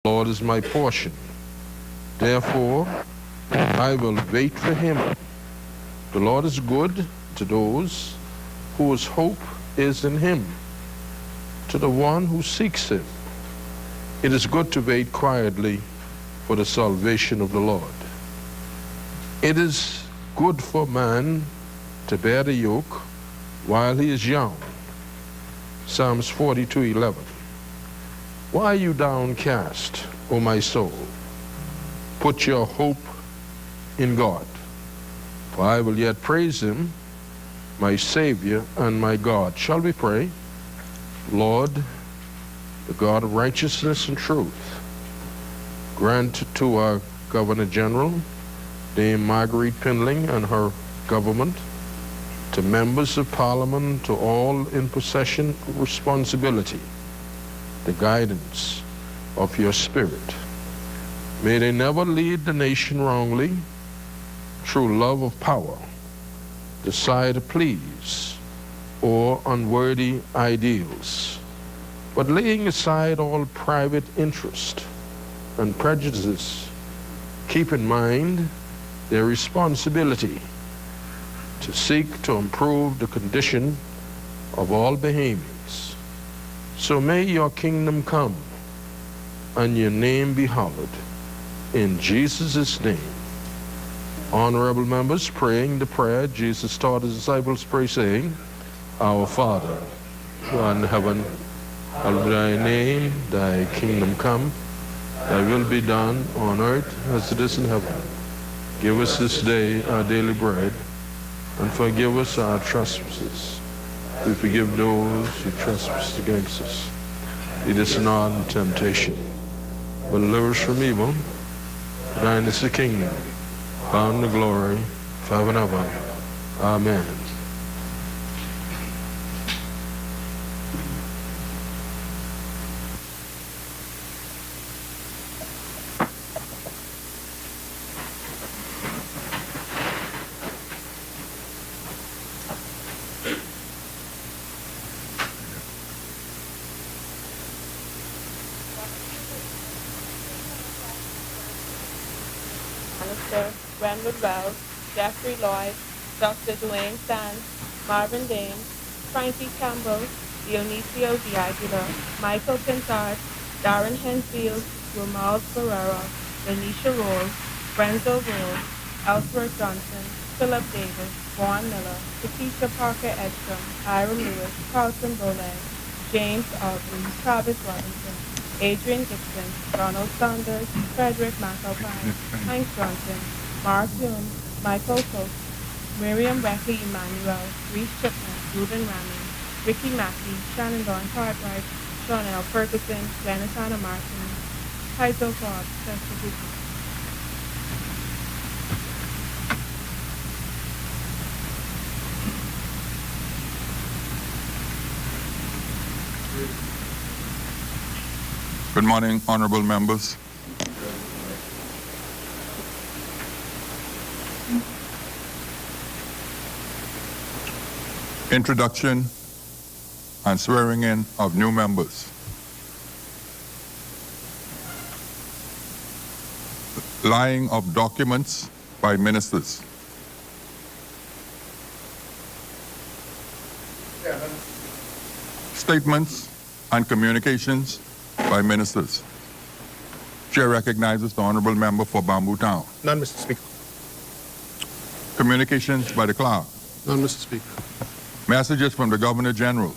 The Lord is my portion. Therefore, I will wait for him. The Lord is good to those whose hope is in him, to the one who seeks him. It is good to wait quietly for the salvation of the Lord. It is good for man to bear the yoke while he is young. Psalms 42:11. Why are you downcast, O my soul? Put your hope in God, for I will yet praise him, my Savior and my God. Shall we pray? Lord, the God of righteousness and truth, grant to our Governor General, Dame Marguerite Pindling, and her government, to members of Parliament, to all in possession of responsibility, the guidance of your Spirit. May they never lead the nation wrongly through love of power, desire to please, or unworthy ideals, but laying aside all private interest and prejudices, keep in mind their responsibility to seek to improve the condition of all Bahamians. So may your kingdom come and your name be hallowed. In Jesus' name. Honorable members, praying the prayer Jesus taught his disciples pray, saying, Our Father, who art in heaven, hallowed be thy name, thy kingdom come, thy will be done on earth as it is in heaven. Give us this day our daily bread, and forgive us our trespasses. We forgive those who trespass against us. Lead us not into temptation, but deliver us from evil. For thine is the kingdom, power and the glory, forever and ever. Amen. Renwood Wells, Jeffrey Lloyd, Dr. Dwayne Sands, Marvin Dane, Frankie Campbell, Dionisio Diaguila, Michael Pintard, Darren Hensfield, Romuald Ferrero, Lanisha Roll, Renzo Rose, Ellsworth Johnson, Philip Davis, Vaughn Miller, Patricia Parker Edstrom, Ira Lewis, Carlson Bole, James Aldrin, Travis Robinson, Adrian Gibson, Ronald Saunders, Frederick McAlpine, Hank Johnson, Mark Hume, Michael Cook, Miriam Reckley Emmanuel, Reese Chipman, Ruben Rami, Ricky Mackey, Shannon Dawn Cartwright, Sean L. Ferguson, Dennis Anna Martin, Kaito Forbes, Chester Cooper. Good morning, honorable members. Introduction and swearing in of new members. Lying of documents by ministers. Statements and communications by ministers. Chair recognizes the honorable member for Bamboo Town. None, Mr. Speaker. Communications by the clerk. None, Mr. Speaker. Messages from the Governor General.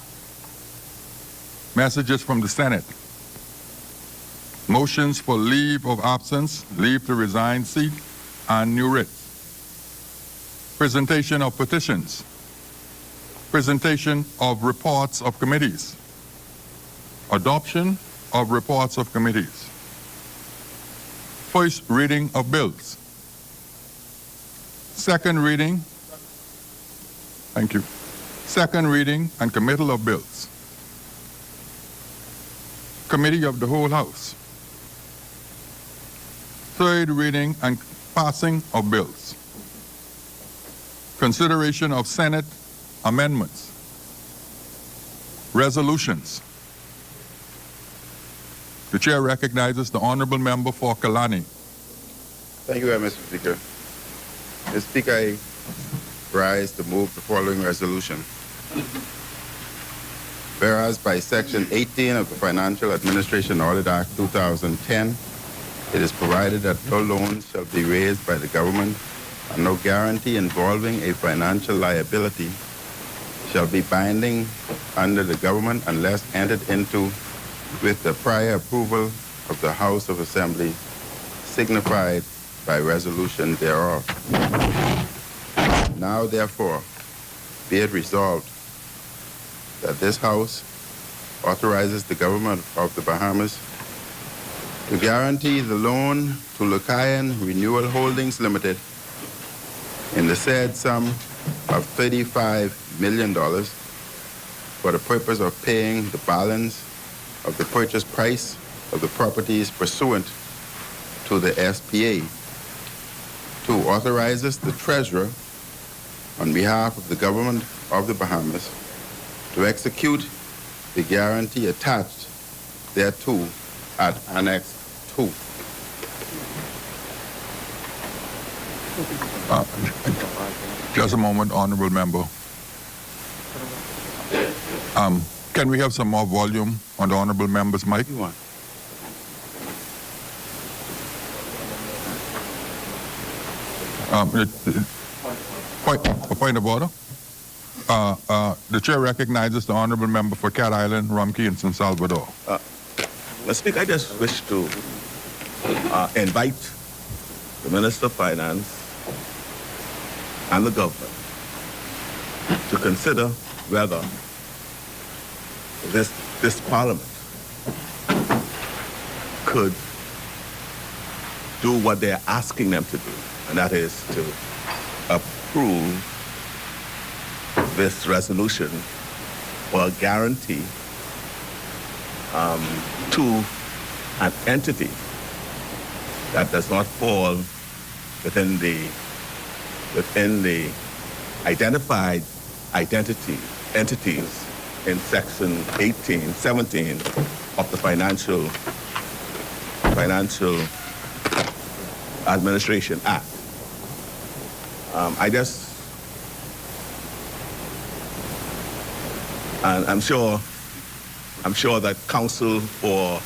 Messages from the Senate. Motions for leave of absence, leave to resign seat, and new writs. Presentation of petitions. Presentation of reports of committees. Adoption of reports of committees. First reading of bills. Second reading. Thank you. Second reading and committal of bills. Committee of the whole House. Third reading and passing of bills. Consideration of Senate amendments. Resolutions. The chair recognizes the honorable member for Kalani. Thank you, Mr. Speaker. Mr. Speaker, I rise to move the following resolution. Whereas by Section 18 of the Financial Administration Audit Act 2010, it is provided that no loans shall be raised by the government and no guarantee involving a financial liability shall be binding under the government unless entered into with the prior approval of the House of Assembly, signified by resolution thereof. Now, therefore, be it resolved that this House authorizes the government of the Bahamas to guarantee the loan to Lucayan Renewal Holdings Limited in the said sum of $35 million for the purpose of paying the balance of the purchase price of the properties pursuant to the SPA. 2, authorizes the Treasurer on behalf of the government of the Bahamas to execute the guarantee attached thereto at Annex 2. Just a moment, honorable member. Can we have some more volume on the honorable member's mic? You want? A point of order. The chair recognizes the honorable member for Cat Island, Rumkey, and San Salvador. Mr. Speaker, I just wish to invite the Minister of Finance and the government to consider whether this Parliament could do what they're asking them to do, and that is to approve this resolution for a guarantee to an entity that does not fall within the identified entities in Section 17 of the Financial Administration Act. And I'm sure that counsel for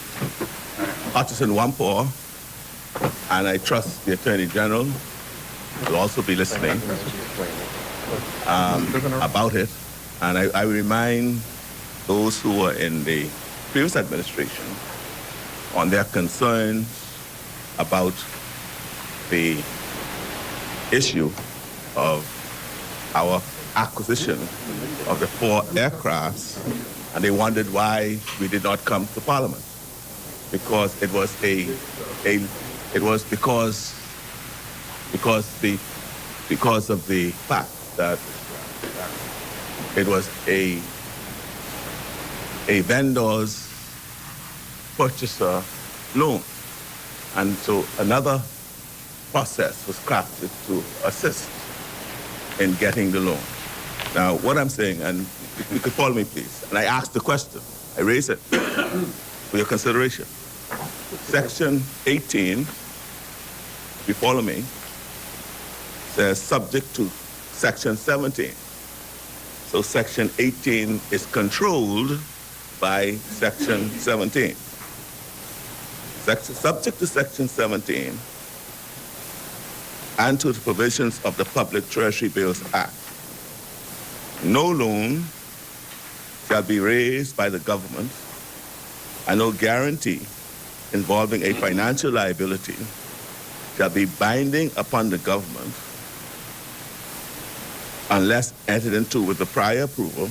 Hutchison Whampoa, and I trust the Attorney General will also be listening about it. And I remind those who were in the previous administration on their concerns about the issue of our acquisition of the 4 aircrafts, and they wondered why we did not come to Parliament, because it was because of the fact that it was a vendor's purchaser loan, and so another process was crafted to assist in getting the loan. Now, what I'm saying, and if you could follow me, please, and I asked the question, I raise it for your consideration. Section 18, if you follow me, says subject to Section 17. So Section 18 is controlled by Section 17. Subject to Section 17 and to the provisions of the Public Treasury Bills Act, no loan shall be raised by the government and no guarantee involving a financial liability shall be binding upon the government unless entered into with the prior approval.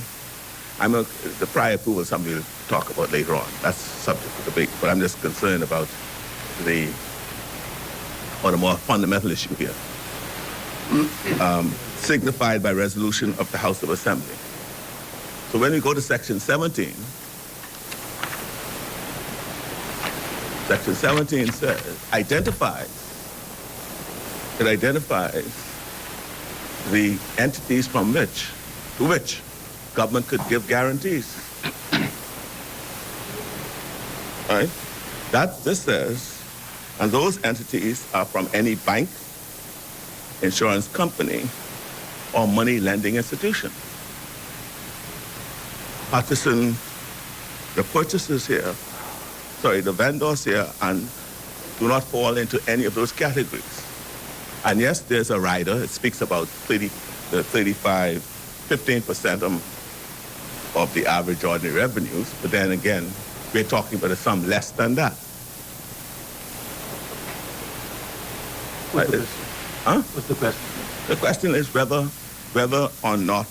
The prior approval is something we'll talk about later on. That's subject to debate, but I'm just concerned about the more fundamental issue here. Signified by resolution of the House of Assembly. So when we go to Section 17, Section 17 says, identifies the entities to which government could give guarantees. All right? This says, and those entities are from any bank, insurance company, or money lending institution. Hutchison, the purchasers here, the vendors here, and do not fall into any of those categories. And yes, there's a rider. It speaks about 15% of the average ordinary revenues. But then again, we're talking about a sum less than that. What's the question? Huh? What's the question? The question is whether or not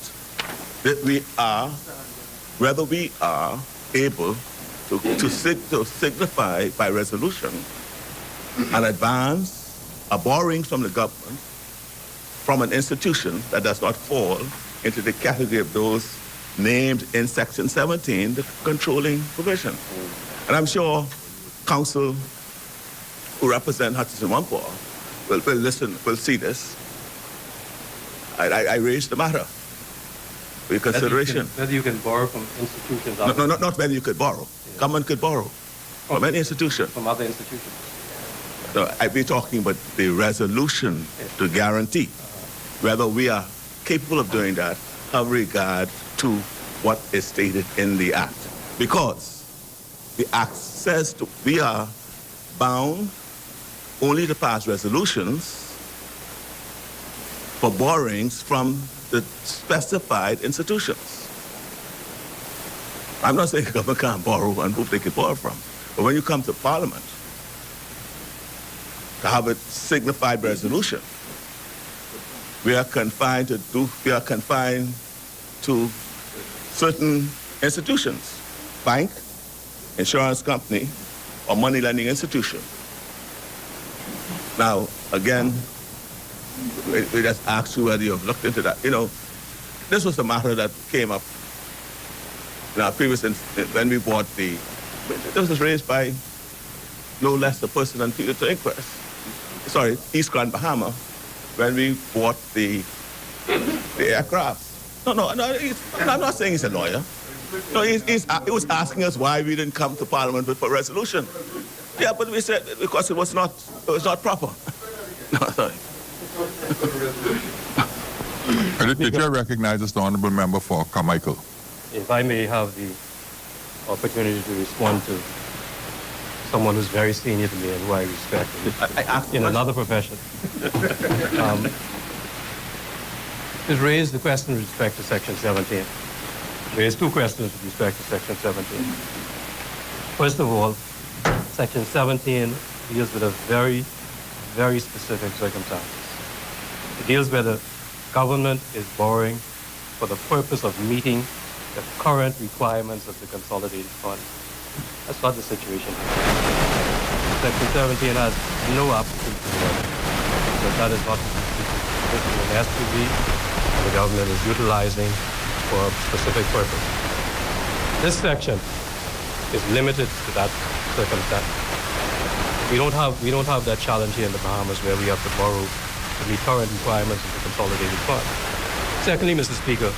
that we are able to signify by resolution an advance, a borrowing from the government from an institution that does not fall into the category of those named in Section 17, the controlling provision. And I'm sure counsel who represent Hutchison Whampoa will see this. I raised the matter for your consideration. Whether you can borrow from institutions. No, not whether you could borrow. Yeah. Government could borrow from any institution. From other institutions. So I'd be talking about the resolution to guarantee whether we are capable of doing that have regard to what is stated in the Act. Because the Act says we are bound only to pass resolutions for borrowings from the specified institutions. I'm not saying the government can't borrow and who they can borrow from. But when you come to Parliament, to have it signified by resolution, we are confined to certain institutions, bank, insurance company, or money lending institution. Now, again, we just ask you whether you've looked into that. This was a matter that came up in our previous, when we bought this was raised by no less a person than Peter Inquest. East Grand Bahama, when we bought the aircraft. No, I'm not saying he's a lawyer. No, he was asking us why we didn't come to Parliament with a resolution. Yeah, but we said because it was not proper. No, sorry. The chair recognizes the honourable member for Carmichael. If I may have the opportunity to respond to someone who's very senior to me and who I respect in another profession. It raised the question with respect to Section 17. Raised two questions with respect to Section 17. First of all, Section 17 deals with a very, very specific circumstance. It deals where the government is borrowing for the purpose of meeting the current requirements of the consolidated fund. That's not the situation here. Section 17 has no application to that. So that is not the situation. It has to be the government is utilizing for a specific purpose. This section is limited to that circumstance. We don't have that challenge here in the Bahamas where we have to borrow to meet current requirements of the consolidated fund. Secondly, Mr. Speaker,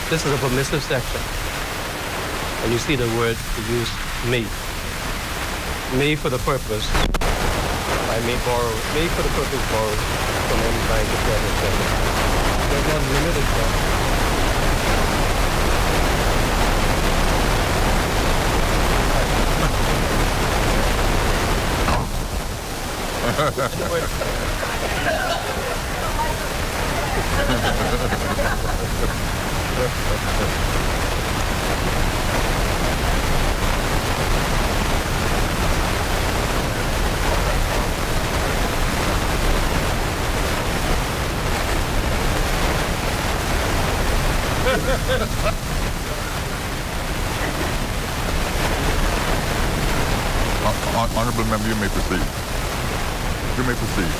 this is a permissive section. And you see the word used, may. May for the purpose, I may borrow, may for the purpose borrow from any bank, etc. They're not limited to Honourable member, you may proceed. You may proceed.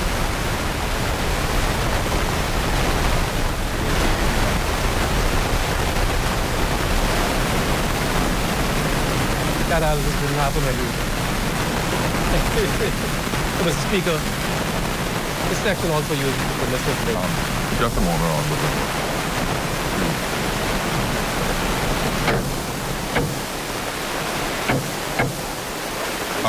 that didn't happen anyway. Mr. Speaker, this section also uses the permissive link. Just a moment, Honourable member. So,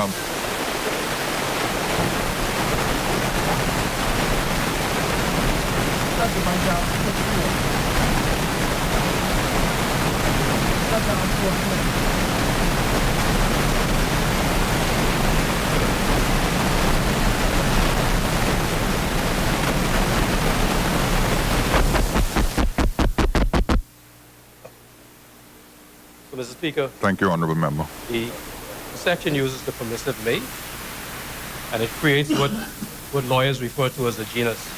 Mr. Speaker, Thank you, Honorable Member. the section uses the permissive may, and it creates what lawyers refer to as a genus.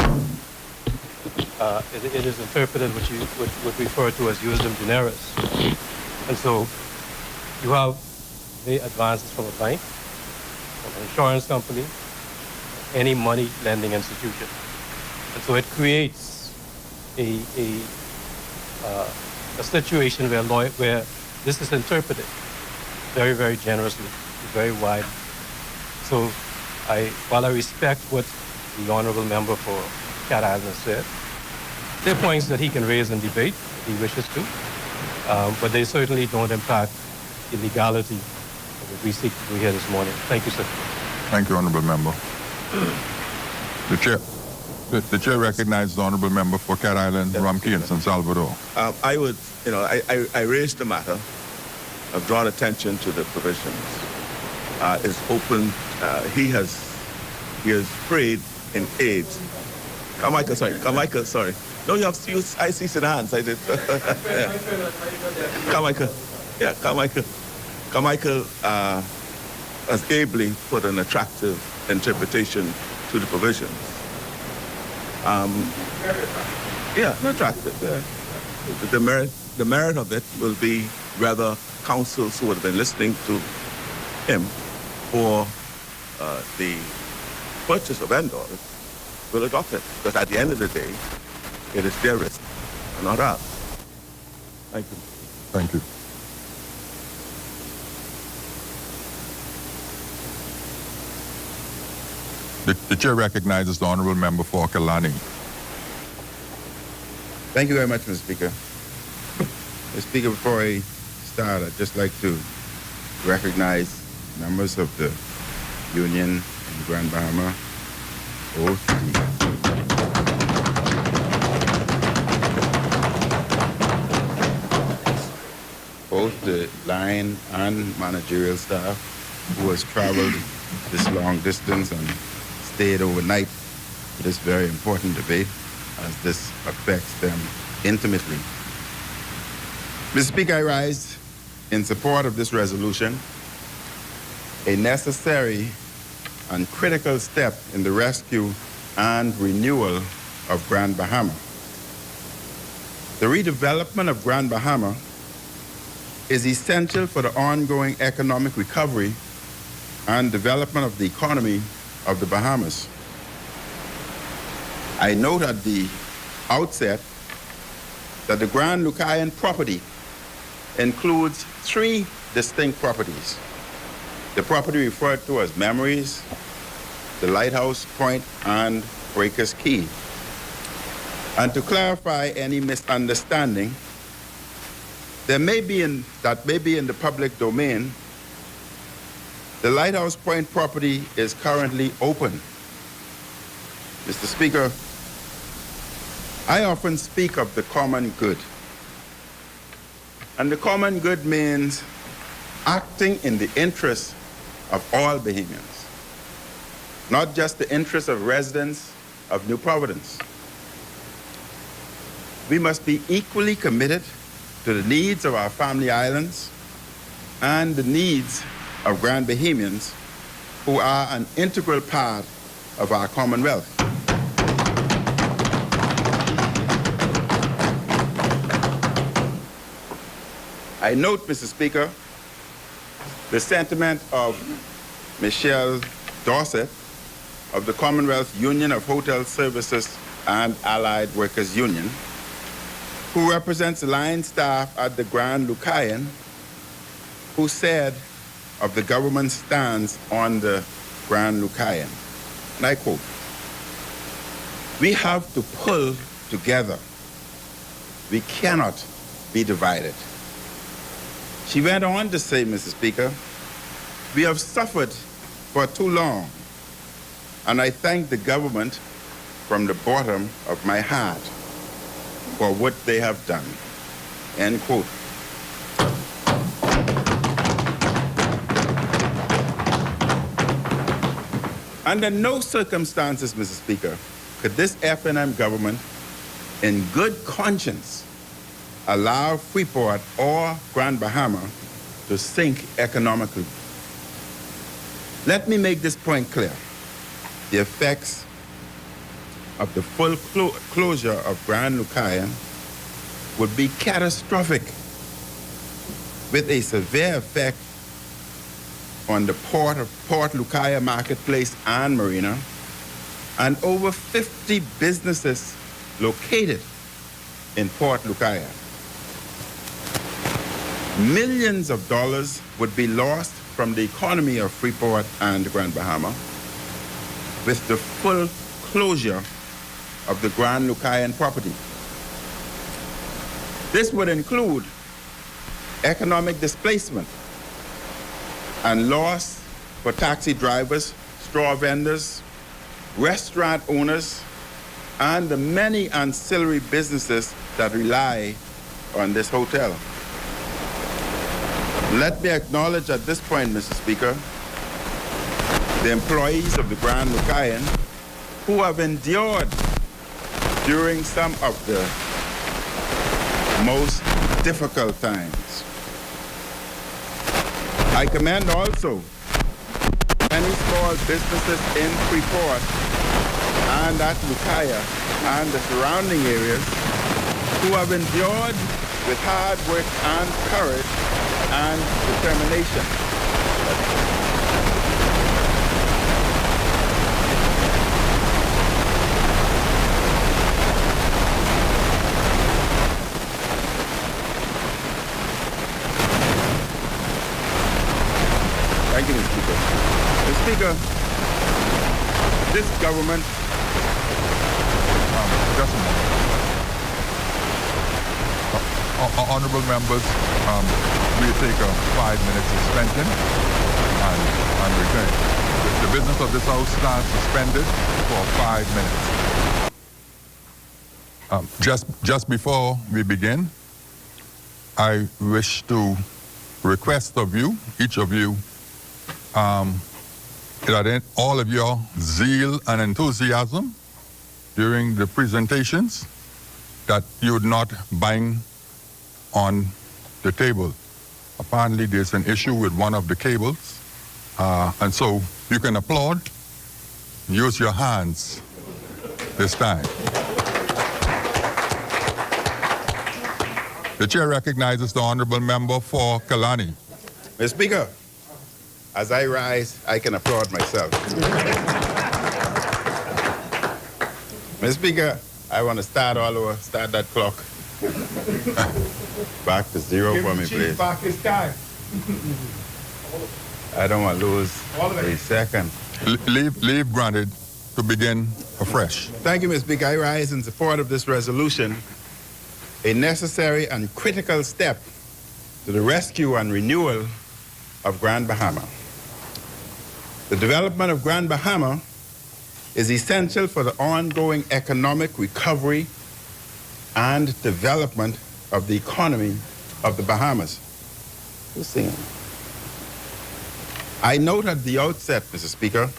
It is interpreted what you would refer to as usdem generis. And so you have may advances from a bank, from an insurance company, any money lending institution. And so it creates a situation where this is interpreted very, very generously, very wide. So while I respect what the honorable member for Cat Island has said, there are points that he can raise in debate if he wishes to, but they certainly don't impact the legality of what we seek to do here this morning. Thank you, sir. Thank you, Honorable Member. The chair recognizes the Honorable Member for Cat Island, Rumpke, and San Salvador. I raised the matter. I've drawn attention to the provisions. It's open. He has prayed in AIDS. Carmichael, sorry. No, you have to use, I see hands. I did. Carmichael. Carmichael has ably put an attractive interpretation to the provisions. Attractive. Yeah. The merit of it will be whether councils who have been listening to him for the purchase of vendors will adopt it. Because at the end of the day, it is their risk, not ours. Thank you. Thank you. The chair recognizes the Honorable Member for Kalani. Thank you very much, Mr. Speaker. Mr. Speaker, before I start, I'd just like to recognize members of the Union in Grand Bahama, both the line and managerial staff who has traveled this long distance and stayed overnight for this very important debate, as this affects them intimately. Mr. Speaker, I rise in support of this resolution, a necessary and critical step in the rescue and renewal of Grand Bahama. The redevelopment of Grand Bahama is essential for the ongoing economic recovery and development of the economy of the Bahamas. I note at the outset that the Grand Lucayan property includes 3 distinct properties. The property referred to as Memories, the Lighthouse Point, and Breakers Key. And to clarify any misunderstanding, that may be in the public domain, the Lighthouse Point property is currently open. Mr. Speaker, I often speak of the common good. And the common good means acting in the interest of all Bahamians, not just the interest of residents of New Providence. We must be equally committed to the needs of our family islands and the needs of Grand Bahamians who are an integral part of our Commonwealth. I note, Mr. Speaker, the sentiment of Michelle Dorset of the Commonwealth Union of Hotel Services and Allied Workers Union, who represents the line staff at the Grand Lucayan, who said of the government's stance on the Grand Lucayan, and I quote, "We have to pull together. We cannot be divided." She went on to say, Mr. Speaker, We have suffered for too long, and I thank the government from the bottom of my heart for what they have done. End quote. Under no circumstances, Mr. Speaker, could this FNM government, in good conscience, allow Freeport or Grand Bahama to sink economically. Let me make this point clear. The effects of the full closure of Grand Lucayan would be catastrophic, with a severe effect on the Port Lucaya Marketplace and Marina, and over 50 businesses located in Port Lucaya. Millions of dollars would be lost from the economy of Freeport and Grand Bahama with the full closure of the Grand Lucayan property. This would include economic displacement and loss for taxi drivers, straw vendors, restaurant owners, and the many ancillary businesses that rely on this hotel. Let me acknowledge at this point, Mr. Speaker, the employees of the Grand Lucayan who have endured during some of the most difficult times. I commend also many small businesses in Freeport and at Lucaya and the surrounding areas who have endured with hard work and courage and determination. Thank you, Mr. Speaker. Mr. Speaker, this government, Just a moment. Honorable members, we'll take a 5-minute suspension and return. The business of this House stands suspended for 5 minutes. Just before we begin, I wish to request of you, each of you, that in all of your zeal and enthusiasm during the presentations, that you would not bang on the table. Apparently there's an issue with one of the cables, and so you can applaud, use your hands this time. The chair recognizes the honorable member for Kalani. Mr. Speaker, as I rise, I can applaud myself. Mr. Speaker, I want to start all over, start that clock. Back to zero for me, please. Back his time. I don't want to lose 3 seconds. Leave granted to begin afresh. Thank you, Mr. Speaker. I rise in support of this resolution, a necessary and critical step to the rescue and renewal of Grand Bahama. The development of Grand Bahama is essential for the ongoing economic recovery and development of the economy of the Bahamas. Who's singing? I note at the outset, Mr. Speaker,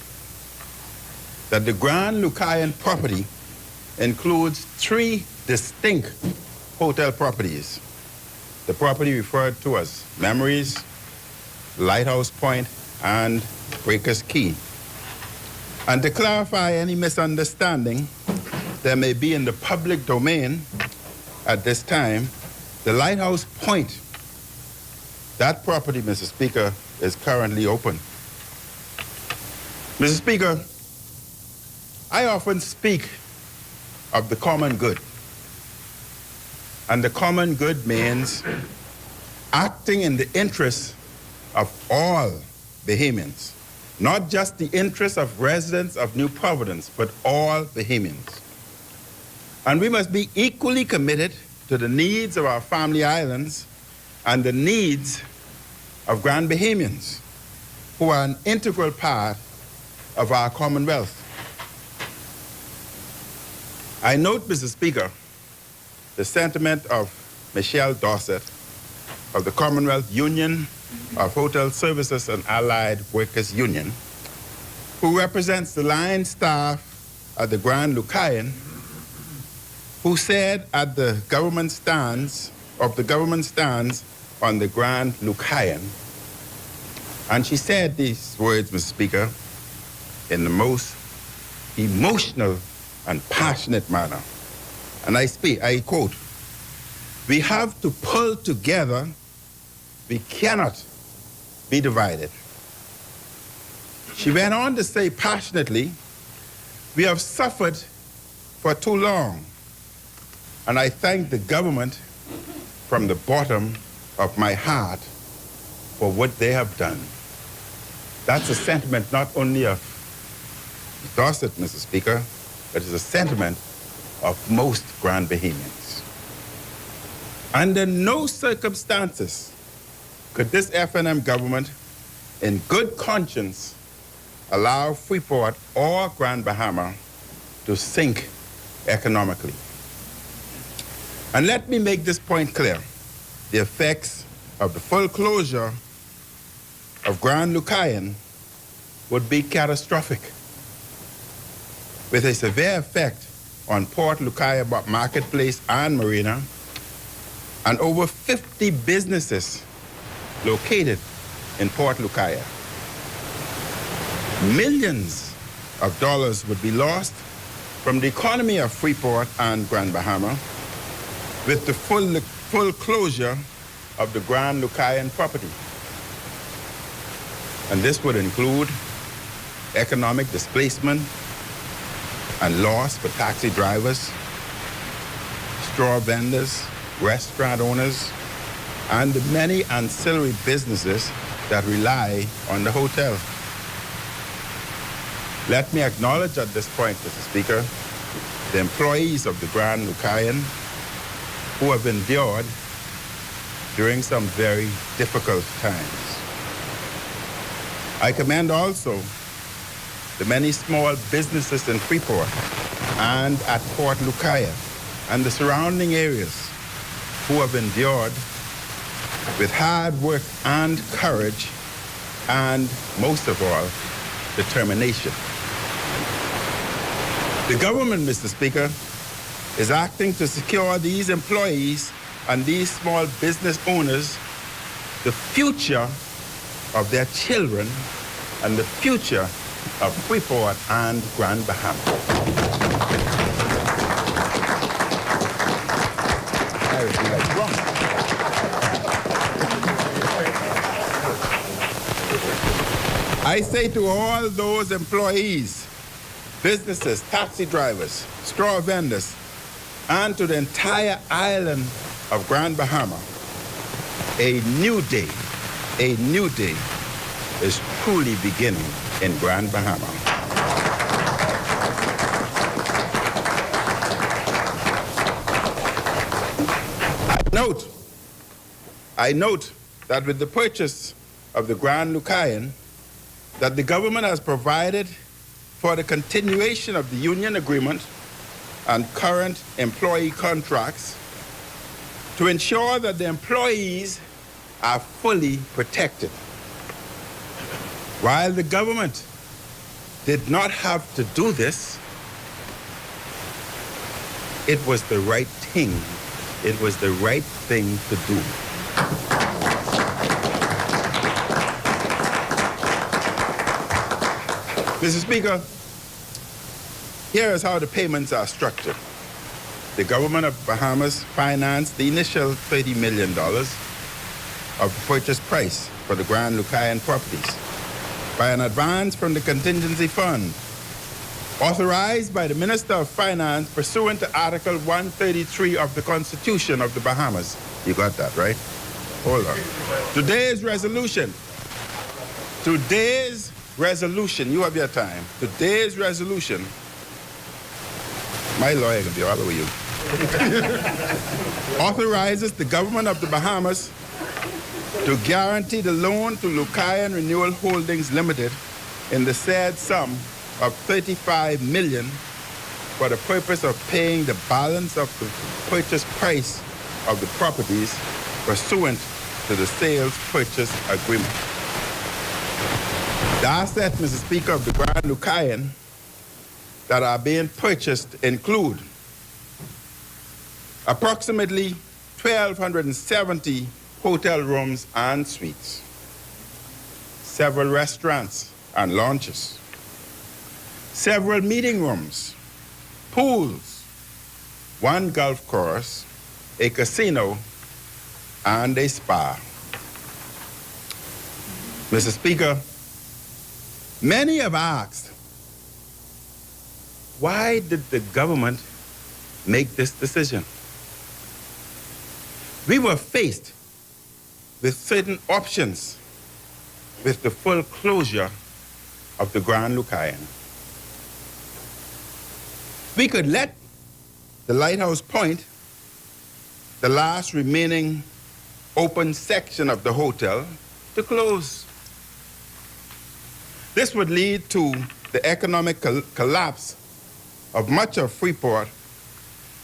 that the Grand Lucayan property includes 3 distinct hotel properties. The property referred to as Memories, Lighthouse Point, and Breakers Key. And to clarify any misunderstanding there may be in the public domain at this time, the Lighthouse Point, that property, Mr. Speaker, is currently open. Mr. Speaker, I often speak of the common good. And the common good means acting in the interests of all Bahamians, not just the interests of residents of New Providence, but all Bahamians. And we must be equally committed to the needs of our family islands and the needs of Grand Bahamians. who are an integral part of our Commonwealth. I note, Mr. Speaker, the sentiment of Michelle Dossett of the Commonwealth Union of Hotel Services and Allied Workers Union, who represents the line staff at the Grand Lucayan, who said at the government stands on the Grand Lucayan, and she said these words, Mr. Speaker, in the most emotional and passionate manner. And I quote, "We have to pull together. We cannot be divided." She went on to say passionately, "We have suffered for too long, and I thank the government from the bottom of my heart for what they have done." That's a sentiment not only of Dorset, Mr. Speaker, but it's a sentiment of most Grand Bahamians. Under no circumstances could this FNM government, in good conscience, allow Freeport or Grand Bahama to sink economically. And let me make this point clear. The effects of the full closure of Grand Lucayan would be catastrophic, with a severe effect on Port Lucaya Marketplace and Marina, and over 50 businesses located in Port Lucaya. Millions of dollars would be lost from the economy of Freeport and Grand Bahama with the full closure of the Grand Lucayan property. And this would include economic displacement and loss for taxi drivers, straw vendors, restaurant owners, and the many ancillary businesses that rely on the hotel. Let me acknowledge at this point, Mr. Speaker, the employees of the Grand Lucayan who have endured during some very difficult times. I commend also the many small businesses in Freeport and at Port Lucaya and the surrounding areas who have endured with hard work and courage and, most of all, determination. The government, Mr. Speaker, is acting to secure these employees and these small business owners the future of their children and the future of Freeport and Grand Bahama. I say to all those employees, businesses, taxi drivers, straw vendors, and to the entire island of Grand Bahama, a new day is truly beginning in Grand Bahama. I note that with the purchase of the Grand Lucayan, that the government has provided for the continuation of the union agreement and current employee contracts to ensure that the employees are fully protected. While the government did not have to do this, it was the right thing. It was the right thing to do. Mr. Speaker, here is how the payments are structured. The government of Bahamas financed the initial $30 million of the purchase price for the Grand Lucayan properties by an advance from the contingency fund, authorized by the Minister of Finance pursuant to Article 133 of the Constitution of the Bahamas. You got that, right? Hold on. Today's resolution, you have your time. Today's resolution, my lawyer can be all over you, authorizes the government of the Bahamas to guarantee the loan to Lucayan Renewal Holdings Limited in the said sum of $35 million for the purpose of paying the balance of the purchase price of the properties pursuant to the sales purchase agreement. The assets, Mr. Speaker, of the Grand Lucayan that are being purchased include approximately 1,270 hotel rooms and suites, several restaurants and lounges, several meeting rooms, pools, one golf course, a casino, and a spa. Mr. Speaker, many have asked, why did the government make this decision? We were faced with certain options with the full closure of the Grand Lucayan. We could let the Lighthouse Point, the last remaining open section of the hotel, to close. This would lead to the economic collapse of much of Freeport,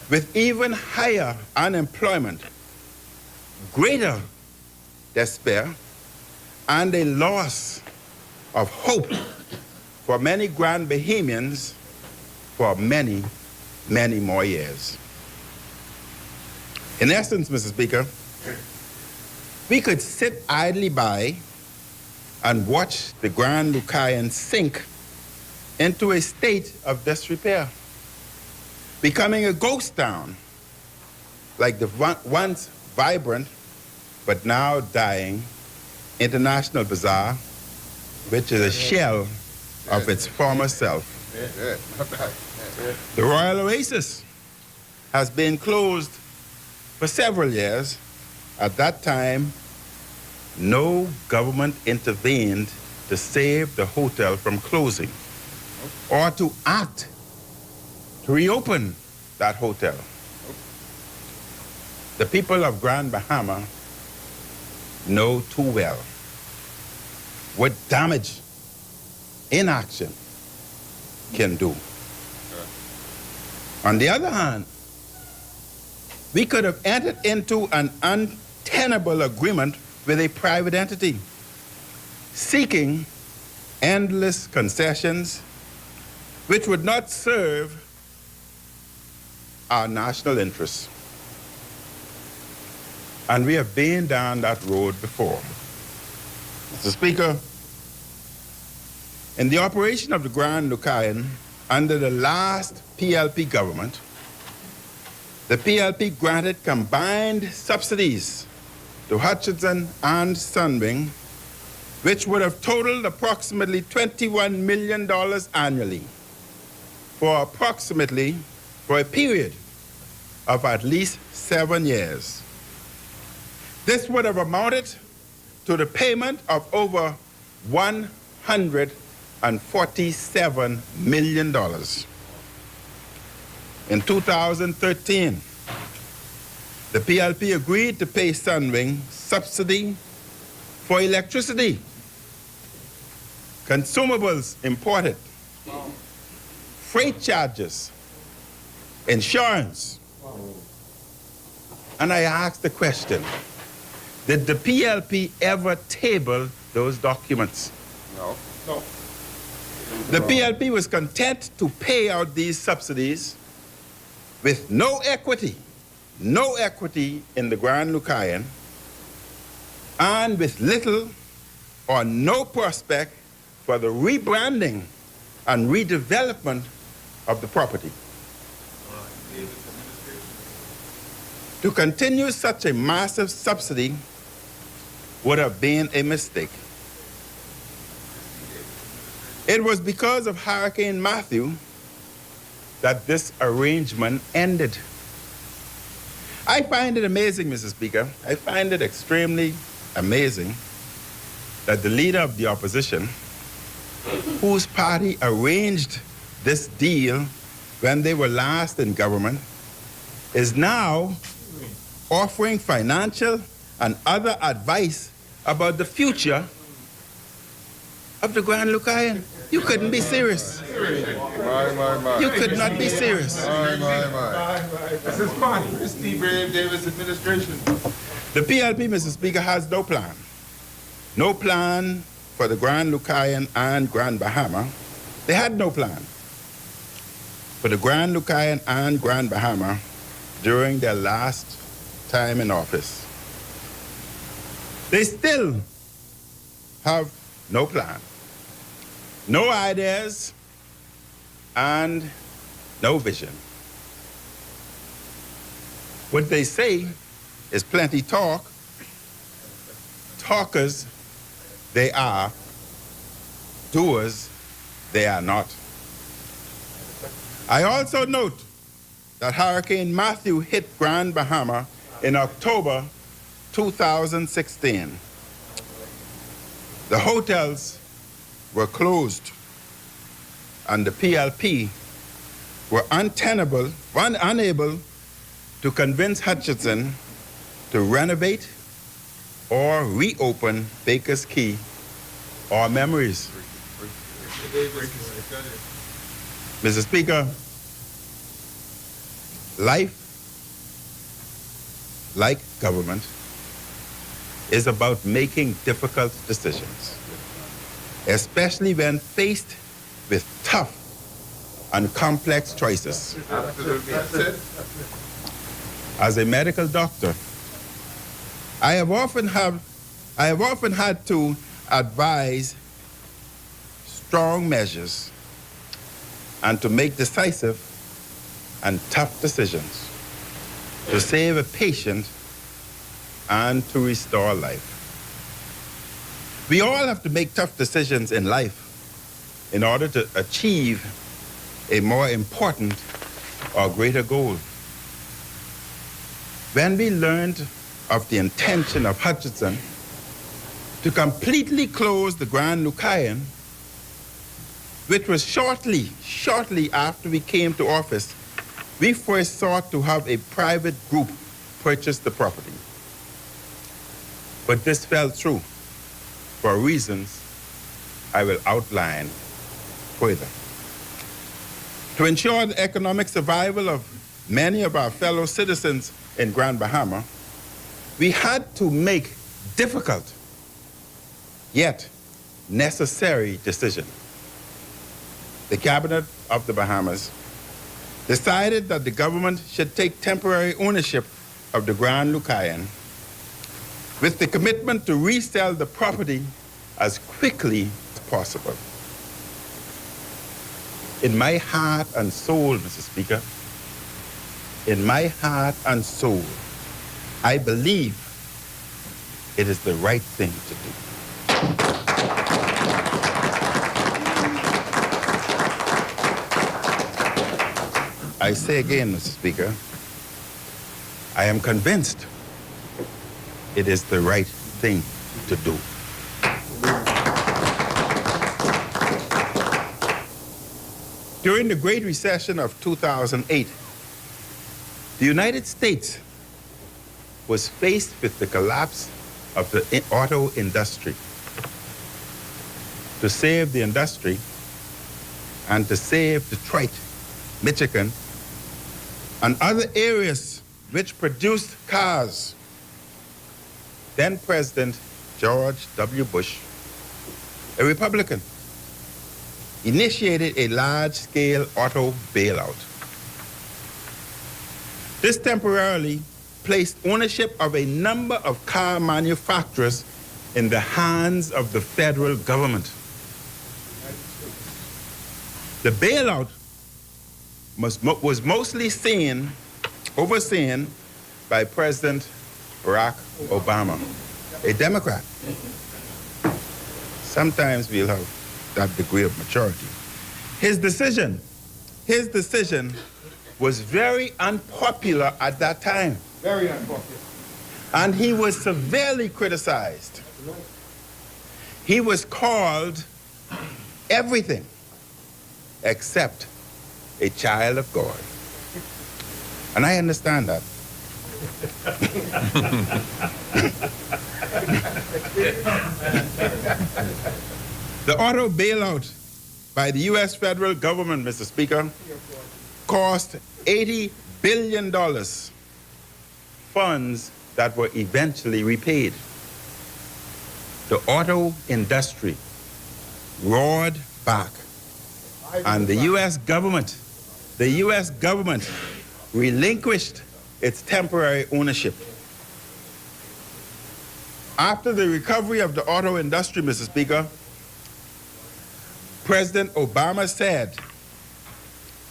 with even higher unemployment, greater despair, and a loss of hope for many Grand Bahamians for many, many more years. In essence, Mr. Speaker, we could sit idly by and watch the Grand Lucayan sink into a state of disrepair, becoming a ghost town, like the once vibrant but now dying International Bazaar, which is a shell of its former self. The Royal Oasis has been closed for several years. At that time, no government intervened to save the hotel from closing or to act to reopen that hotel. The people of Grand Bahama know too well what damage inaction can do. On the other hand, we could have entered into an untenable agreement with a private entity, seeking endless concessions which would not serve our national interests. And we have been down that road before. Mr. Speaker, in the operation of the Grand Lucayan under the last PLP government, the PLP granted combined subsidies to Hutchinson and Sunwing, which would have totaled approximately $21 million annually for a period of at least 7 years. This would have amounted to the payment of over $147 million. In 2013, the PLP agreed to pay Sunwing subsidy for electricity, consumables imported, freight charges, insurance. And I asked the question, did the PLP ever table those documents? No. The PLP was content to pay out these subsidies with no equity in the Grand Lucayan, and with little or no prospect for the rebranding and redevelopment of the property. To continue such a massive subsidy would have been a mistake. It was because of Hurricane Matthew that this arrangement ended. I find it amazing, Mr. Speaker, I find it extremely amazing that the leader of the opposition, whose party arranged this deal when they were last in government, is now offering financial and other advice about the future of the Grand Lucayan. You couldn't be serious. You could not be serious. This is fun. It's the Brave Davis administration. The PLP, Mr. Speaker, has no plan. No plan for the Grand Lucayan and Grand Bahama. They had no plan for the Grand Lucayan and Grand Bahama during their last time in office. They still have no plan, no ideas, and no vision. What they say is plenty talk. Talkers they are, doers they are not. I also note that Hurricane Matthew hit Grand Bahama in October 2016. The hotels were closed and the PLP were unable to convince Hutchinson to renovate or reopen Baker's Key or Memories. Mr. Speaker, life, like government, is about making difficult decisions, especially when faced with tough and complex choices. As a medical doctor, I have often had to advise strong measures and to make decisive and tough decisions to save a patient and to restore life. We all have to make tough decisions in life in order to achieve a more important or greater goal. When we learned of the intention of Hutchinson to completely close the Grand Lucayan, which was shortly after we came to office, we first sought to have a private group purchase the property. But this fell through for reasons I will outline further. To ensure the economic survival of many of our fellow citizens in Grand Bahama, we had to make difficult yet necessary decisions. The Cabinet of the Bahamas decided that the government should take temporary ownership of the Grand Lucayan with the commitment to resell the property as quickly as possible. In my heart and soul, Mr. Speaker, in my heart and soul, I believe it is the right thing to do. I say again, Mr. Speaker, I am convinced it is the right thing to do. During the Great Recession of 2008, the United States was faced with the collapse of the auto industry. To save the industry and to save Detroit, Michigan, and other areas which produced cars, then President George W. Bush, a Republican, initiated a large-scale auto bailout. This temporarily placed ownership of a number of car manufacturers in the hands of the federal government. The bailout was mostly overseen by President Barack Obama, a Democrat. Sometimes we'll have that degree of maturity. His decision was very unpopular at that time. Very unpopular. And he was severely criticized. He was called everything except a child of God. And I understand that. The auto bailout by the U.S. federal government, Mr. Speaker, cost $80 billion, funds that were eventually repaid. The auto industry roared back, and the U.S. government relinquished its temporary ownership. After the recovery of the auto industry, Mr. Speaker, President Obama said,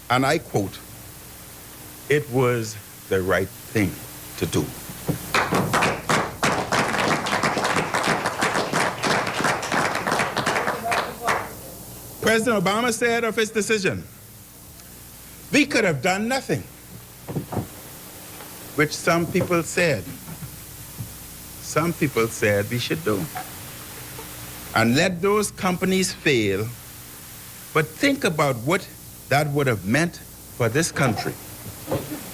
and I quote, "It was the right thing to do." President Obama said of his decision, "We could have done nothing," which some people said we should do, and let those companies fail. But think about what that would have meant for this country,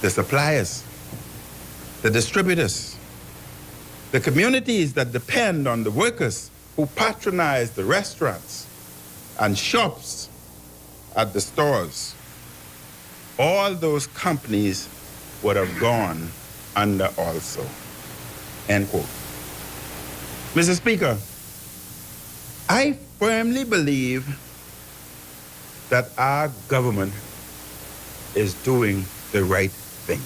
the suppliers, the distributors, the communities that depend on the workers who patronize the restaurants and shops at the stores. All those companies would have gone under also. End quote. Mr. Speaker, I firmly believe that our government is doing the right thing.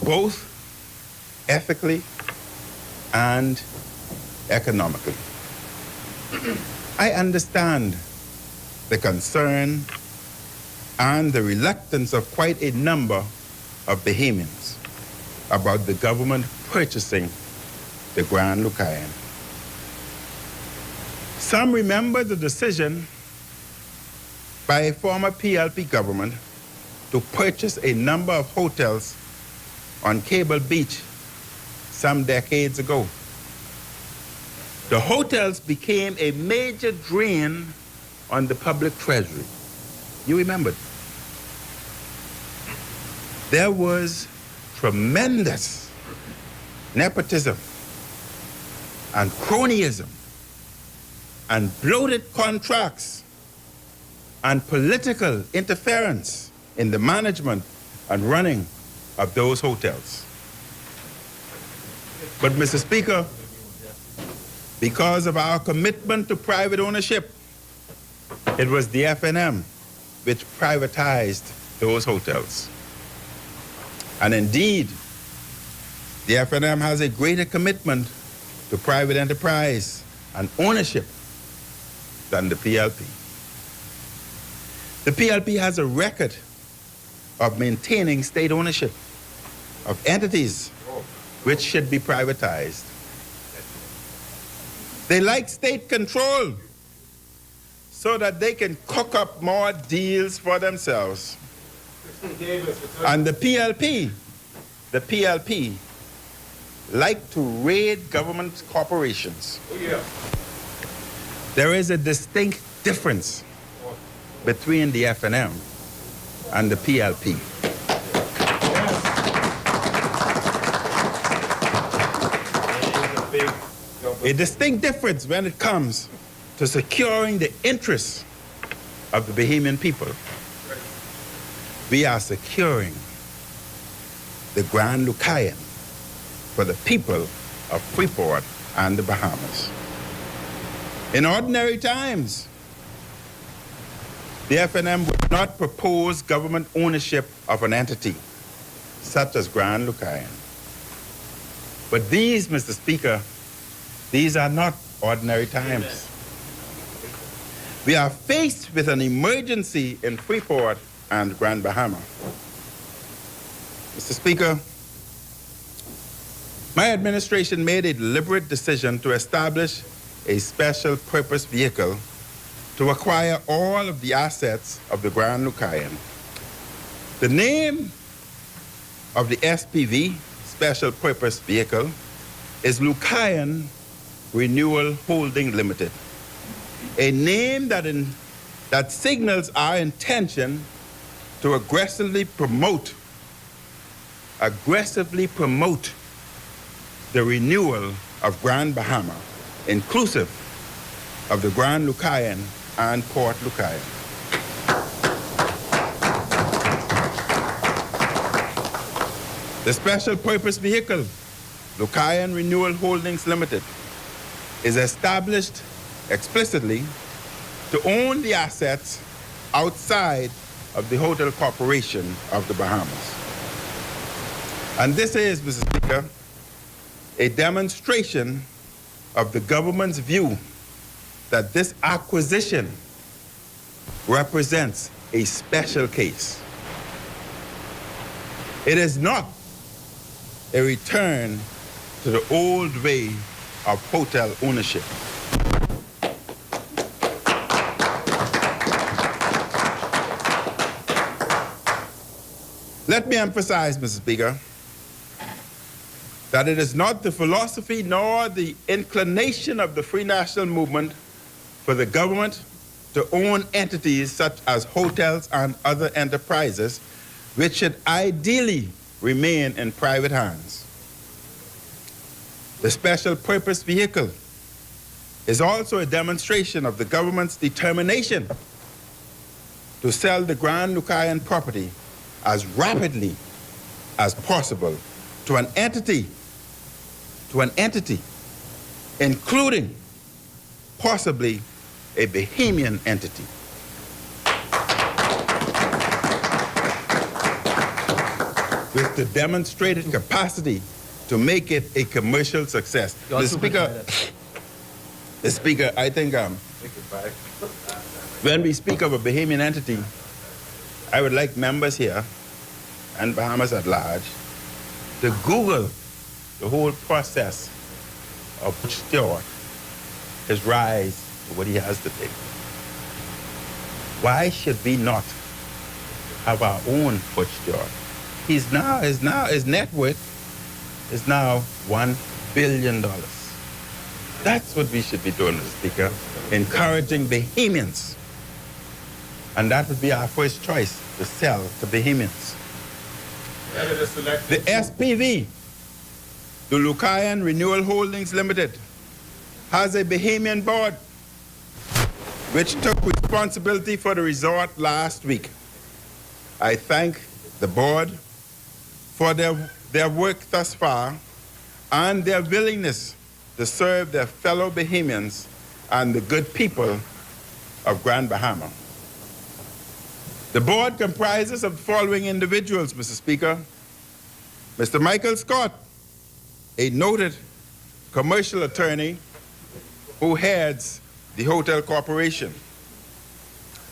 Both ethically and economically. I understand the concern and the reluctance of quite a number of Bahamians about the government purchasing the Grand Lucayan. Some remember the decision by a former PLP government to purchase a number of hotels on Cable Beach some decades ago. The hotels became a major drain on the public treasury. You remember? There was tremendous nepotism and cronyism and bloated contracts and political interference in the management and running of those hotels. But Mr. Speaker, because of our commitment to private ownership, it was the FNM which privatized those hotels. And indeed, the FNM has a greater commitment to private enterprise and ownership than the PLP. The PLP has a record of maintaining state ownership of entities which should be privatized. They like state control so that they can cook up more deals for themselves. And the PLP like to raid government corporations. There is a distinct difference between the FNM and the PLP. A distinct difference when it comes to securing the interests of the Bahamian people. We are securing the Grand Lucayan for the people of Freeport and the Bahamas. In ordinary times, the FNM would not propose government ownership of an entity such as Grand Lucayan. But these, Mr. Speaker, these are not ordinary times. We are faced with an emergency in Freeport and Grand Bahama. Mr. Speaker, my administration made a deliberate decision to establish a special purpose vehicle to acquire all of the assets of the Grand Lucayan. The name of the SPV, Special Purpose Vehicle, is Lucayan Renewal Holding Limited, a name that signals our intention to aggressively promote the renewal of Grand Bahama, inclusive of the Grand Lucayan and Port Lucayan. The special purpose vehicle, Lucayan Renewal Holdings Limited, is established explicitly to own the assets outside of the Hotel Corporation of the Bahamas. And this is, Mr. Speaker, a demonstration of the government's view that this acquisition represents a special case. It is not a return to the old way of hotel ownership. Let me emphasize, Mr. Speaker, that it is not the philosophy nor the inclination of the Free National Movement for the government to own entities such as hotels and other enterprises, which should ideally remain in private hands. The special purpose vehicle is also a demonstration of the government's determination to sell the Grand Lucayan property as rapidly as possible to an entity, including possibly a Bahamian entity. With the demonstrated capacity to make it a commercial success. Mr. Speaker, I think when we speak of a Bahamian entity, I would like members here and Bahamas at large to Google the whole process of Stewart, his rise to what he has today. Why should we not have our own Butch Stewart? His net worth is now $1 billion. That's what we should be doing, Mr. Speaker, encouraging Bahamians. And that would be our first choice, to sell to Bahamians. The SPV, the Lucayan Renewal Holdings Limited, has a Bahamian board which took responsibility for the resort last week. I thank the board for their work thus far and their willingness to serve their fellow Bahamians and the good people of Grand Bahama. The board comprises of the following individuals, Mr. Speaker. Mr. Michael Scott, a noted commercial attorney who heads the Hotel Corporation.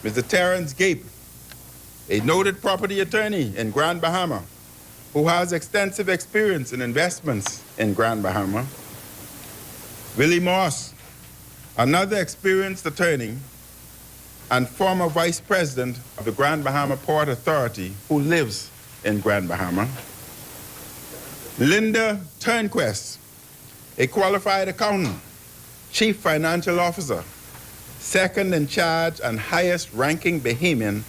Mr. Terrence Gape, a noted property attorney in Grand Bahama who has extensive experience in investments in Grand Bahama. Willie Moss, another experienced attorney and former vice president of the Grand Bahama Port Authority who lives in Grand Bahama. Linda Turnquest, a qualified accountant, chief financial officer, second in charge and highest ranking Bahamian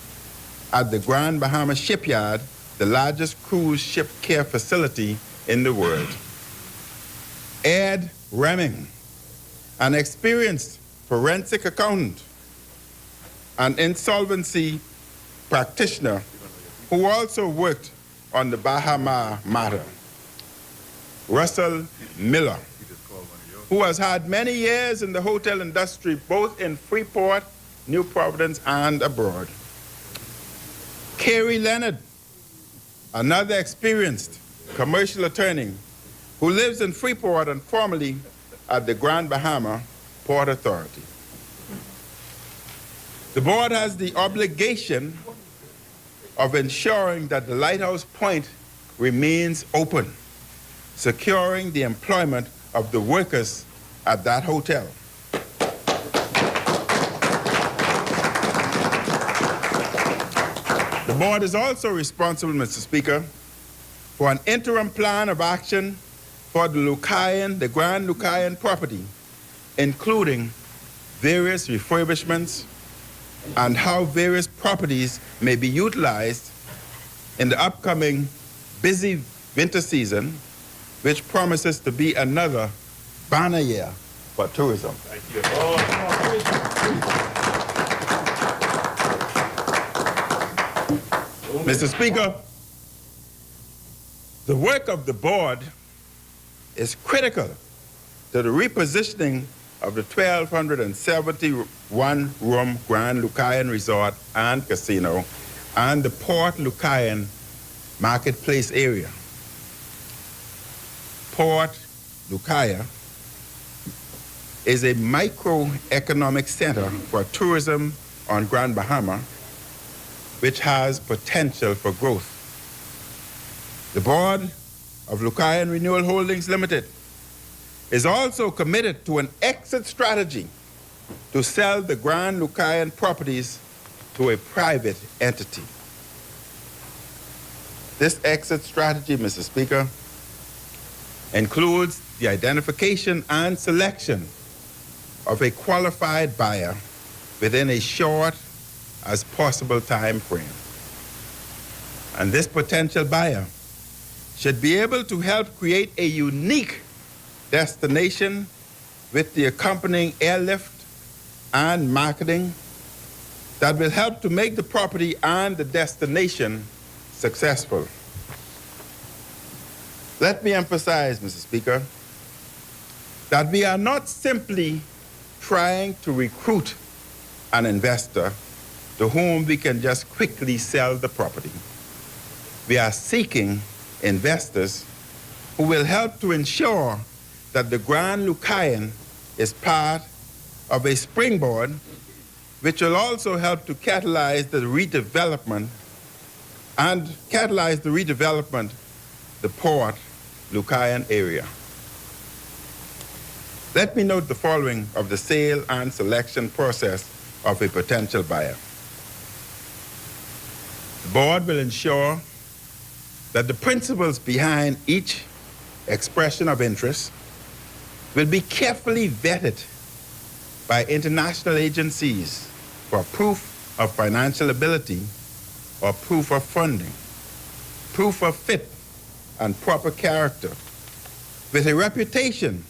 at the Grand Bahama Shipyard, the largest cruise ship care facility in the world. Ed Reming, an experienced forensic accountant and insolvency practitioner who also worked on the Bahama matter. Russell Miller, who has had many years in the hotel industry, both in Freeport, New Providence, and abroad. Carrie Leonard, another experienced commercial attorney who lives in Freeport and formerly at the Grand Bahama Port Authority. The board has the obligation of ensuring that the Lighthouse Point remains open, securing the employment of the workers at that hotel. The board is also responsible, Mr. Speaker, for an interim plan of action for the Grand Lucayan property, including various refurbishments and how various properties may be utilized in the upcoming busy winter season, which promises to be another banner year for tourism. Thank you. Mr. Speaker, the work of the board is critical to the repositioning of the 1,271-room Grand Lucayan Resort and Casino and the Port Lucayan Marketplace area. Port Lucaya is a microeconomic center for tourism on Grand Bahama, which has potential for growth. The board of Lucayan Renewal Holdings Limited is also committed to an exit strategy to sell the Grand Lucayan properties to a private entity. This exit strategy, Mr. Speaker, includes the identification and selection of a qualified buyer within a short as possible time frame. And this potential buyer should be able to help create a unique destination with the accompanying airlift and marketing that will help to make the property and the destination successful. Let me emphasize, Mr. Speaker, that we are not simply trying to recruit an investor to whom we can just quickly sell the property. We are seeking investors who will help to ensure that the Grand Lucayan is part of a springboard which will also help to catalyze the redevelopment the Port Lucayan area. Let me note the following of the sale and selection process of a potential buyer. The board will ensure that the principles behind each expression of interest will be carefully vetted by international agencies for proof of financial ability or proof of funding, proof of fit and proper character, with a reputation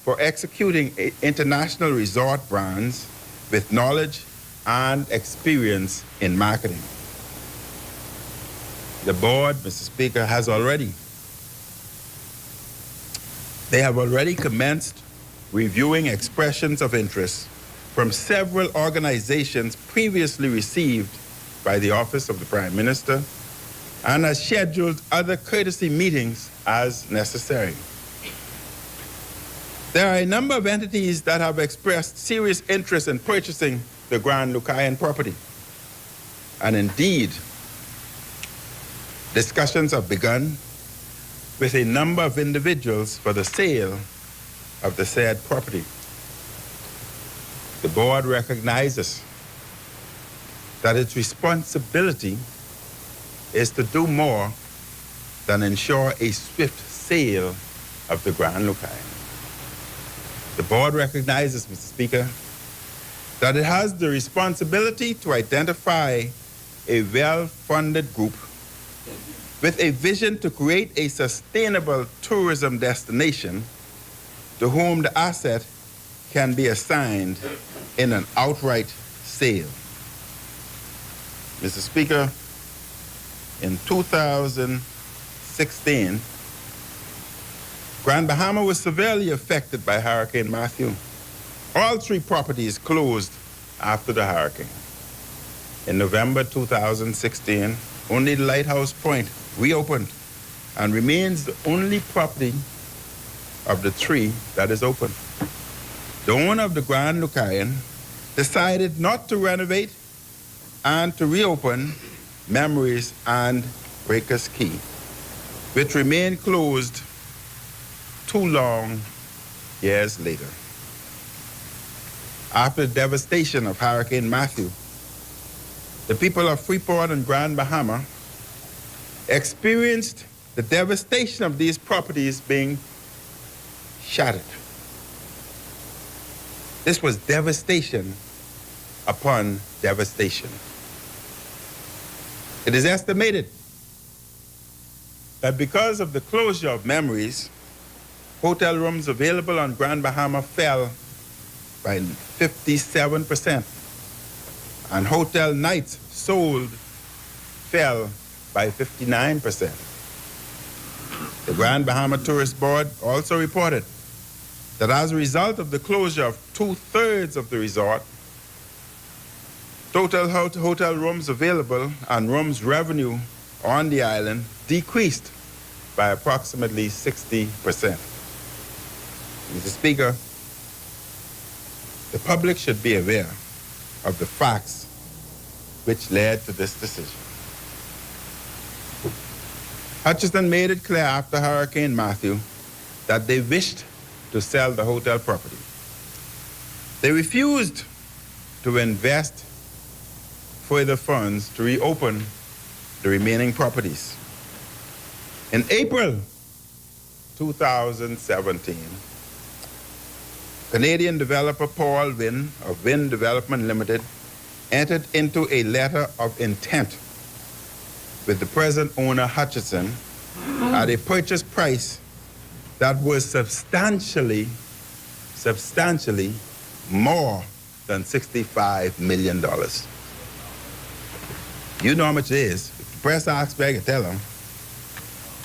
for executing international resort brands with knowledge and experience in marketing. The board, Mr. Speaker, they have already commenced reviewing expressions of interest from several organizations previously received by the Office of the Prime Minister and has scheduled other courtesy meetings as necessary. There are a number of entities that have expressed serious interest in purchasing the Grand Lucayan property. And indeed, discussions have begun with a number of individuals for the sale of the said property. The board recognizes that its responsibility is to do more than ensure a swift sale of the Grand Lucayan. The board recognizes, Mr. Speaker, that it has the responsibility to identify a well-funded group with a vision to create a sustainable tourism destination to whom the asset can be assigned in an outright sale. Mr. Speaker, in 2016, Grand Bahama was severely affected by Hurricane Matthew. All three properties closed after the hurricane. In November 2016, only the Lighthouse Point reopened and remains the only property of the three that is open. The owner of the Grand Lucayan decided not to renovate and to reopen Memories and Breakers Key, which remained closed 2 long years later. After the devastation of Hurricane Matthew, the people of Freeport and Grand Bahama experienced the devastation of these properties being shattered. This was devastation upon devastation. It is estimated that because of the closure of Memories, hotel rooms available on Grand Bahama fell by 57%, and hotel nights sold fell by 59%. The Grand Bahama Tourist Board also reported that as a result of the closure of 2/3 of the resort, total hotel rooms available and rooms revenue on the island decreased by approximately 60%. Mr. Speaker, the public should be aware of the facts which led to this decision. Hutchison made it clear after Hurricane Matthew that they wished to sell the hotel property. They refused to invest further funds to reopen the remaining properties. In April 2017, Canadian developer Paul Wynn of Wynn Development Limited entered into a letter of intent with the present owner Hutchison at a purchase price that was substantially more than $65 million. You know how much it is. If the press asks me, I can tell them.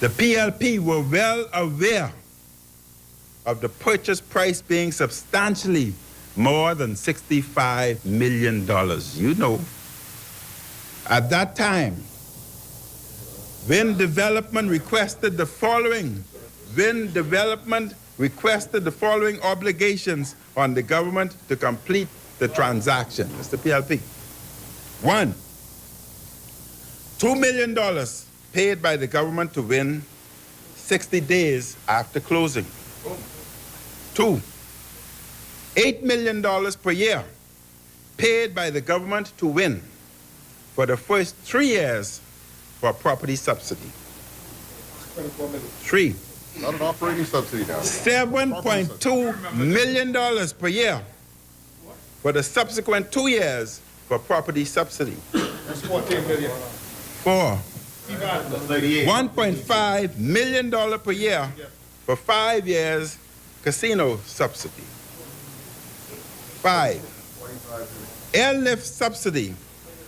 The PLP were well aware of the purchase price being substantially more than $65 million. You know. At that time, Wynn Development requested the following. Wynn Development requested the following obligations on the government to complete the transaction. That's the PLP. 1, $2 million paid by the government to Wynn 60 days after closing. 2, $8 million per year paid by the government to Wynn for the first 3 years for property subsidy. 3, Not an operating subsidy now. $7.2 million per year for the subsequent 2 years for property subsidy. That's 14 million. 4, $1.5 million per year for 5 years casino subsidy. 5, airlift subsidy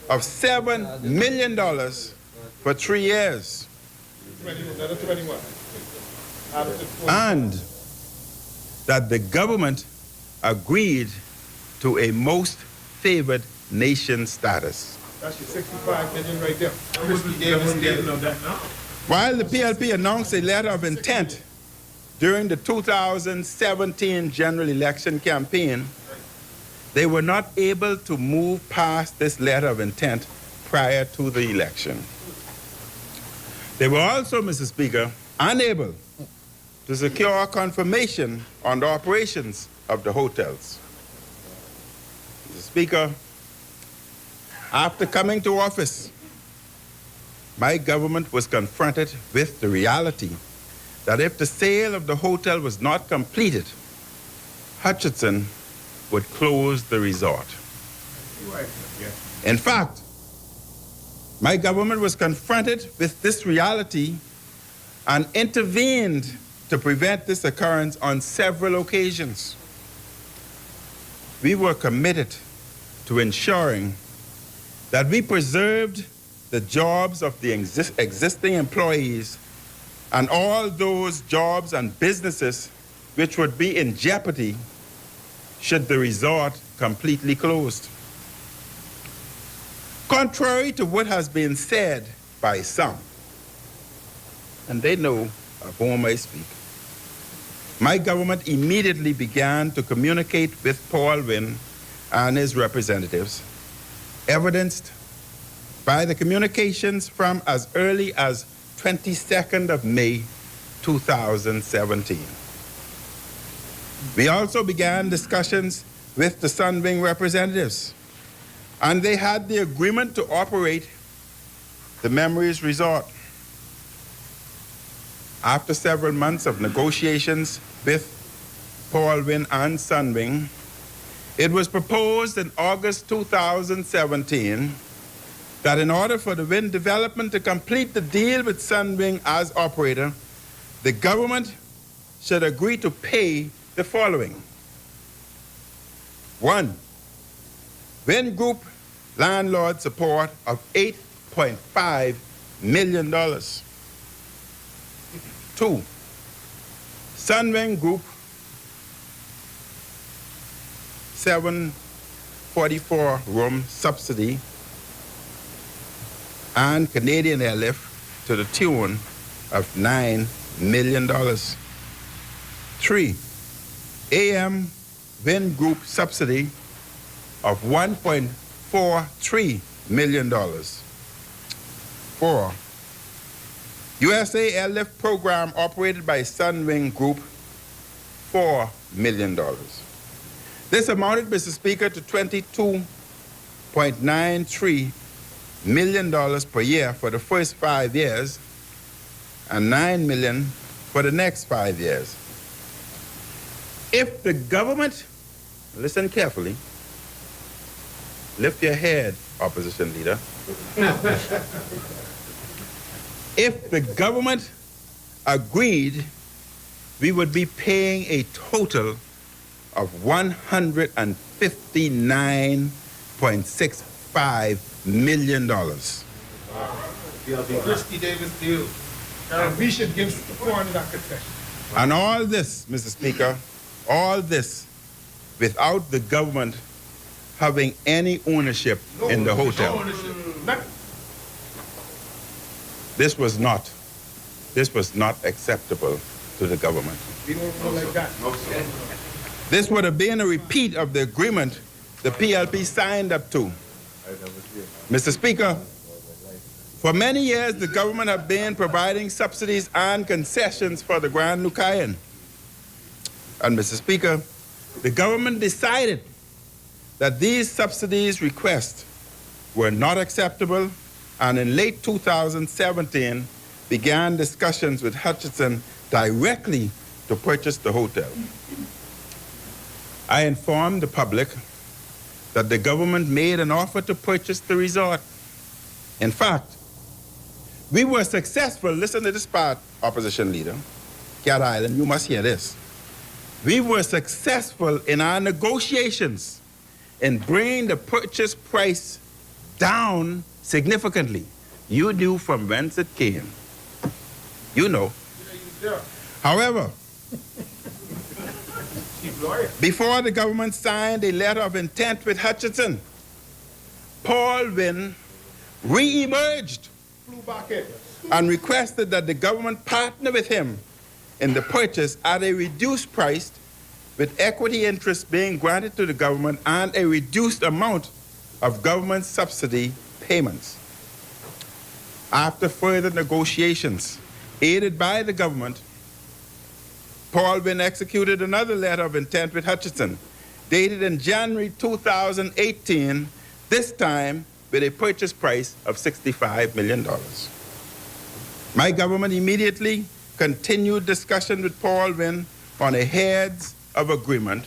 of $7 million for 3 years. And that the government agreed to a most favored nation status. That's your 65 million right there. While the PLP announced a letter of intent during the 2017 general election campaign, they were not able to move past this letter of intent prior to the election. They were also, Mr. Speaker, unable to secure confirmation on the operations of the hotels. Mr. Speaker, after coming to office, my government was confronted with the reality that if the sale of the hotel was not completed, Hutchison would close the resort. In fact, my government was confronted with this reality and intervened to prevent this occurrence on several occasions. We were committed to ensuring that we preserved the jobs of the existing employees and all those jobs and businesses which would be in jeopardy should the resort completely closed. Contrary to what has been said by some, and they know of whom I speak, my government immediately began to communicate with Paul Wynn and his representatives, evidenced by the communications from as early as 22nd of May 2017. We also began discussions with the Sunwing representatives, and they had the agreement to operate the Memories Resort. After several months of negotiations with Paul Wynn and Sunwing, it was proposed in August 2017 that in order for the wind development to complete the deal with Sunwing as operator, the government should agree to pay the following. 1. Wind Group landlord support of $8.5 million. 2. Sunwing Group 744 room subsidy and Canadian airlift to the tune of $9 million. 3. AM Wind Group subsidy of $1.43 million. 4. USA Airlift program operated by Sunwing Group, $4 million. This amounted, Mr. Speaker, to $22.93 million per year for the first 5 years and $9 million for the next 5 years. If the government, listen carefully, lift your head, opposition leader. If the government agreed, we would be paying a total of $159.65 million. Christie Davis deal. We should give support to that concession. And all this, Mr. Speaker, all this without the government having any ownership in the hotel. This was not acceptable to the government. We don't go like that. This would have been a repeat of the agreement the PLP signed up to. Mr. Speaker, for many years the government have been providing subsidies and concessions for the Grand Lucayan. And Mr. Speaker, the government decided that these subsidies requests were not acceptable, and in late 2017 began discussions with Hutchinson directly to purchase the hotel. I informed the public that the government made an offer to purchase the resort. In fact, we were successful, listen to this part, opposition leader, Cat Island, you must hear this. We were successful in our negotiations in bringing the purchase price down significantly. You knew from whence it came. You know. However, before the government signed a letter of intent with Hutchinson, Paul Wynne re-emerged and requested that the government partner with him in the purchase at a reduced price, with equity interest being granted to the government and a reduced amount of government subsidy payments. After further negotiations, aided by the government, Paul Wynne executed another letter of intent with Hutchinson, dated in January 2018, this time with a purchase price of $65 million. My government immediately continued discussion with Paul Wynne on a heads of agreement,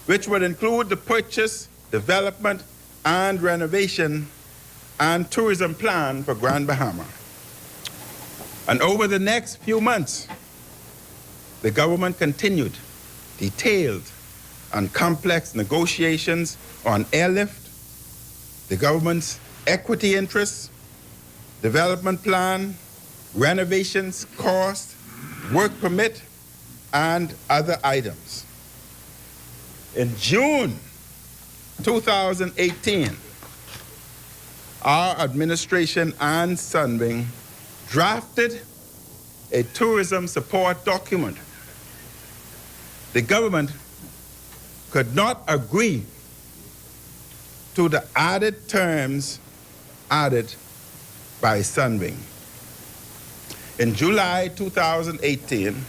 which would include the purchase, development, and renovation and tourism plan for Grand Bahama. And over the next few months, the government continued detailed and complex negotiations on airlift, the government's equity interests, development plan, renovations cost, work permit, and other items. In June 2018, our administration and Sunwing drafted a tourism support document. The government could not agree to the added terms added by Sunwing. In July 2018,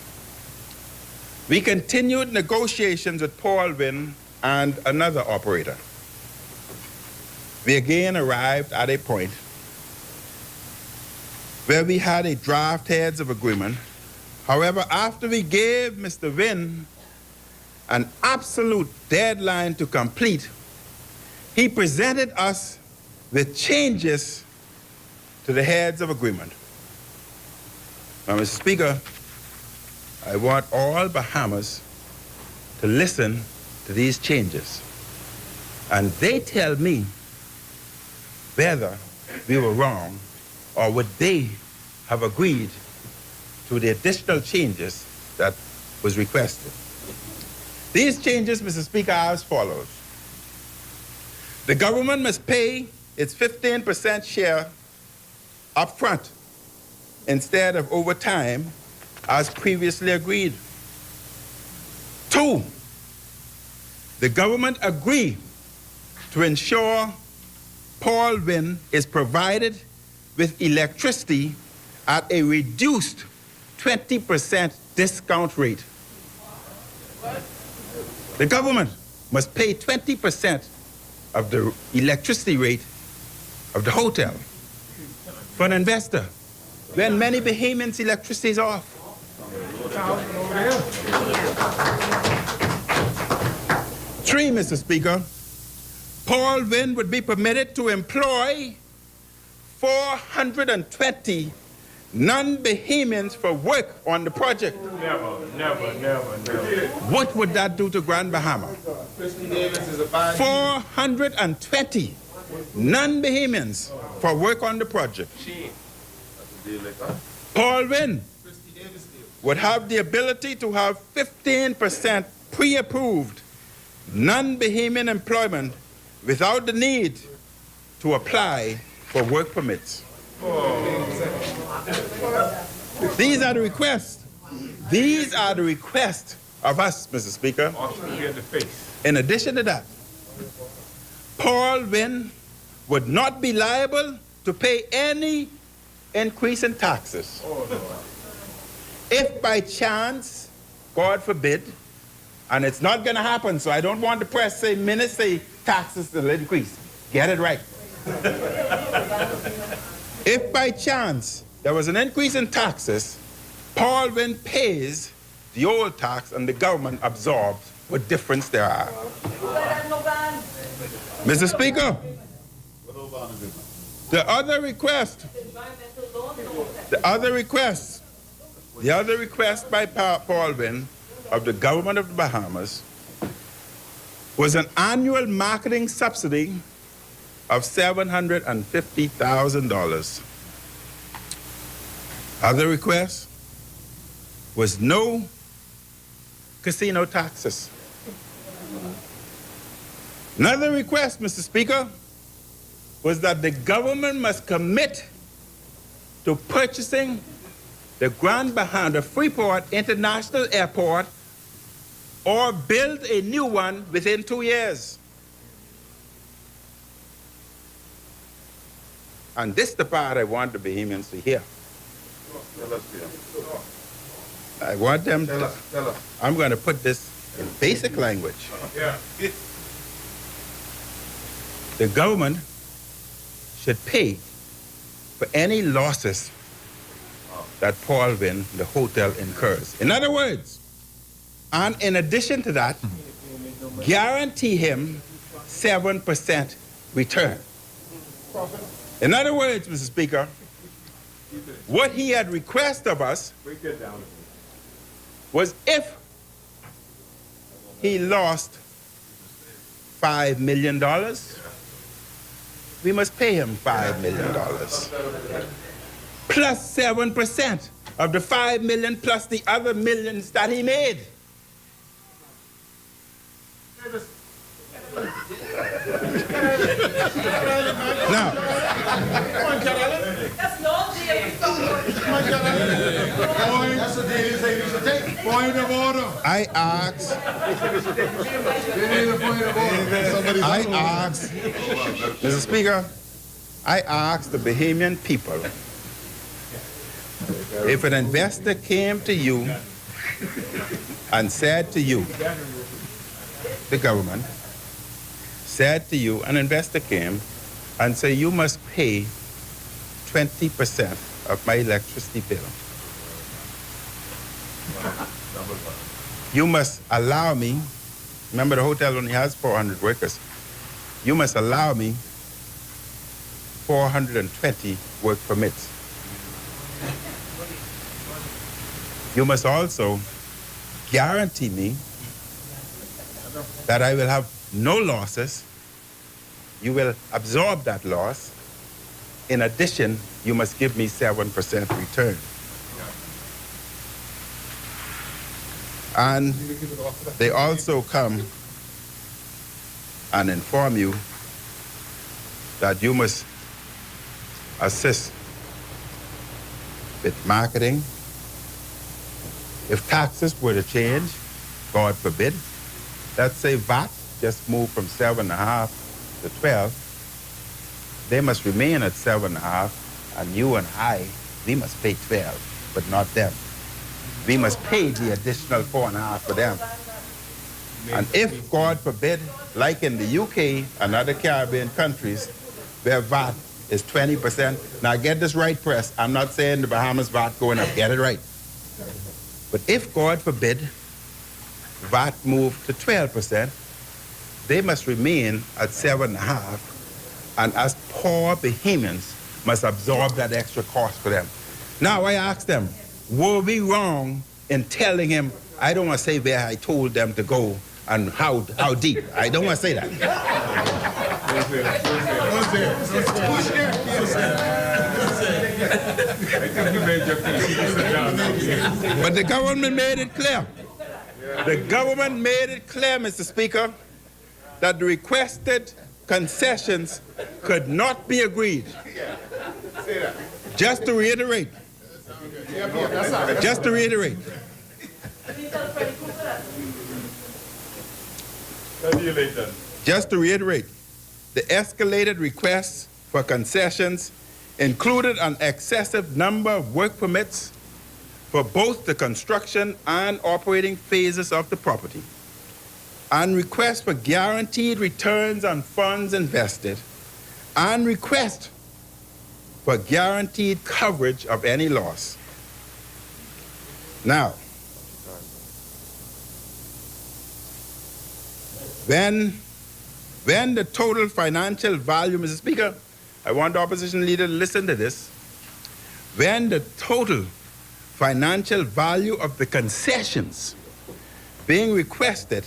we continued negotiations with Paul Wynne and another operator. We again arrived at a point where we had a draft heads of agreement. However, after we gave Mr. Wynne an absolute deadline to complete, he presented us with changes to the heads of agreement. Now, Mr. Speaker, I want all Bahamas to listen to these changes. And they tell me whether we were wrong or would they have agreed to the additional changes that was requested. These changes, Mr. Speaker, are as follows. The government must pay its 15% share up front instead of over time as previously agreed. 2, the government agreed to ensure Paul Wynn is provided with electricity at a reduced 20% discount rate. The government must pay 20% of the electricity rate of the hotel for an investor when many Bahamians' electricity is off. 3, Mr. Speaker, Paul Wynn would be permitted to employ 420 non-Bahamians for work on the project. Never. What would that do to Grand Bahama? 420 non-Bahamians for work on the project. Paul Wynn would have the ability to have 15% pre-approved non-Bahamian employment without the need to apply for work permits. These are the requests. These are the requests of us, Mr. Speaker. In addition to that, Paul Wynn would not be liable to pay any increase in taxes. If by chance, God forbid, and it's not going to happen, so I don't want the press say minutes say taxes will increase. Get it right. If by chance there was an increase in taxes, Paul Wynn pays the old tax and the government absorbs what difference there are. Mr. Speaker, the other request by Paul Wynn of the government of the Bahamas was an annual marketing subsidy of $750,000. Other request was no casino taxes. Another request, Mr. Speaker, was that the government must commit to purchasing the Grand Bahama, the Freeport International Airport, or build a new one within 2 years. And this is the part I want the Bahamians to hear. I want them to, I'm going to put this in basic language. The government should pay for any losses that Paul Wynn, the hotel, incurs. In other words, and in addition to that, guarantee him 7% return. In other words, Mr. Speaker, what he had requested of us was if he lost $5 million, we must pay him $5 million. Plus 7% of the $5 million plus the other millions that he made. Now, that's no deal. That's the deal you say you should take. Point of order. I asked, Mr. Speaker, I asked the Bahamian people if an investor came to you and said to you, the government said to you, an investor came and said, you must pay 20% of my electricity bill. You must allow me, remember the hotel only has 400 workers, you must allow me 420 work permits. You must also guarantee me that I will have no losses. You will absorb that loss. In addition, you must give me 7% return. And they also come and inform you that you must assist with marketing. If taxes were to change, God forbid, let's say VAT just moved from 7.5 to 12, they must remain at 7.5, and you and I, we must pay 12, but not them. We must pay the additional 4.5 for them. And if, God forbid, like in the UK and other Caribbean countries, where VAT is 20%, now get this right, press, I'm not saying the Bahamas VAT going up, get it right. But if, God forbid, VAT moved to 12%, they must remain at 7.5, and as poor Bahamians must absorb that extra cost for them. Now I ask them, were we wrong in telling him, I don't want to say where I told them to go and how deep. I don't want to say that. But the government made it clear. The government made it clear, Mr. Speaker, that the requested concessions could not be agreed. Just to reiterate, the escalated requests for concessions included an excessive number of work permits for both the construction and operating phases of the property, and requests for guaranteed returns on funds invested, and requests for guaranteed coverage of any loss. Now, when the total financial value, Mr. Speaker, I want the opposition leader to listen to this. When the total financial value of the concessions being requested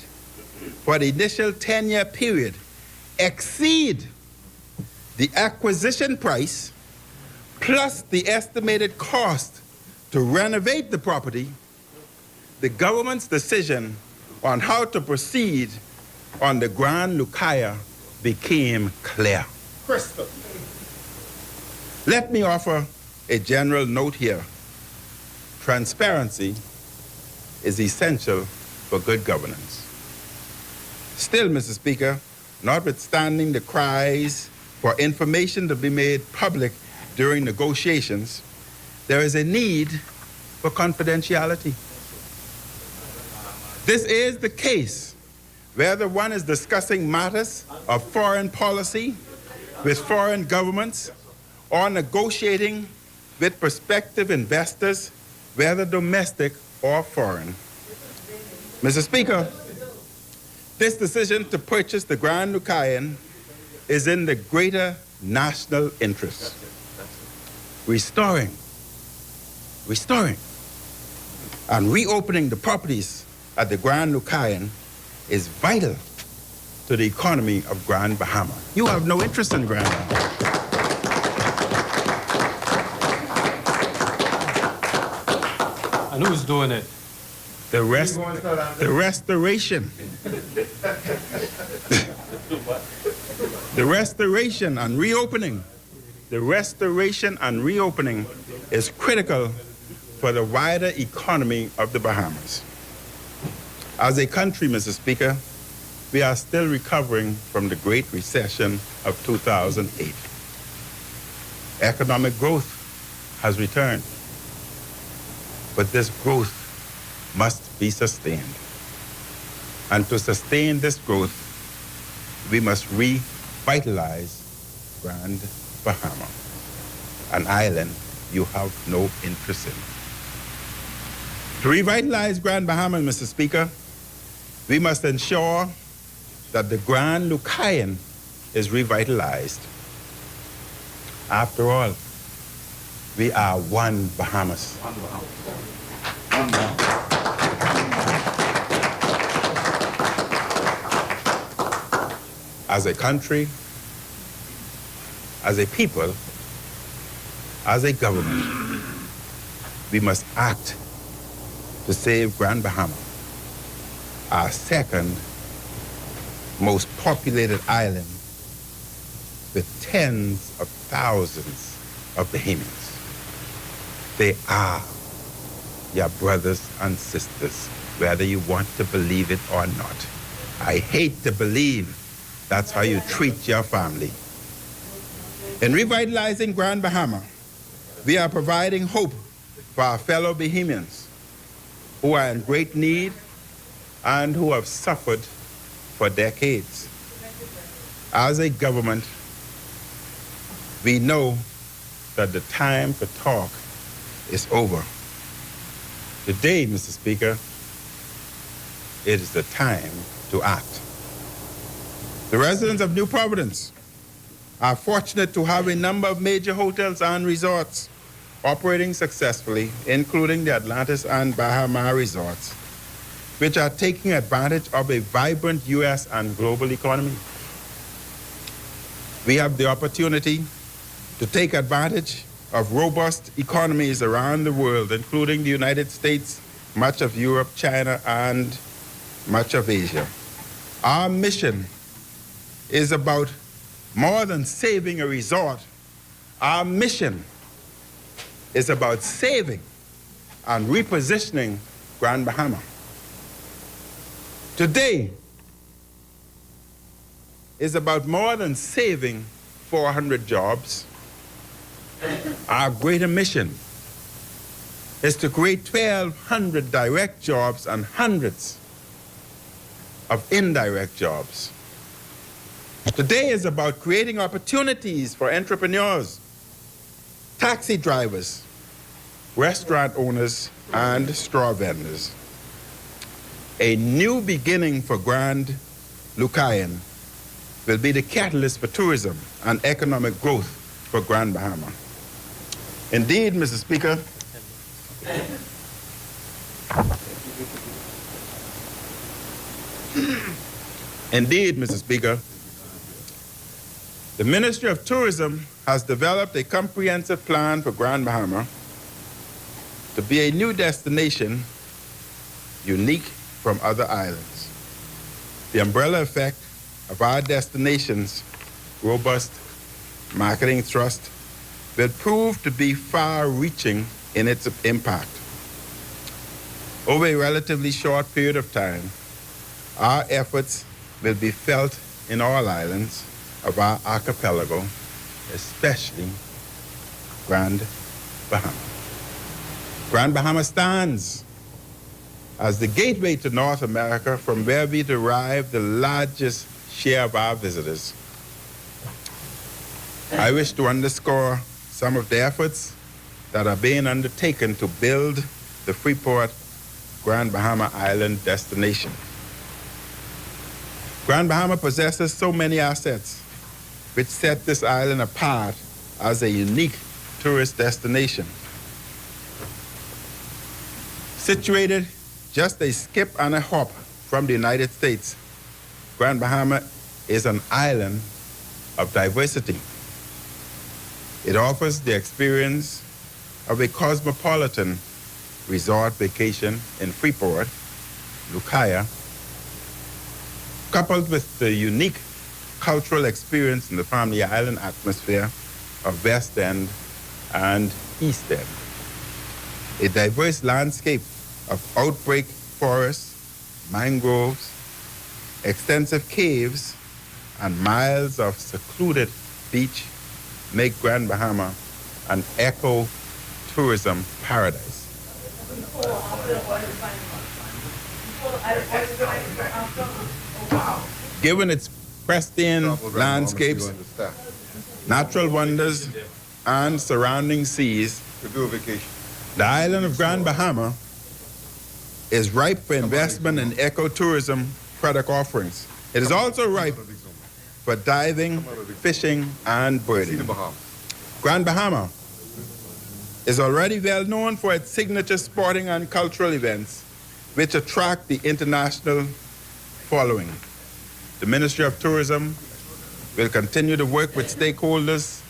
for the initial 10-year period exceed the acquisition price plus the estimated cost to renovate the property, the government's decision on how to proceed on the Grand Lucaya became clear. Crystal. Let me offer a general note here. Transparency is essential for good governance. Still, Mr. Speaker, notwithstanding the cries for information to be made public during negotiations, there is a need for confidentiality. This is the case whether one is discussing matters of foreign policy with foreign governments or negotiating with prospective investors, whether domestic or foreign. Mr. Speaker, this decision to purchase the Grand Lucayan is in the greater national interest. Restoring, and reopening the properties at the Grand Lucayan is vital to the economy of Grand Bahama. You have no interest in Grand Bahama. And who's doing it? The restoration. The restoration and reopening. The restoration and reopening is critical for the wider economy of the Bahamas. As a country, Mr. Speaker, we are still recovering from the Great Recession of 2008. Economic growth has returned, but this growth must be sustained. And to sustain this growth, we must revitalize Grand Bahama, an island you have no interest in. To revitalize Grand Bahama, Mr. Speaker, we must ensure that the Grand Lucayan is revitalized. After all, we are one Bahamas. As a country, as a people, as a government, we must act to save Grand Bahama, our second most populated island with tens of thousands of Bahamians. They are your brothers and sisters, whether you want to believe it or not. I hate to believe that's how you treat your family. In revitalizing Grand Bahama, we are providing hope for our fellow Bahamians who are in great need and who have suffered for decades. As a government, we know that the time for talk is over. Today, Mr. Speaker, it is the time to act. The residents of New Providence are fortunate to have a number of major hotels and resorts operating successfully, including the Atlantis and Bahama resorts, which are taking advantage of a vibrant U.S. and global economy. We have the opportunity to take advantage of robust economies around the world, including the United States, much of Europe, China, and much of Asia. Our mission is about more than saving a resort. Our mission is about saving and repositioning Grand Bahama. Today is about more than saving 400 jobs. Our greater mission is to create 1,200 direct jobs and hundreds of indirect jobs. Today is about creating opportunities for entrepreneurs, taxi drivers, restaurant owners, and straw vendors. A new beginning for Grand Lucayan will be the catalyst for tourism and economic growth for Grand Bahama. Indeed, Mr. Speaker, the Ministry of Tourism has developed a comprehensive plan for Grand Bahama to be a new destination unique from other islands. The umbrella effect of our destination's robust marketing thrust will prove to be far-reaching in its impact. Over a relatively short period of time, our efforts will be felt in all islands of our archipelago, especially Grand Bahama. Grand Bahama stands as the gateway to North America, from where we derive the largest share of our visitors. I wish to underscore some of the efforts that are being undertaken to build the Freeport Grand Bahama Island destination. Grand Bahama possesses so many assets which set this island apart as a unique tourist destination. Situated just a skip and a hop from the United States, Grand Bahama is an island of diversity. It offers the experience of a cosmopolitan resort vacation in Freeport, Lucaya, coupled with the unique cultural experience in the Family Island atmosphere of West End and East End. A diverse landscape of outbreak forests, mangroves, extensive caves, and miles of secluded beach make Grand Bahama an eco-tourism paradise. Given its pristine landscapes, natural wonders, and surrounding seas, the island of Grand Bahama is ripe for investment in ecotourism product offerings. It is also ripe for diving, fishing, and birding. Grand Bahama is already well known for its signature sporting and cultural events, which attract the international following. The Ministry of Tourism will continue to work with stakeholders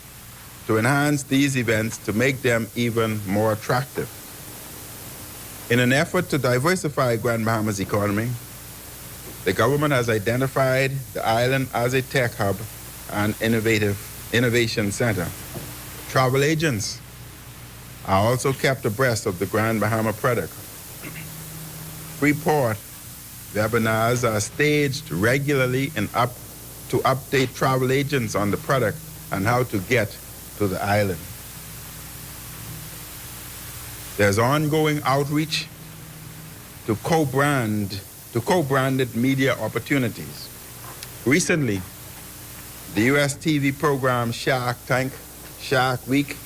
to enhance these events to make them even more attractive. In an effort to diversify Grand Bahama's economy, the government has identified the island as a tech hub and innovation center. Travel agents are also kept abreast of the Grand Bahama product. Freeport webinars are staged regularly to update travel agents on the product and how to get to the island. There's ongoing outreach to co-branded media opportunities. Recently, the US TV program Shark Tank, Shark Week,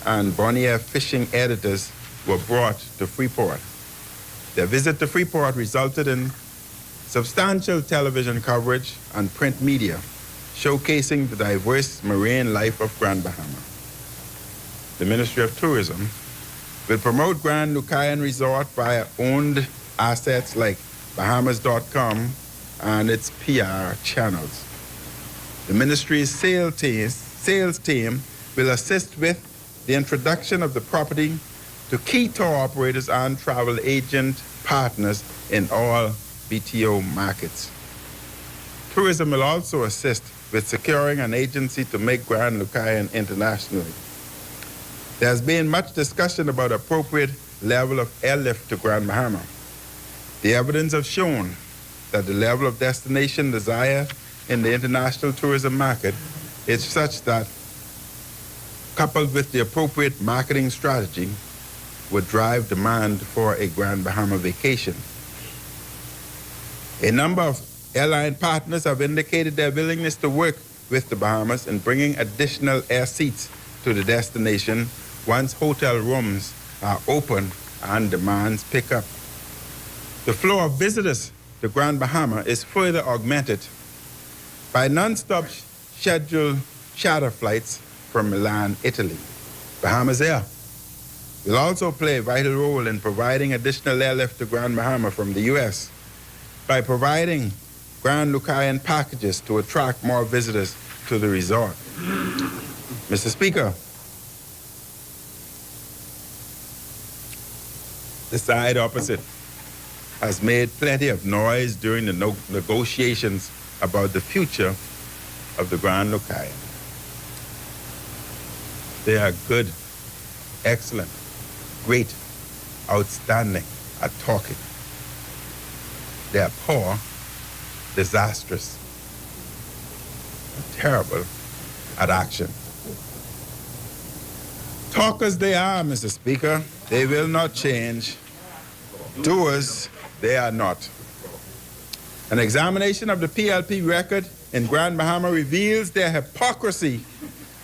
and Bonnier Fishing editors were brought to Freeport. Their visit to Freeport resulted in substantial television coverage and print media, showcasing the diverse marine life of Grand Bahama. The Ministry of Tourism will promote Grand Lucayan Resort via owned assets like Bahamas.com and its PR channels. The ministry's sales team will assist with the introduction of the property to key tour operators and travel agent partners in all BTO markets. Tourism will also assist with securing an agency to make Grand Lucayan internationally. There's been much discussion about appropriate level of airlift to Grand Bahama. The evidence has shown that the level of destination desired in the international tourism market is such that, coupled with the appropriate marketing strategy, would drive demand for a Grand Bahama vacation. A number of airline partners have indicated their willingness to work with the Bahamas in bringing additional air seats to the destination once hotel rooms are open and demands pick up. The flow of visitors to Grand Bahama is further augmented by non-stop scheduled charter flights from Milan, Italy. Bahamas Air will also play a vital role in providing additional airlift to Grand Bahama from the U.S. by providing Grand Lucayan packages to attract more visitors to the resort. Mr. Speaker, the side opposite has made plenty of noise during the negotiations about the future of the Grand Lucayan. They are good, excellent, great, outstanding at talking. They are poor, disastrous, and terrible at action. Talkers they are, Mr. Speaker. They will not change. Doers they are not. An examination of the PLP record in Grand Bahama reveals their hypocrisy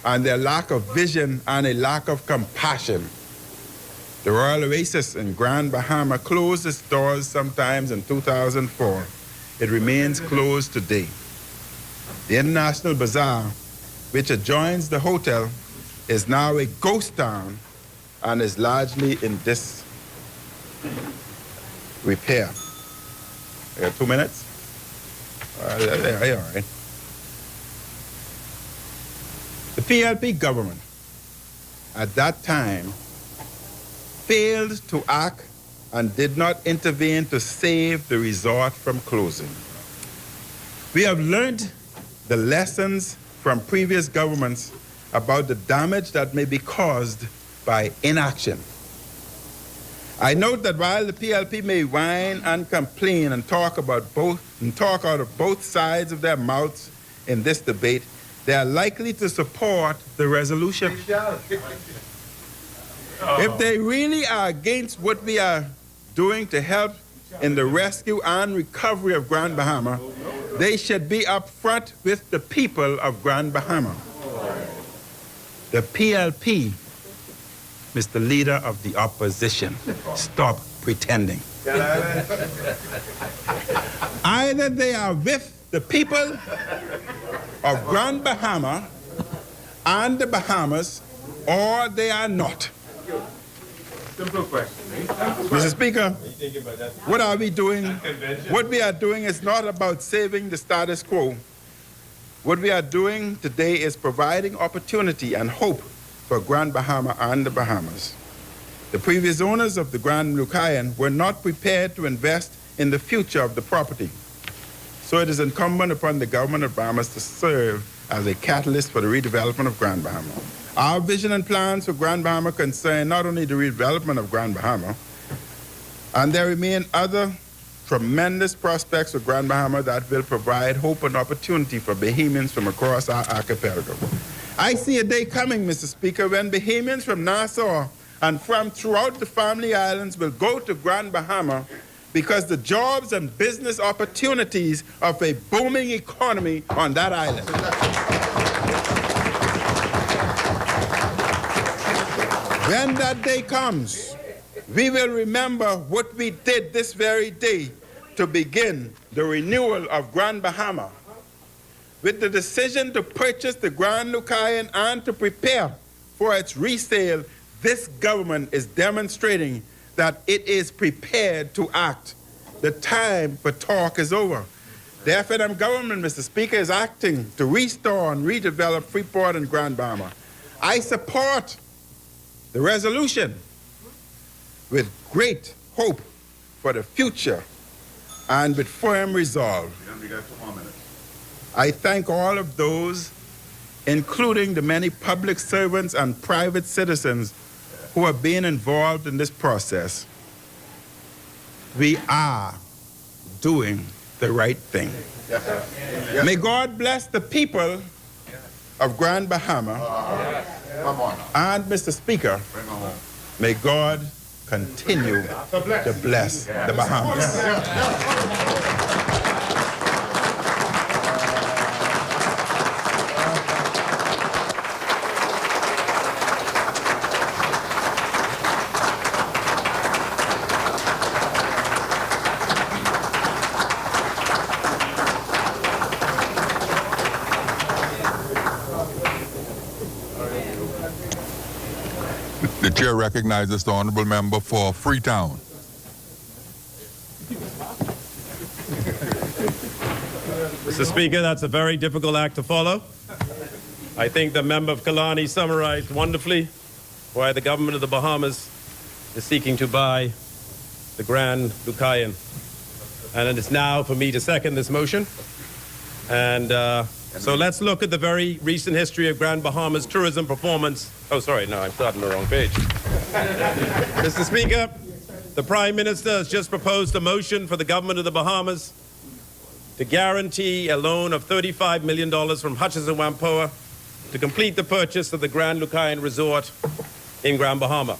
and their lack of vision and a lack of compassion. The Royal Oasis in Grand Bahama closed its doors sometimes in 2004. It remains closed today. The International Bazaar, which adjoins the hotel, is now a ghost town and is largely in disrepair. I got 2 minutes? All right. The PLP government at that time failed to act and did not intervene to save the resort from closing. We have learned the lessons from previous governments about the damage that may be caused by inaction. I note that while the PLP may whine and complain and talk out of both sides of their mouths in this debate, they are likely to support the resolution. If they really are against what we are doing to help in the rescue and recovery of Grand Bahama, they should be upfront with the people of Grand Bahama. The PLP, Mr. Leader of the Opposition, stop pretending. Either they are with the people of Grand Bahama and the Bahamas, or they are not. Simple question, right? Mr. Speaker, what are we doing? What we are doing is not about saving the status quo. What we are doing today is providing opportunity and hope for Grand Bahama and the Bahamas. The previous owners of the Grand Lucayan were not prepared to invest in the future of the property. So it is incumbent upon the government of Bahamas to serve as a catalyst for the redevelopment of Grand Bahama. Our vision and plans for Grand Bahama concern not only the redevelopment of Grand Bahama, and there remain other tremendous prospects for Grand Bahama that will provide hope and opportunity for Bahamians from across our archipelago. I see a day coming, Mr. Speaker, when Bahamians from Nassau and from throughout the Family Islands will go to Grand Bahama because the jobs and business opportunities of a booming economy on that island. When that day comes, we will remember what we did this very day to begin the renewal of Grand Bahama. With the decision to purchase the Grand Lucayan and to prepare for its resale, this government is demonstrating that it is prepared to act. The time for talk is over. The FNM government, Mr. Speaker, is acting to restore and redevelop Freeport and Grand Bahama. I support the resolution with great hope for the future and with firm resolve. I thank all of those, including the many public servants and private citizens who have been involved in this process. We are doing the right thing. Yes, sir. Yes. May God bless the people of Grand Bahama. And Mr. Speaker, may God continue to bless the Bahamas. The chair recognizes the honorable member for Freetown. Mr. Speaker, that's a very difficult act to follow. I think the member of Kalani summarized wonderfully why the government of the Bahamas is seeking to buy the Grand Lucayan. And it is now for me to second this motion. And so let's look at the very recent history of Grand Bahama's tourism performance. Oh, sorry, no, I'm starting the wrong page. Mr. Speaker, the Prime Minister has just proposed a motion for the government of the Bahamas to guarantee a loan of $35 million from Hutchison Whampoa to complete the purchase of the Grand Lucayan Resort in Grand Bahama.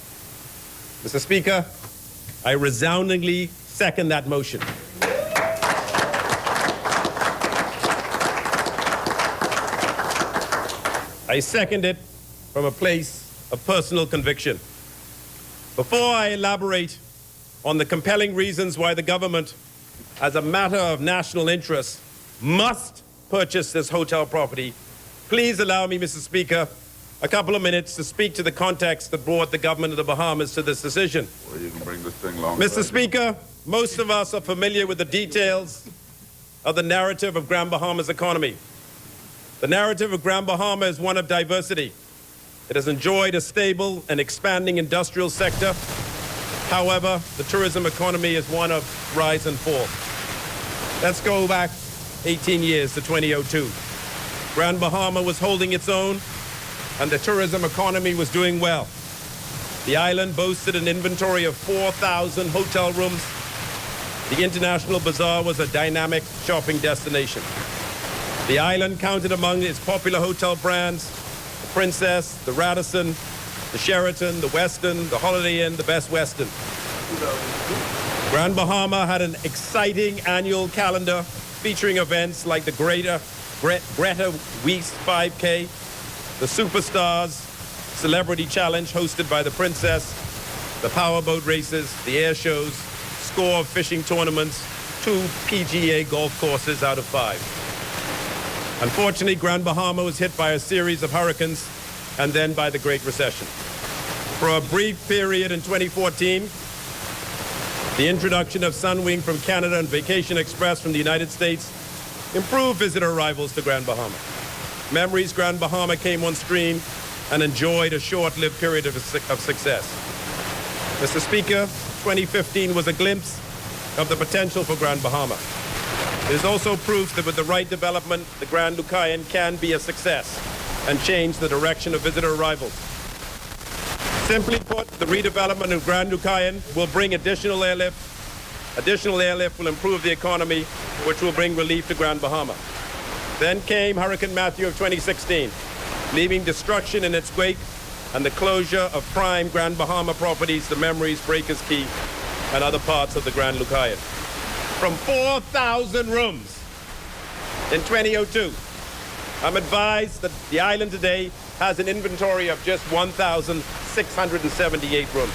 Mr. Speaker, I resoundingly second that motion. I second it from a place of personal conviction. Before I elaborate on the compelling reasons why the government, as a matter of national interest, must purchase this hotel property, please allow me, Mr. Speaker, a couple of minutes to speak to the context that brought the government of the Bahamas to this decision. Well, you can bring this thing along. Mr. Speaker, most of us are familiar with the details of the narrative of Grand Bahama's economy. The narrative of Grand Bahama is one of diversity. It has enjoyed a stable and expanding industrial sector. However, the tourism economy is one of rise and fall. Let's go back 18 years to 2002. Grand Bahama was holding its own, and the tourism economy was doing well. The island boasted an inventory of 4,000 hotel rooms. The International Bazaar was a dynamic shopping destination. The island counted among its popular hotel brands the Princess, the Radisson, the Sheraton, the Westin, the Holiday Inn, the Best Western. Grand Bahama had an exciting annual calendar featuring events like the Greta Weiss 5K, the Superstars Celebrity Challenge hosted by the Princess, the powerboat races, the air shows, score of fishing tournaments, 2 PGA golf courses out of 5. Unfortunately, Grand Bahama was hit by a series of hurricanes and then by the Great Recession. For a brief period in 2014, the introduction of Sunwing from Canada and Vacation Express from the United States improved visitor arrivals to Grand Bahama. Memories Grand Bahama came on stream and enjoyed a short-lived period of success. Mr. Speaker, 2015 was a glimpse of the potential for Grand Bahama. It is also proof that with the right development, the Grand Lucayan can be a success and change the direction of visitor arrivals. Simply put, the redevelopment of Grand Lucayan will bring additional airlift. Additional airlift will improve the economy, which will bring relief to Grand Bahama. Then came Hurricane Matthew of 2016, leaving destruction in its wake and the closure of prime Grand Bahama properties, the Memories, Breakers Key, and other parts of the Grand Lucayan. From 4,000 rooms in 2002, I'm advised that the island today has an inventory of just 1,678 rooms.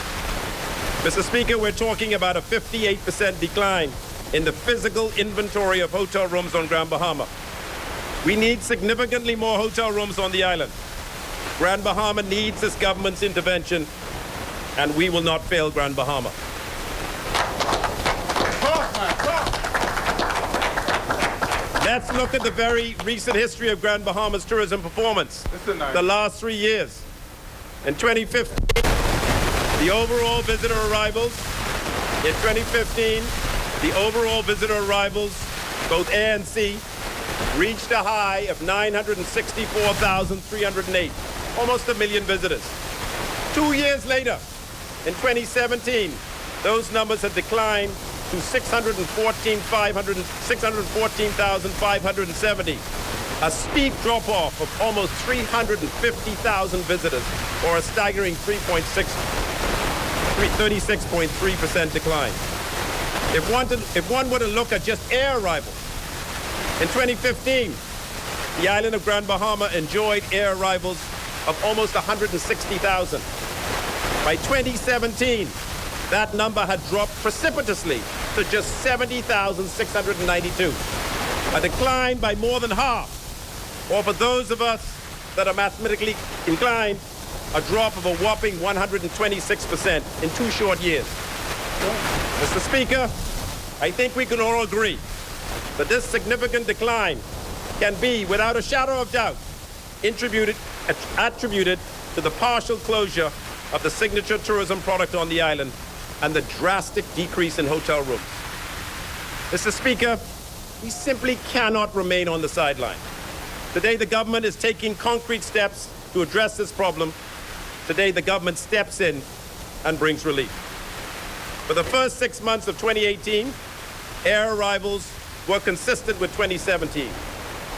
Mr. Speaker, we're talking about a 58% decline in the physical inventory of hotel rooms on Grand Bahama. We need significantly more hotel rooms on the island. Grand Bahama needs this government's intervention, and we will not fail Grand Bahama. Let's look at the very recent history of Grand Bahama's tourism performance. The last 3 years. In 2015, the overall visitor arrivals, both air and sea, reached a high of 964,308, almost 1 million visitors. 2 years later, in 2017, those numbers had declined to 614,570, a steep drop-off of almost 350,000 visitors, or a staggering 36.3% decline. If one were to look at just air arrivals, in 2015, the island of Grand Bahama enjoyed air arrivals of almost 160,000. By 2017, that number had dropped precipitously to just 70,692, a decline by more than half, or for those of us that are mathematically inclined, a drop of a whopping 126% in 2 short years. Mr. Speaker, I think we can all agree that this significant decline can be, without a shadow of doubt, attributed to the partial closure of the signature tourism product on the island and the drastic decrease in hotel rooms. Mr. Speaker, we simply cannot remain on the sideline. Today, the government is taking concrete steps to address this problem. Today, the government steps in and brings relief. For the first 6 months of 2018, air arrivals were consistent with 2017.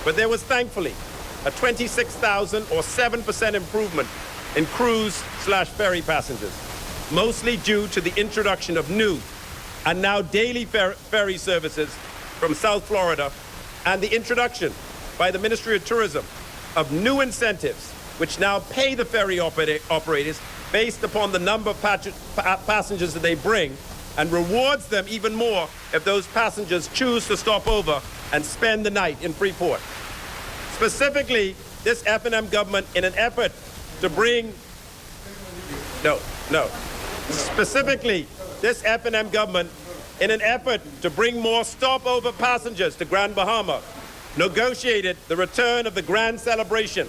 But there was thankfully a 26,000 or 7% improvement in cruise/ferry passengers, mostly due to the introduction of new and now daily ferry services from South Florida and the introduction by the Ministry of Tourism of new incentives which now pay the ferry operators based upon the number of passengers that they bring and rewards them even more if those passengers choose to stop over and spend the night in Freeport. Specifically, this F&M government, in an effort to bring... Specifically, this F&M government, in an effort to bring more stopover passengers to Grand Bahama, negotiated the return of the Grand Celebration,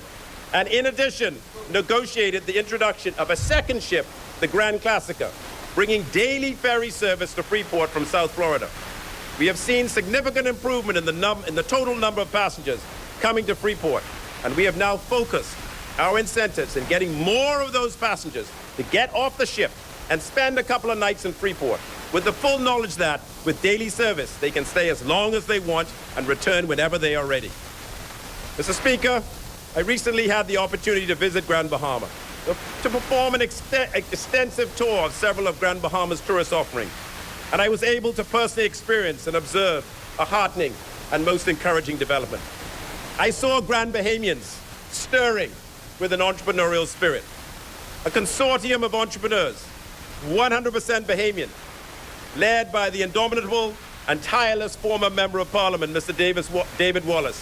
and in addition, negotiated the introduction of a second ship, the Grand Classica, bringing daily ferry service to Freeport from South Florida. We have seen significant improvement in the total number of passengers coming to Freeport, and we have now focused our incentives in getting more of those passengers to get off the ship and spend a couple of nights in Freeport, with the full knowledge that with daily service, they can stay as long as they want and return whenever they are ready. Mr. Speaker, I recently had the opportunity to visit Grand Bahama, to perform an extensive tour of several of Grand Bahama's tourist offerings, and I was able to personally experience and observe a heartening and most encouraging development. I saw Grand Bahamians stirring with an entrepreneurial spirit. A consortium of entrepreneurs, 100% Bahamian, led by the indomitable and tireless former Member of Parliament, Mr. David Wallace,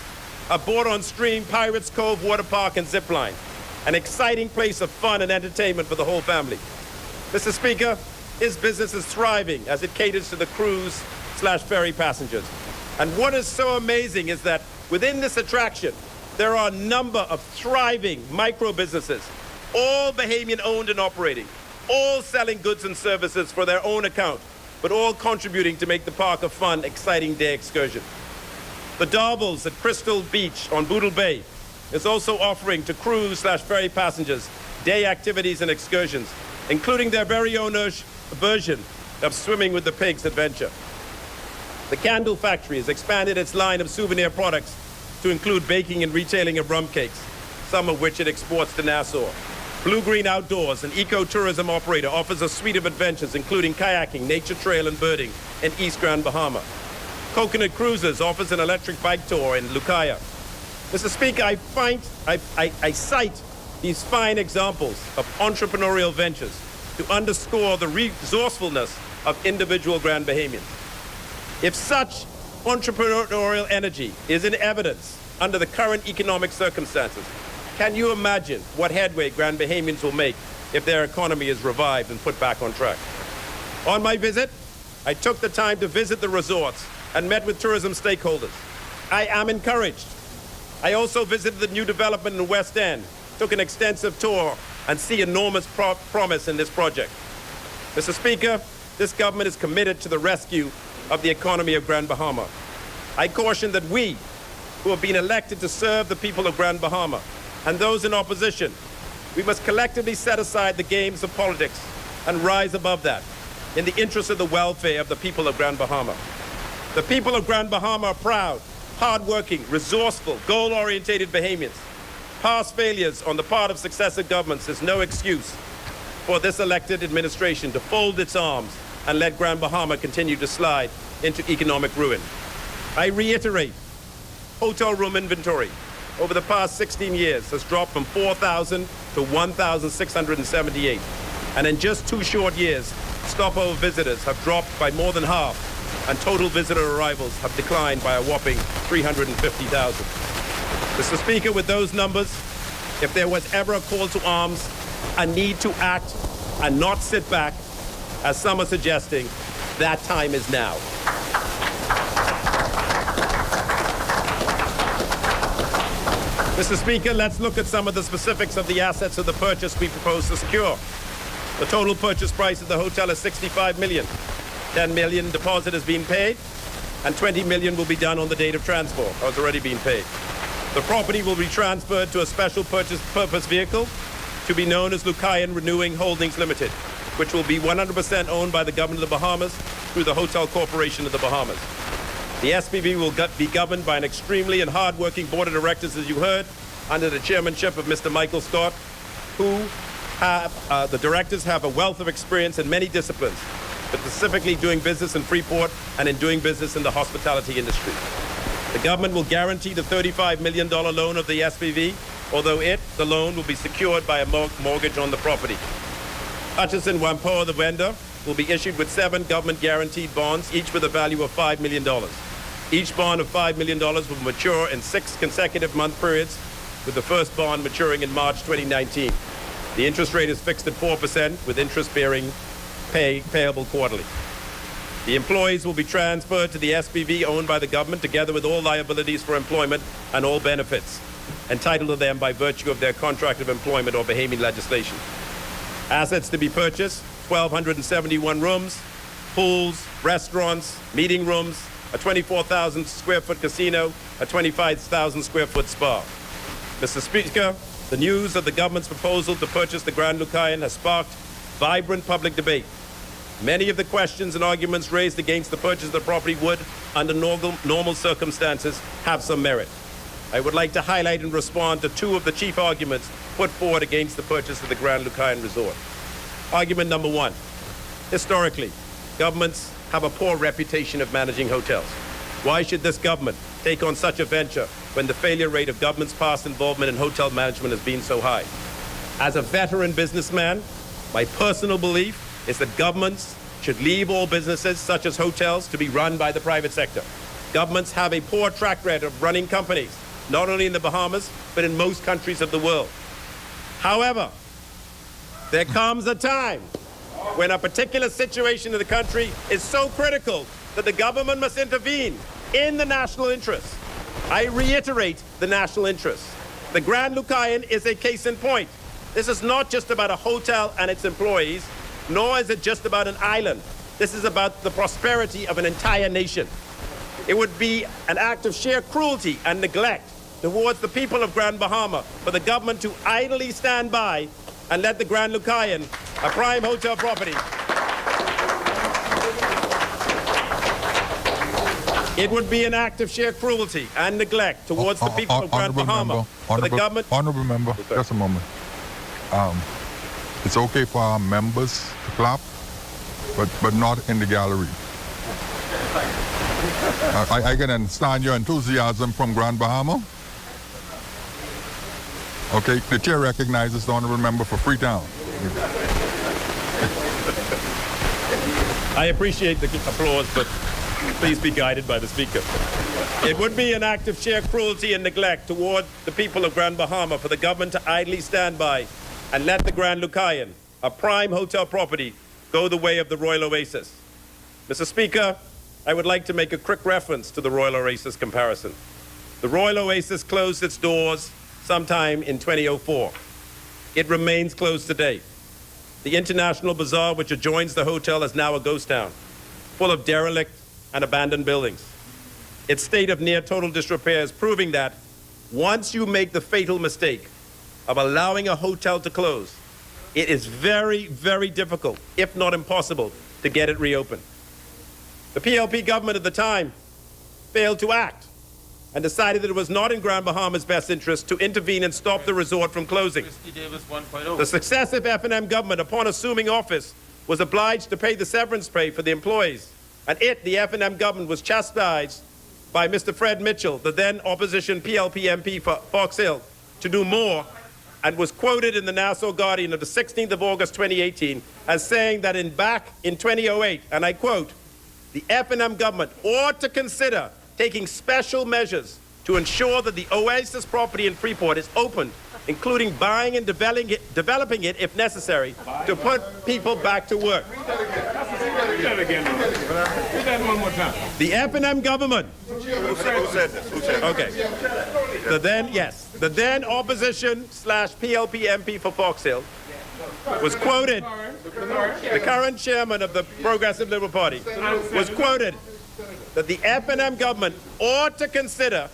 a board-on-stream Pirates Cove water park and zip line, an exciting place of fun and entertainment for the whole family. Mr. Speaker, his business is thriving as it caters to the cruise/ferry passengers. And what is so amazing is that within this attraction, there are a number of thriving micro-businesses, all Bahamian owned and operating, all selling goods and services for their own account, but all contributing to make the park a fun, exciting day excursion. The Darbles at Crystal Beach on Boodle Bay is also offering to cruise/ferry passengers day activities and excursions, including their very own version of Swimming with the Pigs adventure. The Candle Factory has expanded its line of souvenir products to include baking and retailing of rum cakes, some of which it exports to Nassau. Blue Green Outdoors, an eco-tourism operator, offers a suite of adventures including kayaking, nature trail, and birding in East Grand Bahama. Coconut Cruises offers an electric bike tour in Lucaya. Mr. Speaker, I cite these fine examples of entrepreneurial ventures to underscore the resourcefulness of individual Grand Bahamians. If such entrepreneurial energy is in evidence under the current economic circumstances, can you imagine what headway Grand Bahamians will make if their economy is revived and put back on track? On my visit, I took the time to visit the resorts and met with tourism stakeholders. I am encouraged. I also visited the new development in the West End, took an extensive tour, and see enormous promise in this project. Mr. Speaker, this government is committed to the rescue of the economy of Grand Bahama. I caution that we, who have been elected to serve the people of Grand Bahama, and those in opposition, we must collectively set aside the games of politics and rise above that in the interest of the welfare of the people of Grand Bahama. The people of Grand Bahama are proud, hardworking, resourceful, goal-orientated Bahamians. Past failures on the part of successive governments is no excuse for this elected administration to fold its arms and let Grand Bahama continue to slide into economic ruin. I reiterate, hotel room inventory over the past 16 years has dropped from 4,000 to 1,678. And in just 2 short years, stopover visitors have dropped by more than half, and total visitor arrivals have declined by a whopping 350,000. Mr. Speaker, with those numbers, if there was ever a call to arms, a need to act and not sit back, as some are suggesting, that time is now. Mr. Speaker, let's look at some of the specifics of the assets of the purchase we propose to secure. The total purchase price of the hotel is $65 million. $10 million deposit has been paid, and $20 million will be done on the date of transfer, or has already been paid. The property will be transferred to a special purpose vehicle to be known as Lucayan Renewing Holdings Limited, which will be 100% owned by the government of the Bahamas through the Hotel Corporation of the Bahamas. The SPV will be governed by an extremely and hard-working board of directors, as you heard, under the chairmanship of Mr. Michael Scott, who the directors have a wealth of experience in many disciplines, but specifically doing business in Freeport and in doing business in the hospitality industry. The government will guarantee the $35 million loan of the SPV, although the loan, will be secured by a mortgage on the property. Hutchison Whampoa, the vendor, will be issued with 7 government-guaranteed bonds, each with a value of $5 million. Each bond of $5 million will mature in 6 consecutive month periods, with the first bond maturing in March 2019. The interest rate is fixed at 4%, with interest-bearing payable quarterly. The employees will be transferred to the SPV owned by the government, together with all liabilities for employment and all benefits entitled to them by virtue of their contract of employment or Bahamian legislation. Assets to be purchased: 1,271 rooms, pools, restaurants, meeting rooms, a 24,000 square foot casino, a 25,000 square foot spa. Mr. Speaker, the news of the government's proposal to purchase the Grand Lucayan has sparked vibrant public debate. Many of the questions and arguments raised against the purchase of the property would, under normal circumstances, have some merit. I would like to highlight and respond to 2 of the chief arguments put forward against the purchase of the Grand Lucayan Resort. Argument number 1. Historically, governments have a poor reputation of managing hotels. Why should this government take on such a venture when the failure rate of government's past involvement in hotel management has been so high? As a veteran businessman, my personal belief is that governments should leave all businesses, such as hotels, to be run by the private sector. Governments have a poor track record of running companies not only in the Bahamas, but in most countries of the world. However, there comes a time when a particular situation in the country is so critical that the government must intervene in the national interest. I reiterate the national interest. The Grand Lucayan is a case in point. This is not just about a hotel and its employees, nor is it just about an island. This is about the prosperity of an entire nation. It would be an act of sheer cruelty and neglect towards the people of Grand Bahama for the government to idly stand by and let the Grand Lucayan, a prime hotel property, it would be an act of sheer cruelty and neglect towards the people of Grand Bahama for the government. Honorable member, just a moment. It's okay for our members to clap, but not in the gallery. I can understand your enthusiasm from Grand Bahama. Okay, the chair recognizes the honorable member for Freetown. I appreciate the applause, but please be guided by the speaker. It would be an act of sheer cruelty and neglect toward the people of Grand Bahama for the government to idly stand by and let the Grand Lucayan, a prime hotel property, go the way of the Royal Oasis. Mr. Speaker, I would like to make a quick reference to the Royal Oasis comparison. The Royal Oasis closed its doors sometime in 2004. It remains closed today. The International Bazaar, which adjoins the hotel, is now a ghost town, full of derelict and abandoned buildings. Its state of near total disrepair is proving that once you make the fatal mistake of allowing a hotel to close, it is very, very difficult, if not impossible, to get it reopened. The PLP government at the time failed to act and decided that it was not in Grand Bahama's best interest to intervene and stop the resort from closing. The successive F&M government, upon assuming office, was obliged to pay the severance pay for the employees, and the F&M government, was chastised by Mr. Fred Mitchell, the then opposition PLP MP for Fox Hill, to do more, and was quoted in the Nassau Guardian of the 16th of August 2018 as saying that back in 2008, and I quote, the F&M government ought to consider taking special measures to ensure that the Oasis property in Freeport is opened, including buying and developing it if necessary, to put people back to work. The F&M government. Who said this? Who said this? Okay. The then opposition / PLP MP for Fox Hill was quoted, the current chairman of the Progressive Liberal Party, was quoted that the F&M government ought to consider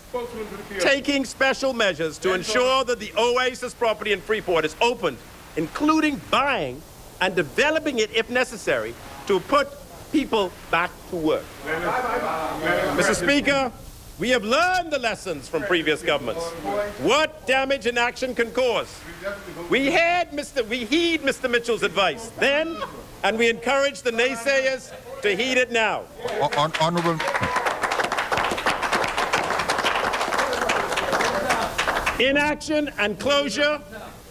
taking special measures to ensure that the Oasis property in Freeport is opened, including buying and developing it if necessary, to put people back to work. Mr. Speaker, we have learned the lessons from previous governments. What damage inaction can cause. We heed Mr. Mitchell's advice then, and we encourage the naysayers to heed it now. Honorable. Inaction and closure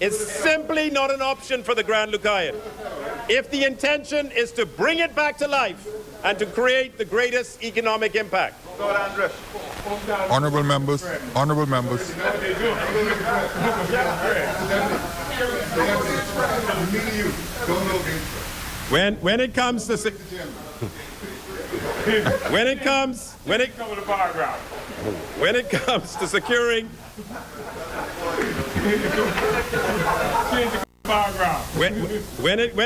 is simply not an option for the Grand Lucayan. If the intention is to bring it back to life and to create the greatest economic impact. Honorable members. Honorable members. When it comes to securing when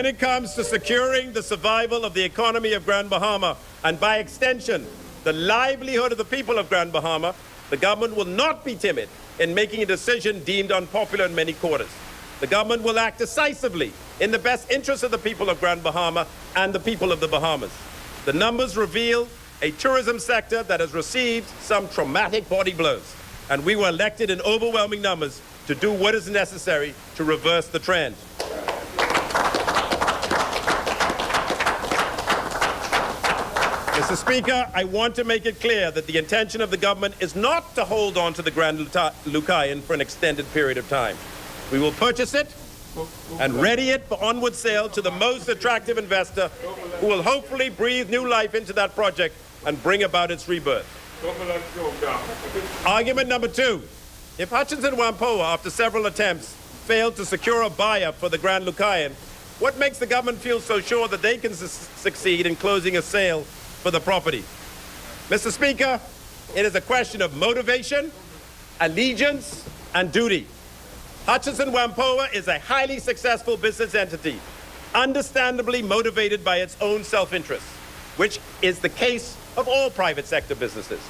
it comes to securing the survival of the economy of Grand Bahama, and by extension, the livelihood of the people of Grand Bahama, the government will not be timid in making a decision deemed unpopular in many quarters. The government will act decisively in the best interest of the people of Grand Bahama and the people of the Bahamas. The numbers reveal a tourism sector that has received some traumatic body blows, and we were elected in overwhelming numbers to do what is necessary to reverse the trend. Mr. Speaker, I want to make it clear that the intention of the government is not to hold on to the Grand Lucayan for an extended period of time. We will purchase it and ready it for onward sale to the most attractive investor who will hopefully breathe new life into that project and bring about its rebirth. Argument number two. If Hutchinson Whampoa, after several attempts, failed to secure a buyer for the Grand Lucayan, what makes the government feel so sure that they can succeed in closing a sale for the property? Mr. Speaker, it is a question of motivation, allegiance, and duty. Hutchinson Whampoa is a highly successful business entity, understandably motivated by its own self-interest, which is the case of all private sector businesses.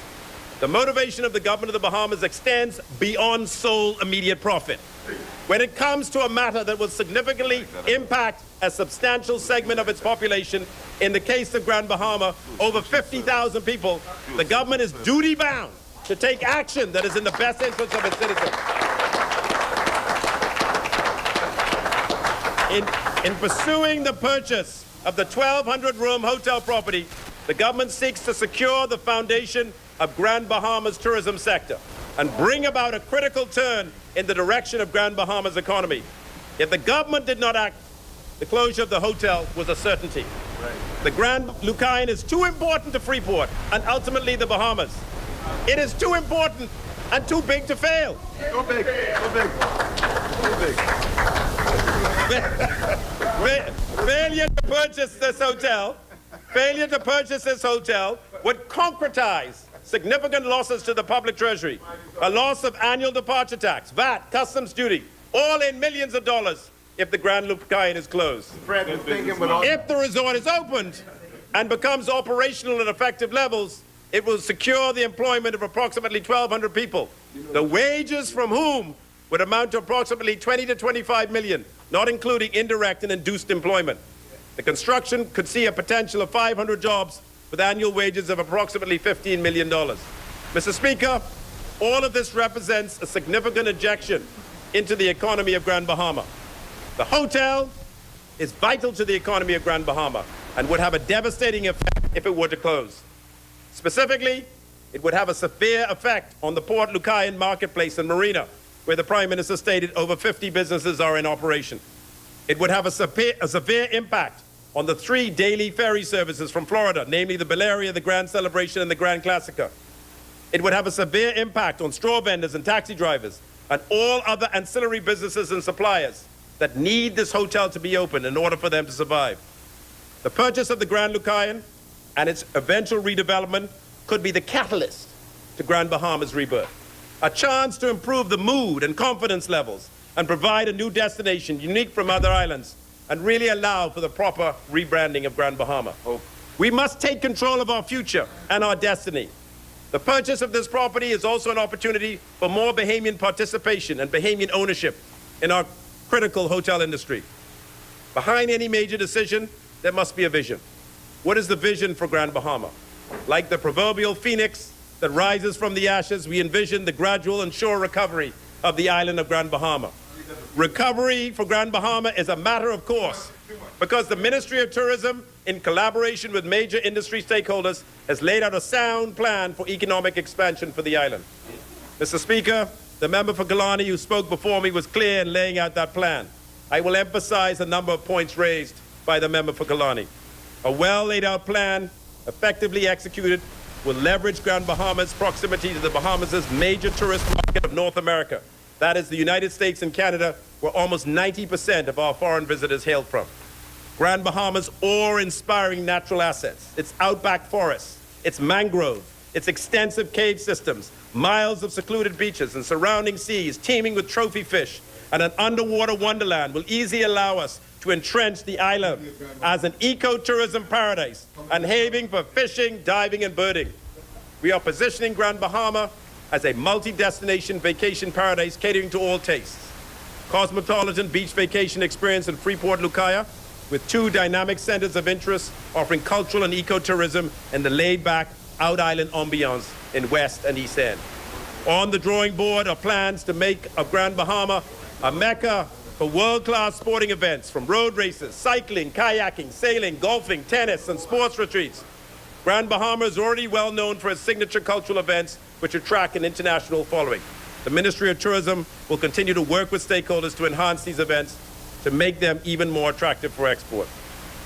The motivation of the government of the Bahamas extends beyond sole immediate profit. When it comes to a matter that will significantly impact a substantial segment of its population, in the case of Grand Bahama, over 50,000 people, the government is duty-bound to take action that is in the best interest of its citizens. In pursuing the purchase of the 1,200-room hotel property, the government seeks to secure the foundation of Grand Bahama's tourism sector and bring about a critical turn in the direction of Grand Bahama's economy. If the government did not act, the closure of the hotel was a certainty. Right. The Grand Lucayan is too important to Freeport and ultimately the Bahamas. It is too important and too big to fail. Too big, too big, too big. Failure to purchase this hotel would concretize significant losses to the public treasury, a loss of annual departure tax, VAT, customs duty, all in millions of dollars if the Grand Lucayan is closed. If the resort is opened and becomes operational at effective levels, it will secure the employment of approximately 1,200 people, the wages from whom would amount to approximately 20 to 25 million, not including indirect and induced employment. The construction could see a potential of 500 jobs with annual wages of approximately $15 million. Mr. Speaker, all of this represents a significant injection into the economy of Grand Bahama. The hotel is vital to the economy of Grand Bahama and would have a devastating effect if it were to close. Specifically, it would have a severe effect on the Port Lucayan marketplace and marina, where the Prime Minister stated over 50 businesses are in operation. It would have a severe impact on the 3 daily ferry services from Florida, namely the Balearia, the Grand Celebration, and the Grand Classica. It would have a severe impact on straw vendors and taxi drivers and all other ancillary businesses and suppliers that need this hotel to be open in order for them to survive. The purchase of the Grand Lucayan and its eventual redevelopment could be the catalyst to Grand Bahama's rebirth, a chance to improve the mood and confidence levels and provide a new destination unique from other islands and really allow for the proper rebranding of Grand Bahama. We must take control of our future and our destiny. The purchase of this property is also an opportunity for more Bahamian participation and Bahamian ownership in our critical hotel industry. Behind any major decision, there must be a vision. What is the vision for Grand Bahama? Like the proverbial phoenix that rises from the ashes, we envision the gradual and sure recovery of the island of Grand Bahama. Recovery for Grand Bahama is a matter of course because the Ministry of Tourism, in collaboration with major industry stakeholders, has laid out a sound plan for economic expansion for the island. Mr. Speaker, the member for Kalani who spoke before me was clear in laying out that plan. I will emphasize a number of points raised by the member for Kalani. A well laid out plan, effectively executed, will leverage Grand Bahama's proximity to the Bahamas' major tourist market of North America. That is the United States and Canada, where almost 90% of our foreign visitors hail from. Grand Bahama's awe-inspiring natural assets, its outback forests, its mangrove, its extensive cave systems, miles of secluded beaches and surrounding seas teeming with trophy fish, and an underwater wonderland will easily allow us to entrench the island as an eco-tourism paradise and haven for fishing, diving, and birding. We are positioning Grand Bahama as a multi-destination vacation paradise catering to all tastes. Cosmopolitan beach vacation experience in Freeport, Lucaya, with 2 dynamic centers of interest offering cultural and ecotourism and the laid-back out-island ambiance in West and East End. On the drawing board are plans to make of Grand Bahama a mecca for world-class sporting events from road races, cycling, kayaking, sailing, golfing, tennis, and sports retreats. Grand Bahama is already well known for its signature cultural events, which attract an international following. The Ministry of Tourism will continue to work with stakeholders to enhance these events to make them even more attractive for export.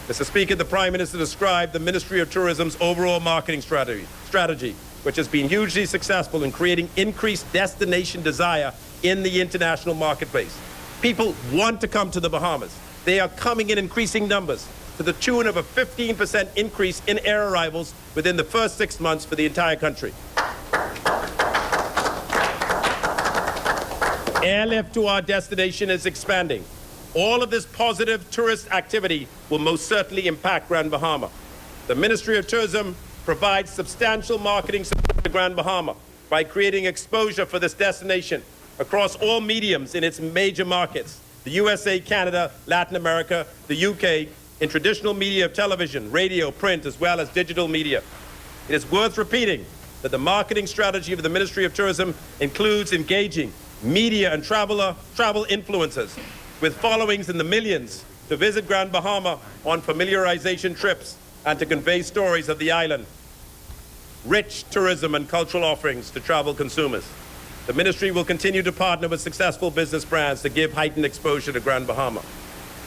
Mr. Speaker, the Prime Minister described the Ministry of Tourism's overall marketing strategy. which has been hugely successful in creating increased destination desire in the international marketplace. People want to come to the Bahamas. They are coming in increasing numbers, to the tune of a 15% increase in air arrivals within the first 6 months for the entire country. Airlift to our destination is expanding. All of this positive tourist activity will most certainly impact Grand Bahama. The Ministry of Tourism provides substantial marketing support to Grand Bahama by creating exposure for this destination across all mediums in its major markets, the USA, Canada, Latin America, the UK, in traditional media of television, radio, print, as well as digital media. It is worth repeating that the marketing strategy of the Ministry of Tourism includes engaging media and travel influencers with followings in the millions to visit Grand Bahama on familiarization trips and to convey stories of the island. Rich tourism and cultural offerings to travel consumers. The ministry will continue to partner with successful business brands to give heightened exposure to Grand Bahama.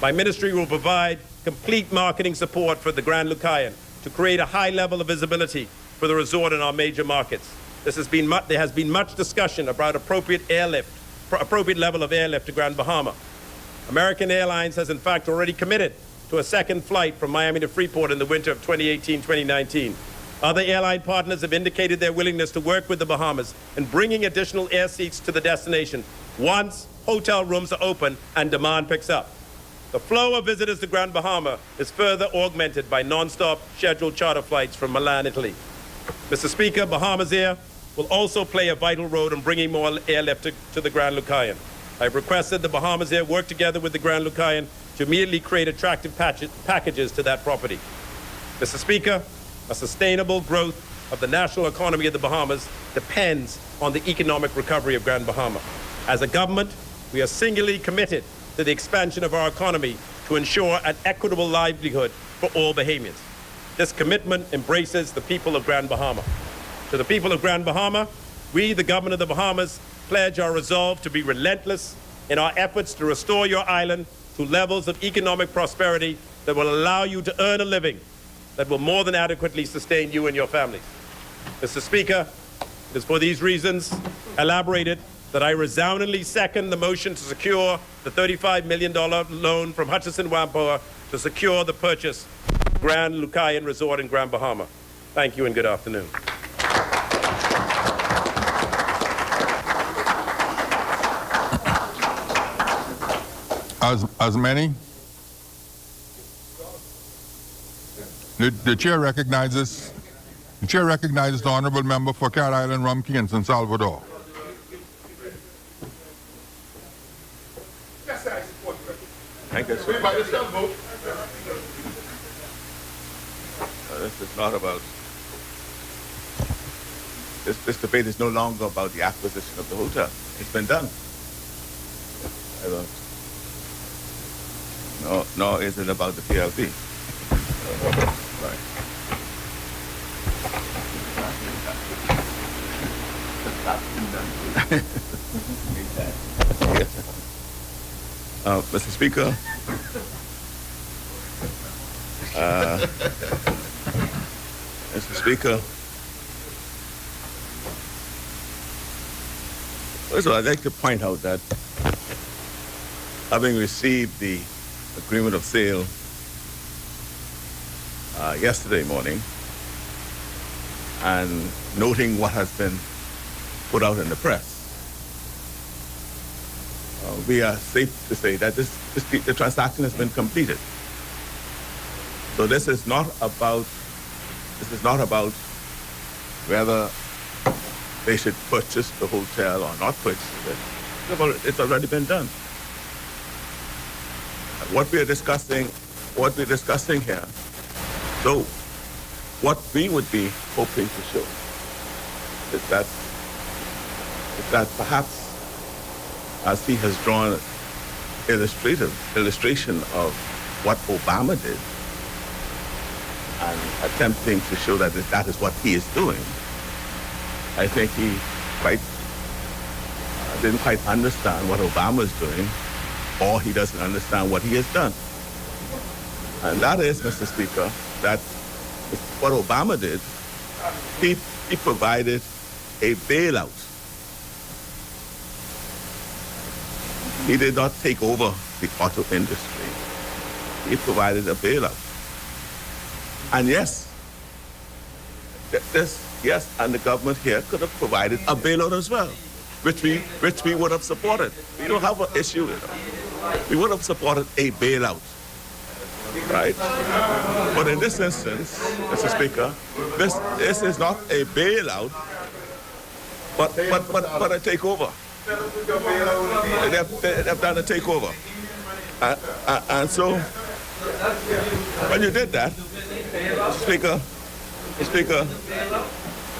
My ministry will provide complete marketing support for the Grand Lucayan to create a high level of visibility for the resort in our major markets. There has been much discussion about appropriate level of airlift to Grand Bahama. American Airlines has in fact already committed to a second flight from Miami to Freeport in the winter of 2018-2019. Other airline partners have indicated their willingness to work with the Bahamas in bringing additional air seats to the destination once hotel rooms are open and demand picks up. The flow of visitors to Grand Bahama is further augmented by non-stop scheduled charter flights from Milan, Italy. Mr. Speaker, Bahamas Air will also play a vital role in bringing more airlift to the Grand Lucayan. I've requested the Bahamas Air work together with the Grand Lucayan to immediately create attractive packages to that property. Mr. Speaker, a sustainable growth of the national economy of the Bahamas depends on the economic recovery of Grand Bahama. As a government, we are singularly committed to the expansion of our economy to ensure an equitable livelihood for all Bahamians. This commitment embraces the people of Grand Bahama. To the people of Grand Bahama, we, the government of the Bahamas, pledge our resolve to be relentless in our efforts to restore your island to levels of economic prosperity that will allow you to earn a living that will more than adequately sustain you and your families. Mr. Speaker, it is for these reasons elaborated that I resoundingly second the motion to secure the $35 million loan from Hutchison Whampoa to secure the purchase of Grand Lucayan Resort in Grand Bahama. Thank you and good afternoon. As many? The chair recognizes the honourable member for Cat Island, Rumkey, and San Salvador. Thank you, sir. This is not about. This debate is no longer about the acquisition of the hotel. It's been done. Nor is it about the PLP. Right. Mr. Speaker, first of all, I'd like to point out that having received the agreement of sale yesterday morning and noting what has been put out in the press, we are safe to say that the transaction has been completed. So this is not about whether they should purchase the hotel or not purchase it. It's already been done. What we're discussing here, so what we would be hoping to show is that perhaps, as he has drawn illustration of what Obama did and attempting to show that that is what he is doing, I think he didn't quite understand what Obama is doing, or he doesn't understand what he has done. And that is, Mr. Speaker, that what Obama did, he he provided a bailout. He did not take over the auto industry. He provided a bailout. And yes, and the government here could have provided a bailout as well, which we would have supported. We don't have an issue with it. We would have supported a bailout, right? But in this instance, Mr. Speaker, this is not a bailout, but a takeover. They have done a takeover. And so, when you did that, Speaker,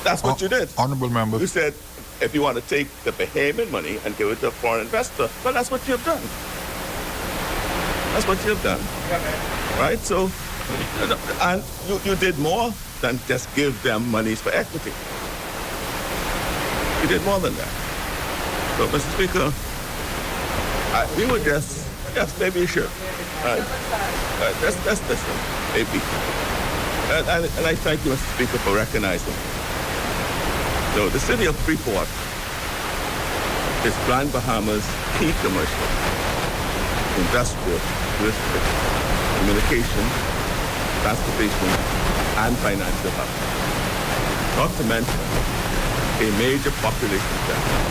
that's what you did. Honorable members. You said, if you want to take the Bahamian money and give it to a foreign investor, well, that's what you have done. That's what you have done, right? So, and you did more than just give them monies for equity. You did more than that. So, Mr. Speaker, we would just maybe sure. Just listen, maybe. And I thank you, Mr. Speaker, for recognizing. So the city of Freeport is Grand Bahama's key commercial, industrial, touristic, communication, transportation, and financial hub. Not to mention a major population center.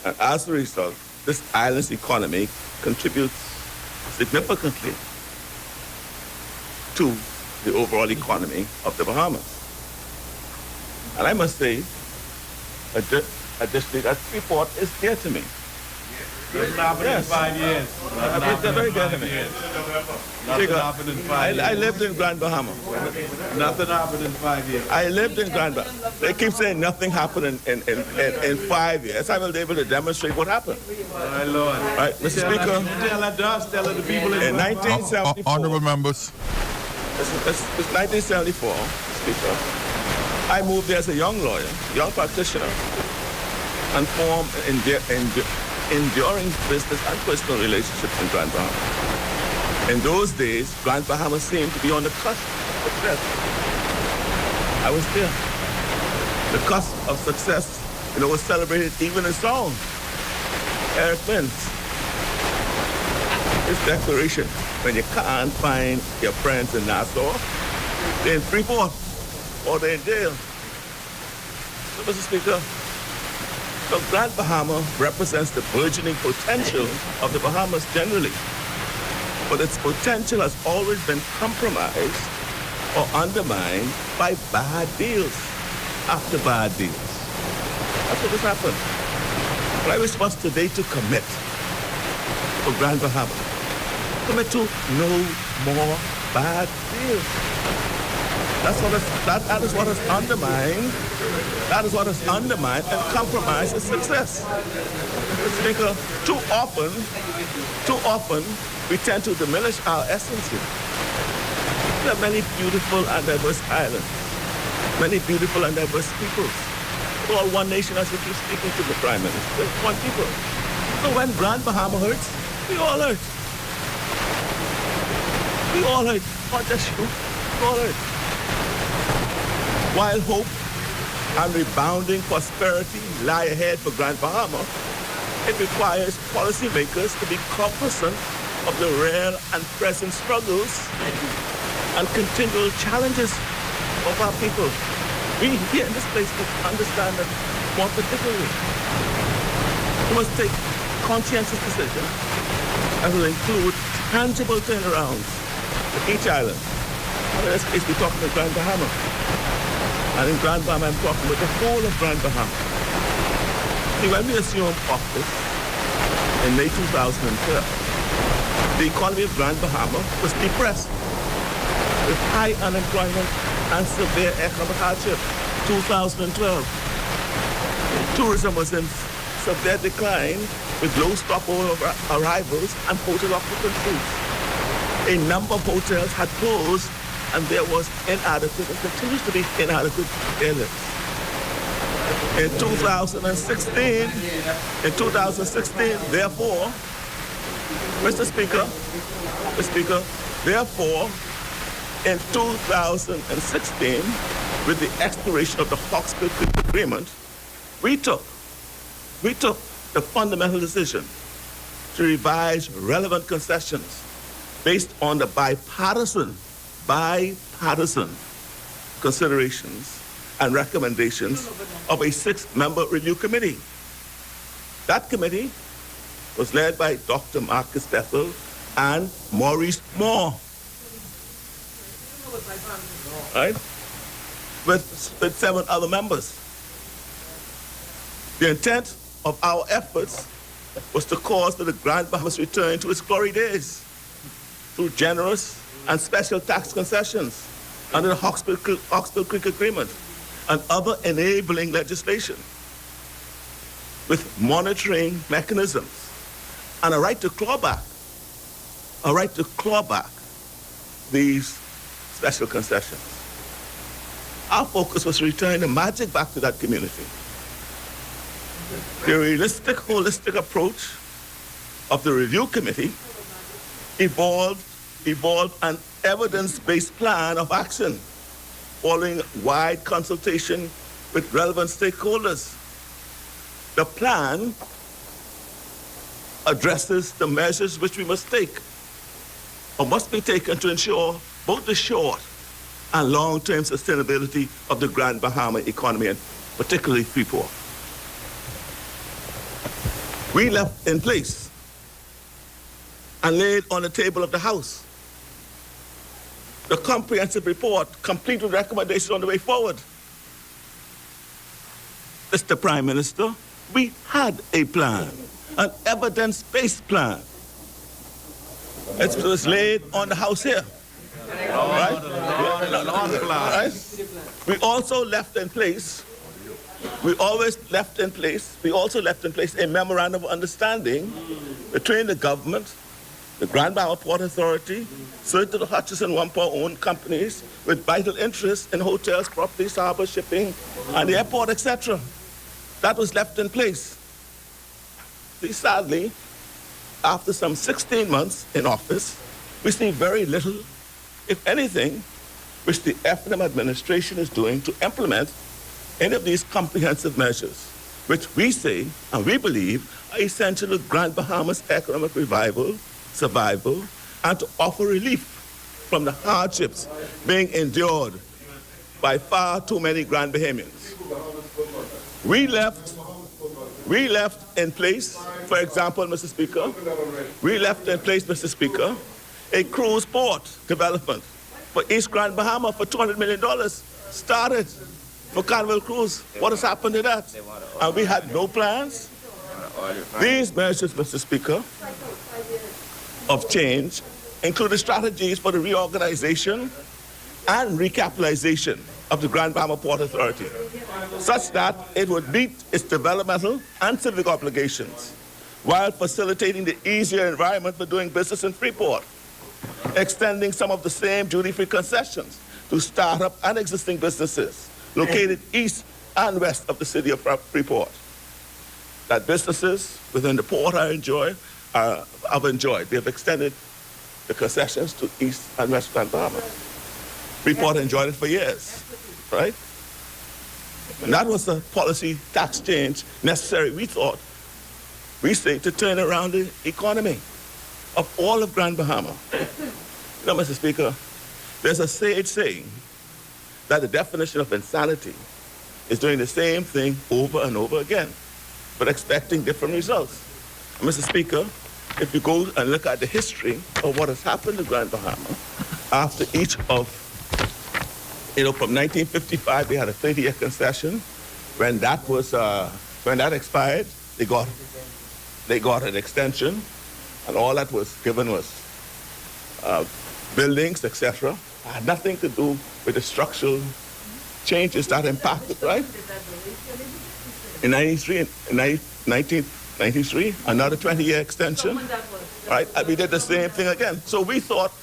And as a result, this island's economy contributes significantly to the overall economy of the Bahamas. And I must say, a district as Freeport is dear to me. Yes. 5 years. They're very dear to me. Nothing happened in 5 years. I lived in Grand Bahama. Nothing happened in 5 years. I lived in Grand Bahama. They keep saying nothing happened in 5 years. I will be able to demonstrate what happened. My Lord. Right, Mr. Speaker. Tell us, tell the people In 1974. Honorable members. It's 1974, Speaker. I moved there as a young lawyer, young practitioner, and formed enduring business and personal relationships in Grand Bahama. In those days, Grand Bahama seemed to be on the cusp of success. I was there. The cusp of success, was celebrated even in song. Eric Mintz, his declaration, when you can't find your friends in Nassau, they're in Freeport or they're in jail. So, Mr. Speaker, so Grand Bahama represents the burgeoning potential of the Bahamas generally, but its potential has always been compromised or undermined by bad deals after bad deals. That's what has happened. But I wish us today to commit for Grand Bahama. Commit to no more bad deals. That is what has undermined. That is what has undermined and compromised its success. Mr. Speaker, too often, we tend to diminish our essence here. There are many beautiful and diverse islands, many beautiful and diverse peoples. We're all one nation, as we keep speaking to the Prime Minister. One people. So when Grand Bahama hurts, we all hurt. We all hurt. Not just you. We all hurt. While hope and rebounding prosperity lie ahead for Grand Bahama, it requires policymakers to be cognizant of the real and present struggles and continual challenges of our people. We here in this place must understand that more particularly. We must take conscientious decisions that will include tangible turnarounds for each island. In this case, we're talking about Grand Bahama. And in Grand Bahama, I'm talking about the whole of Grand Bahama. See, when we assumed office in May 2012, the economy of Grand Bahama was depressed with high unemployment and severe economic hardship. 2012, tourism was in severe decline with low stopover arrivals and hotel occupancies. A number of hotels had closed and there was inadequate and continues to be inadequate airlifts. In 2016, therefore, Mr. Speaker, therefore, in 2016, with the expiration of the Hawksbill Creek Agreement, we took the fundamental decision to revise relevant concessions based on the bipartisan considerations and recommendations of a 6-member review committee. That committee was led by Dr. Marcus Bethel and Maurice Moore, right? With 7 other members. The intent of our efforts was to cause that the Grand Bahamas return to its glory days through generous and special tax concessions under the Hawksbill Creek Agreement and other enabling legislation, with monitoring mechanisms and a right to claw back these special concessions. Our focus was to return the magic back to that community. The realistic, holistic approach of the review committee evolved an evidence-based plan of action following wide consultation with relevant stakeholders. The plan addresses the measures which we must take or must be taken to ensure both the short and long-term sustainability of the Grand Bahama economy, and particularly Freeport. We left in place and laid on the table of the House the comprehensive report, complete with recommendations on the way forward. Mr. Prime Minister, we had a plan, an evidence-based plan. It was laid on the House here. Right? We also left in place a memorandum of understanding between the government, the Grand Bahama Port Authority, certain of the Hutchison Whampoa-owned companies with vital interests in hotels, properties, harbor, shipping, and the airport, etc. That was left in place. Sadly, after some 16 months in office, we see very little, if anything, which the F&M administration is doing to implement any of these comprehensive measures, which we say and we believe are essential to Grand Bahama's economic revival, survival, and to offer relief from the hardships being endured by far too many Grand Bahamians. We left in place, for example, Mr. Speaker, a cruise port development for East Grand Bahama for $200 million started for Carnival Cruise. What has happened to that? And we had no plans. These measures, Mr. Speaker, of change included strategies for the reorganization and recapitalization of the Grand Bahama Port Authority, such that it would meet its developmental and civic obligations while facilitating the easier environment for doing business in Freeport, extending some of the same duty-free concessions to startup and existing businesses located east and west of the city of Freeport. That businesses within the port have enjoyed. They have extended the concessions to east and west Grand Bahama. Freeport enjoyed it for years, right? And that was the policy tax change necessary, we say, to turn around the economy of all of Grand Bahama. You know, Mr. Speaker, there's a sage saying that the definition of insanity is doing the same thing over and over again, but expecting different results. And Mr. Speaker, if you go and look at the history of what has happened to Grand Bahama after each of, from 1955, they had a 30-year concession. When that expired, they got an extension, and all that was given was buildings, etc. Had nothing to do with the structural changes that impacted, right? In 1993, another 20-year extension, right? And we did the same thing again. So we thought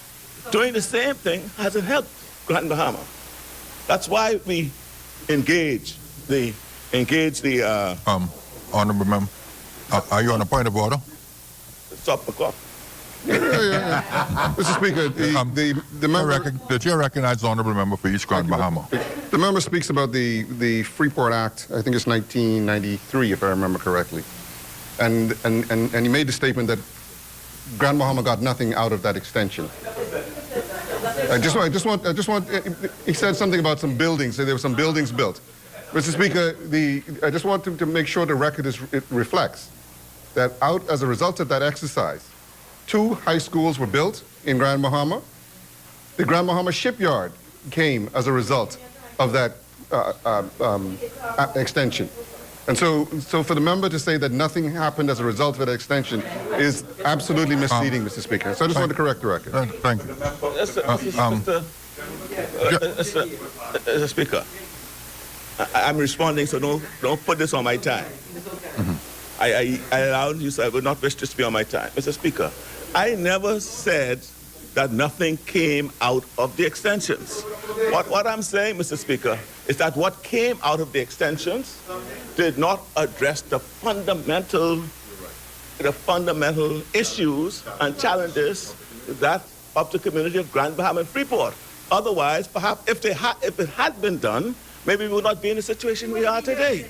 doing the same thing hasn't helped Grand Bahama. That's why we engage the Honorable Member, are you on a point of order? Stop the clock. Mr. Speaker, the member... The chair recognizes the honourable member for East Grand Bahama. The member speaks about the Freeport Act, I think it's 1993, if I remember correctly. And he made the statement that Grand Bahama got nothing out of that extension. He said something about some buildings, that there were some buildings built. Mr. Speaker, I just want to make sure the record reflects that as a result of that exercise, 2 high schools were built in Grand Bahama. The Grand Bahama shipyard came as a result of that extension. And so for the member to say that nothing happened as a result of that extension is absolutely misleading, Mr. Speaker. So I just want to correct the record. Thank you. Mr. Speaker, I'm responding, so don't put this on my time. I allowed you, so I would not wish this to be on my time. Mr. Speaker, I never said that nothing came out of the extensions. What I'm saying, Mr. Speaker, is that what came out of the extensions did not address the fundamental issues and challenges that of the community of Grand Bahama and Freeport. Otherwise, perhaps if it had been done, maybe we would not be in the situation we are today.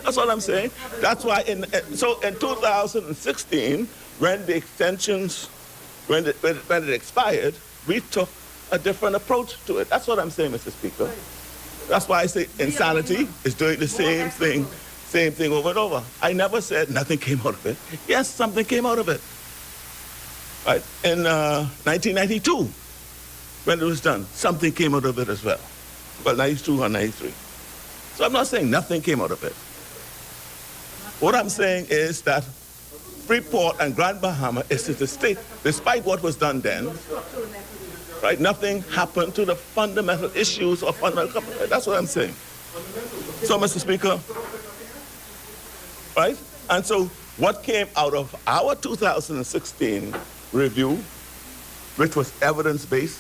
That's all I'm saying. That's why in 2016, when the extensions, when it expired, we took a different approach to it. That's what I'm saying, Mr. Speaker. That's why I say insanity is doing the same thing over and over. I never said nothing came out of it. Yes, something came out of it. Right? In 1992, when it was done, something came out of it as well. Well, 92 or 93. So I'm not saying nothing came out of it. What I'm saying is that Freeport and Grand Bahama is to the state, despite what was done then, right? Nothing happened to the fundamental issues of fundamental. That's what I'm saying. So, Mr. Speaker, right? And so what came out of our 2016 review, which was evidence-based,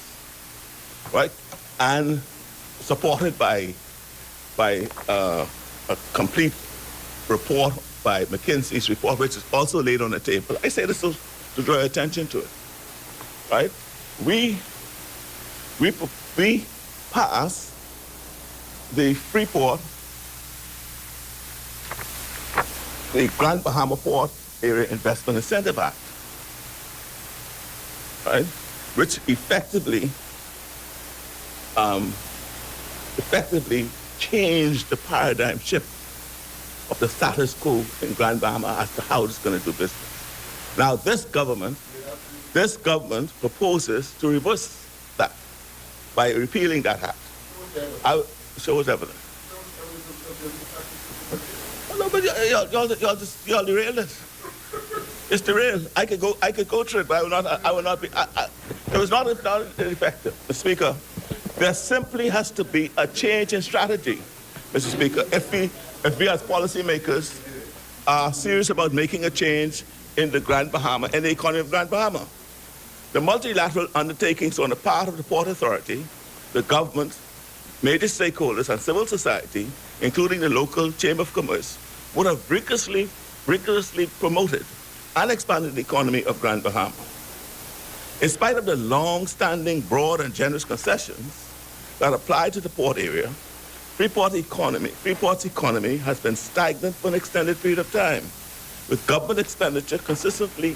right, and supported by a complete report by McKinsey's report, which is also laid on the table. I say this to draw your attention to it, right? We passed the Freeport, the Grand Bahama Port Area Investment Incentive Act, right? Which effectively changed the paradigm shift of the status quo in Grand Bahama as to how it's going to do business. Now, this government proposes to reverse that by repealing that act. Shows evidence. Oh, no, but y'all derailed it. It's derailed. I could go through it, but I will not be. It was not effective. Mr. Speaker, there simply has to be a change in strategy, Mr. Speaker. If we as policymakers are serious about making a change in the Grand Bahama and the economy of Grand Bahama. The multilateral undertakings on the part of the Port Authority, the government, major stakeholders and civil society, including the local Chamber of Commerce, would have rigorously promoted and expanded the economy of Grand Bahama. In spite of the long-standing broad and generous concessions that apply to the port area, Freeport's economy has been stagnant for an extended period of time, with government expenditure consistently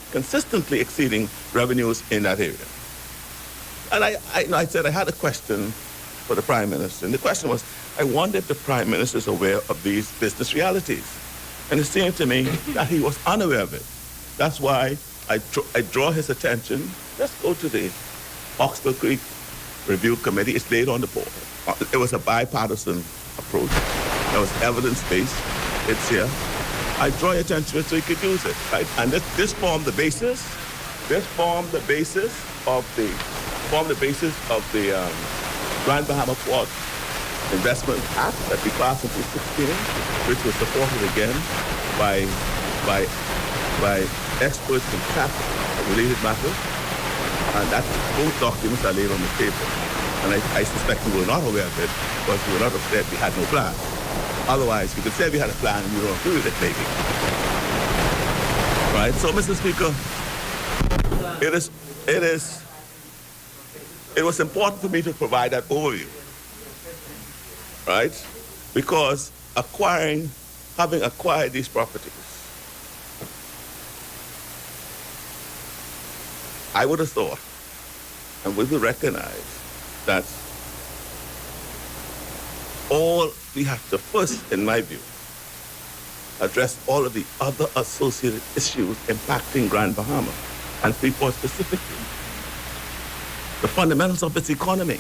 exceeding revenues in that area. And I said I had a question for the Prime Minister, and the question was, I wonder if the Prime Minister is aware of these business realities. And it seemed to me that he was unaware of it. That's why I draw his attention. Let's go to the Oxbow Creek Review Committee. It's laid on the board. It was a bipartisan approach. It was evidence-based. It's here. I draw your attention to it so you could use it, right? And this formed the basis. This formed the basis of the Grand Bahama Port Investment Act that we passed in 2016, which was supported again by experts in traffic and related matters. And that both documents are laid on the table. And I suspect we were not aware of it because we were not upset we had no plan. Otherwise, we could say we had a plan and we don't agree with it, maybe. Right? So, Mr. Speaker, It was important for me to provide that overview, right? Because having acquired these properties, I would have thought, and we would recognize that all we have to first, in my view, address all of the other associated issues impacting Grand Bahama and Freeport specifically. The fundamentals of its economy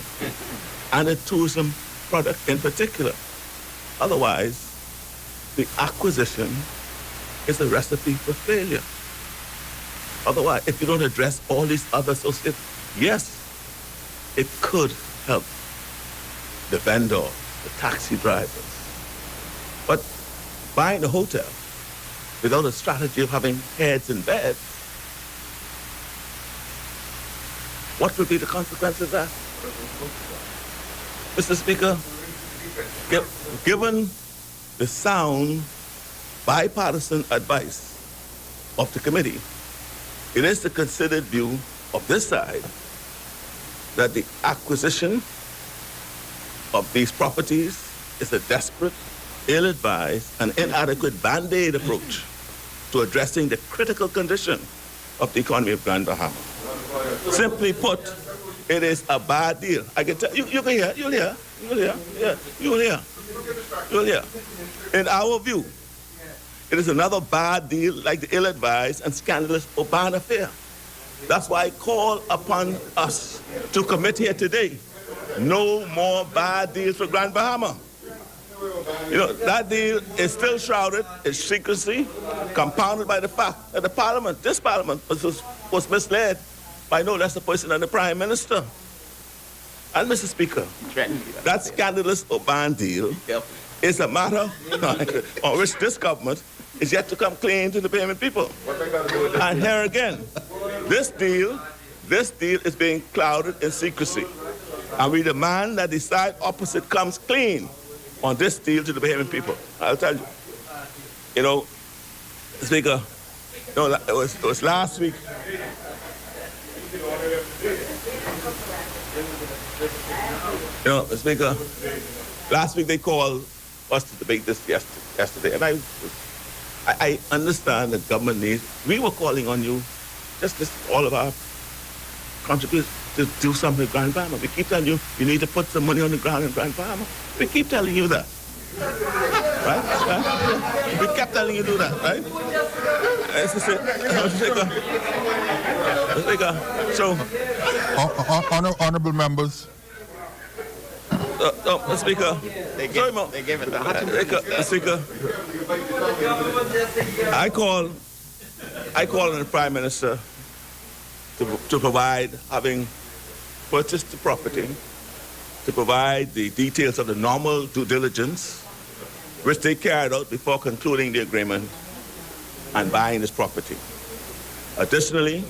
and its tourism product in particular. Otherwise, the acquisition is a recipe for failure. Otherwise, if you don't address all these other associated, yes, it could help the vendor, the taxi drivers. But buying a hotel without a strategy of having heads in beds, what will be the consequences of that? Mr. Speaker, given the sound bipartisan advice of the committee, it is the considered view of this side that the acquisition of these properties is a desperate, ill-advised, and inadequate band-aid approach to addressing the critical condition of the economy of Grand Bahama. Simply put, it is a bad deal. I can tell you, you'll hear. In our view, it is another bad deal like the ill-advised and scandalous Oban affair. That's why I call upon us to commit here today. No more bad deals for Grand Bahama. You know, that deal is still shrouded in secrecy, compounded by the fact that this parliament was misled by no less a person than the Prime Minister. And Mr. Speaker, that scandalous Oban deal is a matter on which this government is yet to come clean to the payment people. And here again, this deal is being clouded in secrecy. And we demand that the side opposite comes clean on this deal to the payment people. I'll tell you, Speaker, it was last week. Speaker, last week they called us to debate this yesterday, and I understand that government needs. We were calling on you, just all of our contributors, to do something with Grand Bahama. We keep telling you need to put some money on the ground in Grand Bahama. We keep telling you that, right? We kept telling you to do that, right? Speaker, so honorable members. Speaker, they gave it to Speaker, I call on the Prime Minister to provide, having purchased the property, to provide the details of the normal due diligence which they carried out before concluding the agreement and buying this property. Additionally,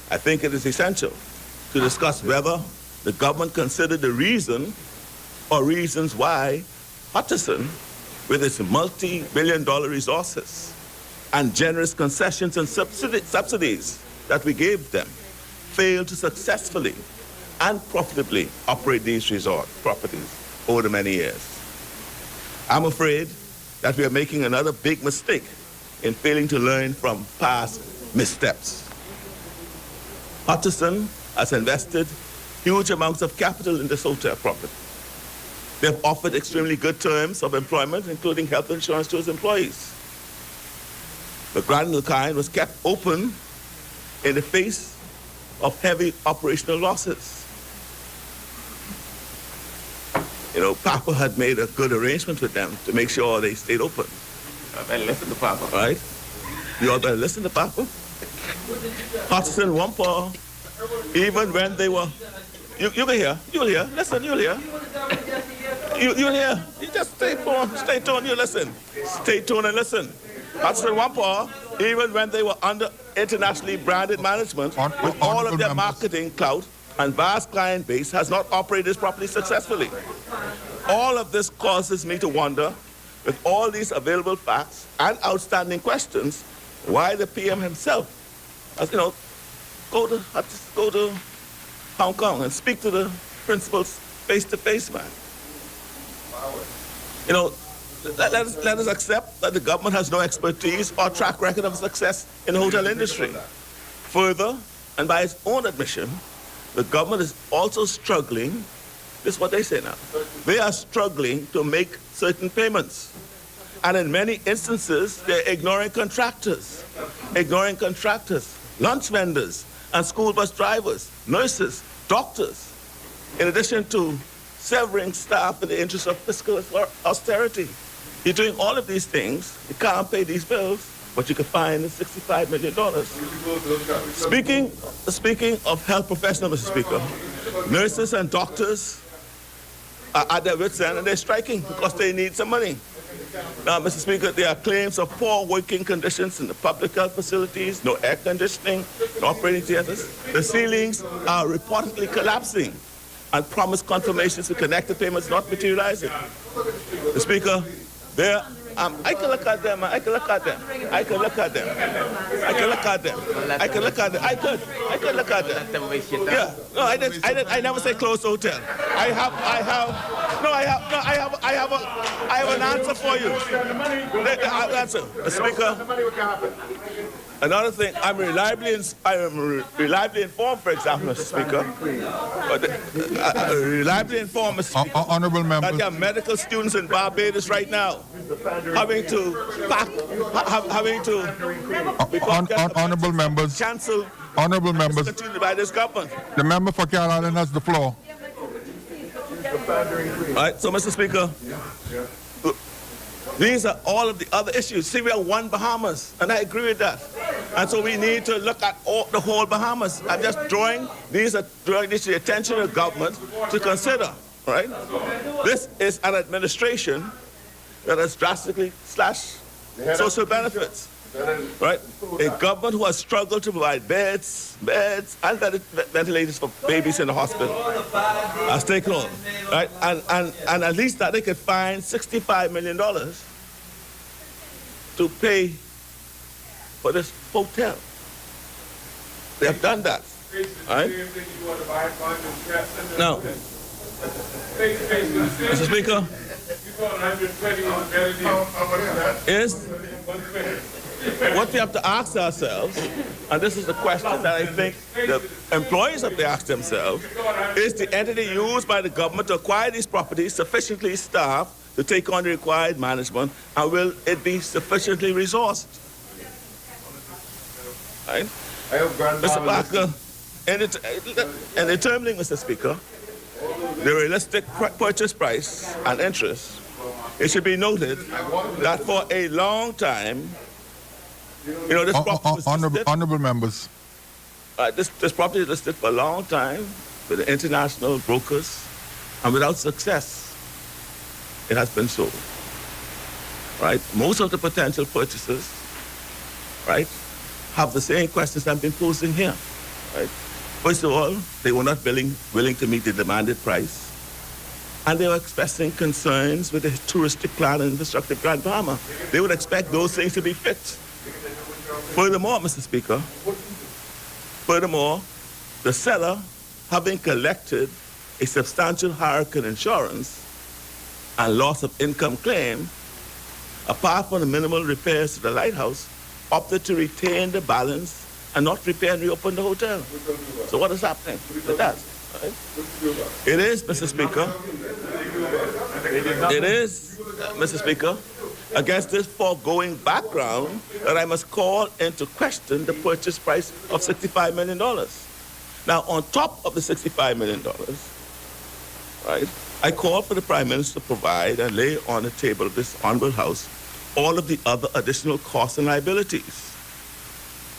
I think it is essential to discuss whether the government considered the reason or reasons why Hutchison, with its multi-billion-dollar resources and generous concessions and subsidies that we gave them, failed to successfully and profitably operate these resort properties over the many years. I'm afraid that we are making another big mistake in failing to learn from past missteps. Hutchison has invested huge amounts of capital in this hotel property. They have offered extremely good terms of employment, including health insurance to its employees. The Grand Bahama was kept open in the face of heavy operational losses. Papa had made a good arrangement with them to make sure they stayed open. I better listen to Papa. Right? You all better listen to Papa. Hudson Wampar, even when they were... You'll hear. Listen, you'll hear. You'll hear. You just stay tuned, you listen. Stay tuned and listen. Hudson Wampar, even when they were under internationally branded management, with all of their marketing clout and vast client base, has not operated properly successfully. All of this causes me to wonder, with all these available facts and outstanding questions, why the PM himself, as go to Hong Kong and speak to the principals face to face, man. You know, let us accept that the government has no expertise or track record of success in the hotel industry. Further, and by its own admission, the government is also struggling. This is what they say now. They are struggling to make certain payments. And in many instances, they're ignoring contractors, lunch vendors, and school bus drivers, nurses, doctors, in addition to severing staff in the interest of fiscal austerity. You're doing all of these things, you can't pay these bills, but you can find $65 million. Speaking of health professionals, Mr. Speaker, nurses and doctors are at their wits' end and they're striking because they need some money. Now, Mr. Speaker, there are claims of poor working conditions in the public health facilities, no air conditioning, no operating theaters. The ceilings are reportedly collapsing and promised confirmations to connect the payments not materializing. The Speaker, I can look at them. I can look at them. Yeah. No, I never say close the hotel. I have an answer for you. Answer. Mr. Speaker. Another thing, I'm reliably informed, for example, Mr. Speaker. Reliably informed, Mr. Speaker, honorable members, that there are medical students in Barbados right now having to honorable members, cancel. Honorable members, Continued by this government. the member for Carroll Island has the floor. Right, so Mr. Speaker, these are all of the other issues. See, we are one Bahamas, and I agree with that. And so we need to look at the whole Bahamas. I'm just drawing this to the attention of the government to consider, right? This is an administration that has drastically slashed social benefits, right? A government who has struggled to provide beds, and ventilators for babies in the hospital has taken on, right? And at least that they could find $65 million to pay for this hotel. They have done that, right? Now, Mr. Speaker, is what we have to ask ourselves, and this is the question that I think the employees have to ask themselves, is the entity used by the government to acquire these properties sufficiently staffed to take on the required management, and will it be sufficiently resourced? Right? Mr. Parker, in determining, Mr. Speaker, the realistic purchase price and interest, it should be noted that for a long time, you know, this property was listed, honorable members. This property is listed for a long time with the international brokers, and without success, it has been sold. Right? Most of the potential purchasers, right, have the same questions I've been posing here. Right? First of all, they were not willing to meet the demanded price, and they were expressing concerns with the touristic plan and infrastructure Grand Bahama. They would expect those things to be fixed. Furthermore, Mr. Speaker, the seller, having collected a substantial hurricane insurance and loss of income claim, apart from the minimal repairs to the lighthouse, opted to retain the balance and not repair and reopen the hotel. So what is happening with that? Right? It is, Mr. Speaker, against this foregoing background that I must call into question the purchase price of $65 million. Now, on top of the $65 million, right, I call for the Prime Minister to provide and lay on the table of this Honorable House all of the other additional costs and liabilities,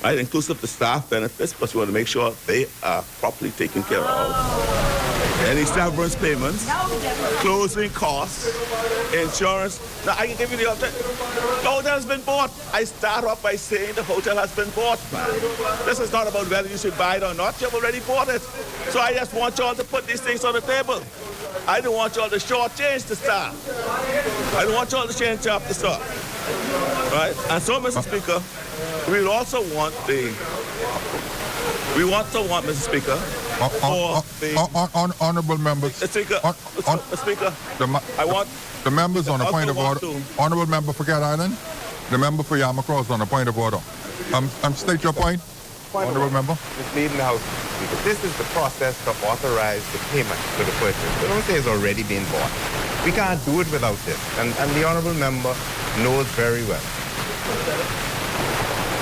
right, inclusive the staff benefits, because we want to make sure they are properly taken care of. Any severance payments, closing costs, insurance. Now, I can give you the hotel has been bought. I start off by saying the hotel has been bought, man. This is not about whether you should buy it or not. You've already bought it. So I just want y'all to put these things on the table. I don't want y'all to shortchange the staff. I don't want y'all to change up the stuff. Right? And so, Mr. Speaker, we also want Mr. Speaker, for the Honorable members. Speaker, Speaker, I want the members on a also point of want order. to- Honorable member for Cat Island, the member for Yamacross on a point of order. State your point. Honorable member. Misleading the House, because this is the process to authorize the payment for the purchase. We don't say it's already been bought. We can't do it without this, and the honorable member knows very well.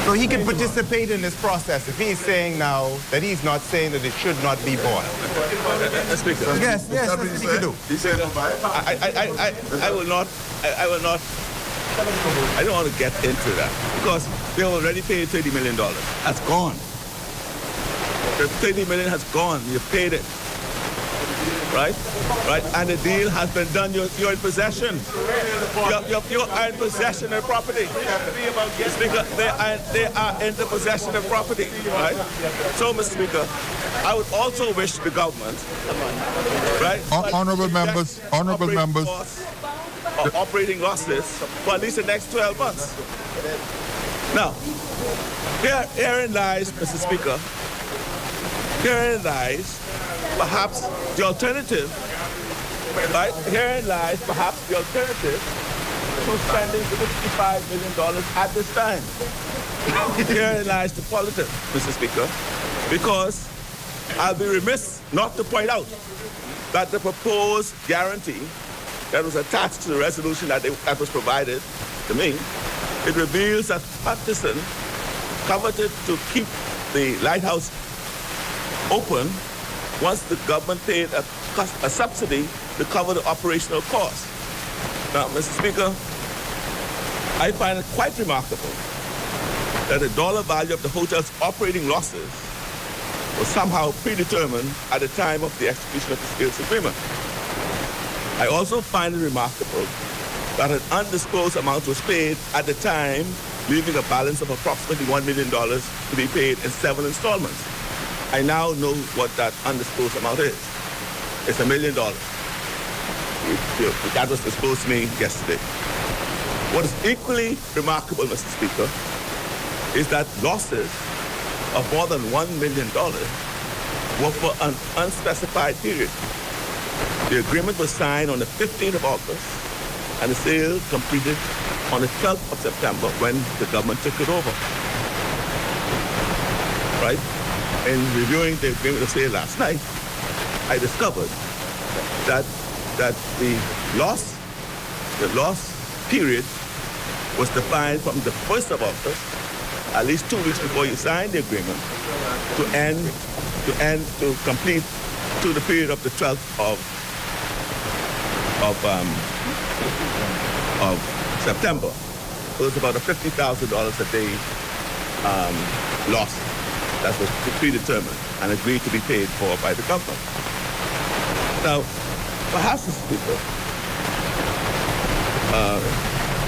So he can participate in this process if he's saying now that he's not saying that it should not be bought. Speaker. Yes, that's what he can do. He said, I will not, I don't want to get into that because they already paid $30 million. That's gone. The $30 million has gone. You've paid it. Right? Right? And the deal has been done. You're in possession. You're in possession of property. Speaker, they are in the possession of property. Right? So, Mr. Speaker, I would also wish the government, right? Honorable members, operating losses for at least the next 12 months. Now, herein lies, Mr. Speaker, herein lies perhaps the alternative, right? Herein lies perhaps the alternative to spending $55 million at this time. Herein lies the politics, Mr. Speaker, because I'll be remiss not to point out that the proposed guarantee that was attached to the resolution that was provided to me, it reveals that Hutchison coveted to keep the lighthouse open once the government paid a subsidy to cover the operational costs. Now, Mr. Speaker, I find it quite remarkable that the dollar value of the hotel's operating losses was somehow predetermined at the time of the execution of the sales agreement. I also find it remarkable that an undisclosed amount was paid at the time, leaving a balance of approximately $1 million to be paid in 7 installments. I now know what that undisclosed amount is. It's $1 million. That was disclosed to me yesterday. What is equally remarkable, Mr. Speaker, is that losses of more than $1 million were for an unspecified period. The agreement was signed on the 15th of August, and the sale completed on the 12th of September when the government took it over. Right? In reviewing the agreement of sale last night, I discovered that the loss period was defined from the 1st of August, at least 2 weeks before you signed the agreement, to complete to the period of the 12th of September. So it's about a $50,000 a day loss that was predetermined and agreed to be paid for by the government. Now, perhaps, Mr. Speaker,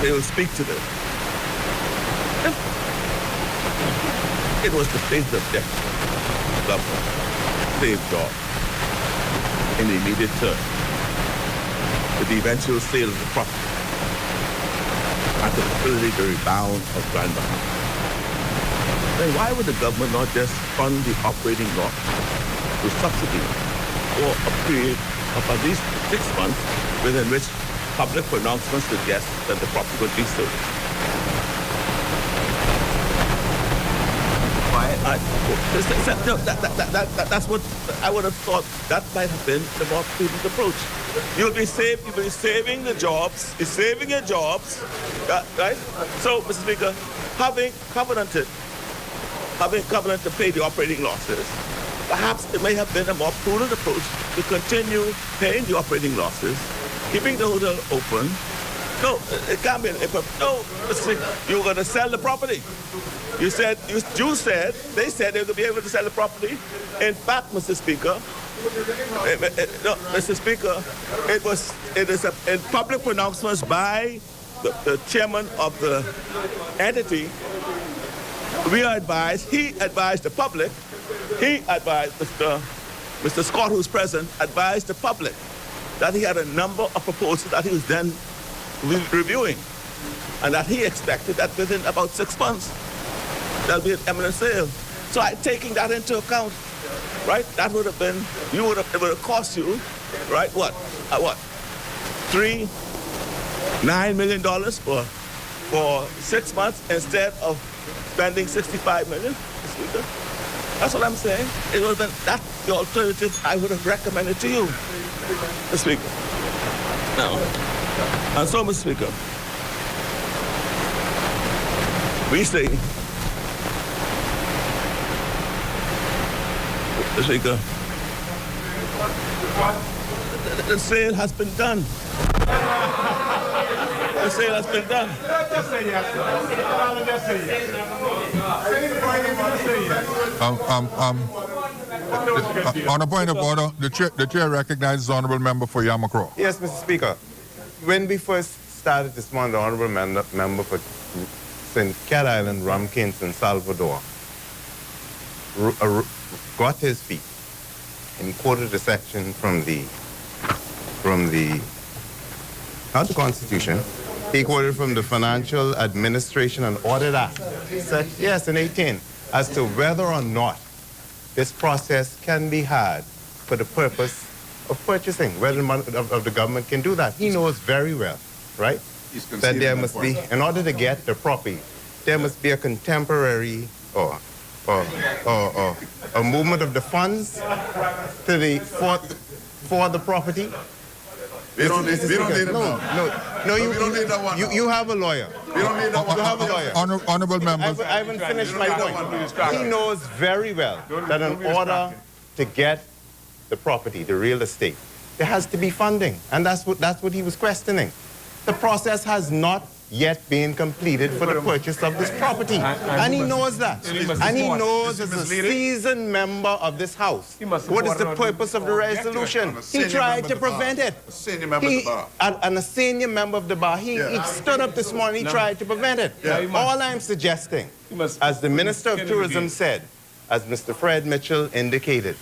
they will speak to this. It was the stated objective of the government to save jobs in the immediate term, with the eventual sale of the property and to facilitate the rebound of Grand Bahama. Then why would the government not just fund the operating loss with subsidy for a period of at least 6 months within which public pronouncements suggest that the property would be sold? That's what I would have thought. That might have been the more prudent approach. You'll be saving the jobs. You're saving your jobs, right? So, Mr. Speaker, having covenanted to pay the operating losses, perhaps it may have been a more prudent approach to continue paying the operating losses, keeping the hotel open. No, it can't be. No, Mr. Speaker, you're going to sell the property. They said they would be able to sell the property. In fact, Mr. Speaker, it is in public pronouncements by the chairman of the entity. He advised the public, Mr. Scott, who's present, advised the public that he had a number of proposals that he was then reviewing. and that he expected that within about 6 months there'll be an eminent sale. So taking that into account, right? That would have been, it would have cost you, right? What? $9 million for 6 months instead of spending $65 million, Mr. Speaker. That's what I'm saying. It would have been that's the alternative I would have recommended to you, Mr. Speaker. Now, and so, Mr. Speaker, we say, Mr. Speaker, the sale has been done. The sale has been done. Just say yes. Just say yes. On a point of order, the chair recognizes the honourable member for Yamakro. Yes, Mr. Speaker. When we first started this morning, the honourable member for St. Cat Island, Rumkins, and Salvador got to his feet and quoted a section from the not the Constitution. He quoted from the Financial Administration and Audit Act, yes, in 18, as to whether or not this process can be had for the purpose of purchasing, whether the government can do that. He knows very well, right, that there must be, in order to get the property, there must be a contemporary or a movement of the funds to the for the property. We don't need it. No, you have a lawyer. We don't need You have a lawyer. Honourable members. I haven't finished my point. He knows very well that in order to get the property, the real estate, there has to be funding, and that's what he was questioning. The process has not yet been completed for the purchase of this property, and he knows that. And he knows as a seasoned member of this House what is the purpose of the resolution. He tried to prevent it. And a senior member of the bar, he stood up this morning, he tried to prevent it. All I'm suggesting, as the Minister of Tourism said, as Mr. Fred Mitchell indicated,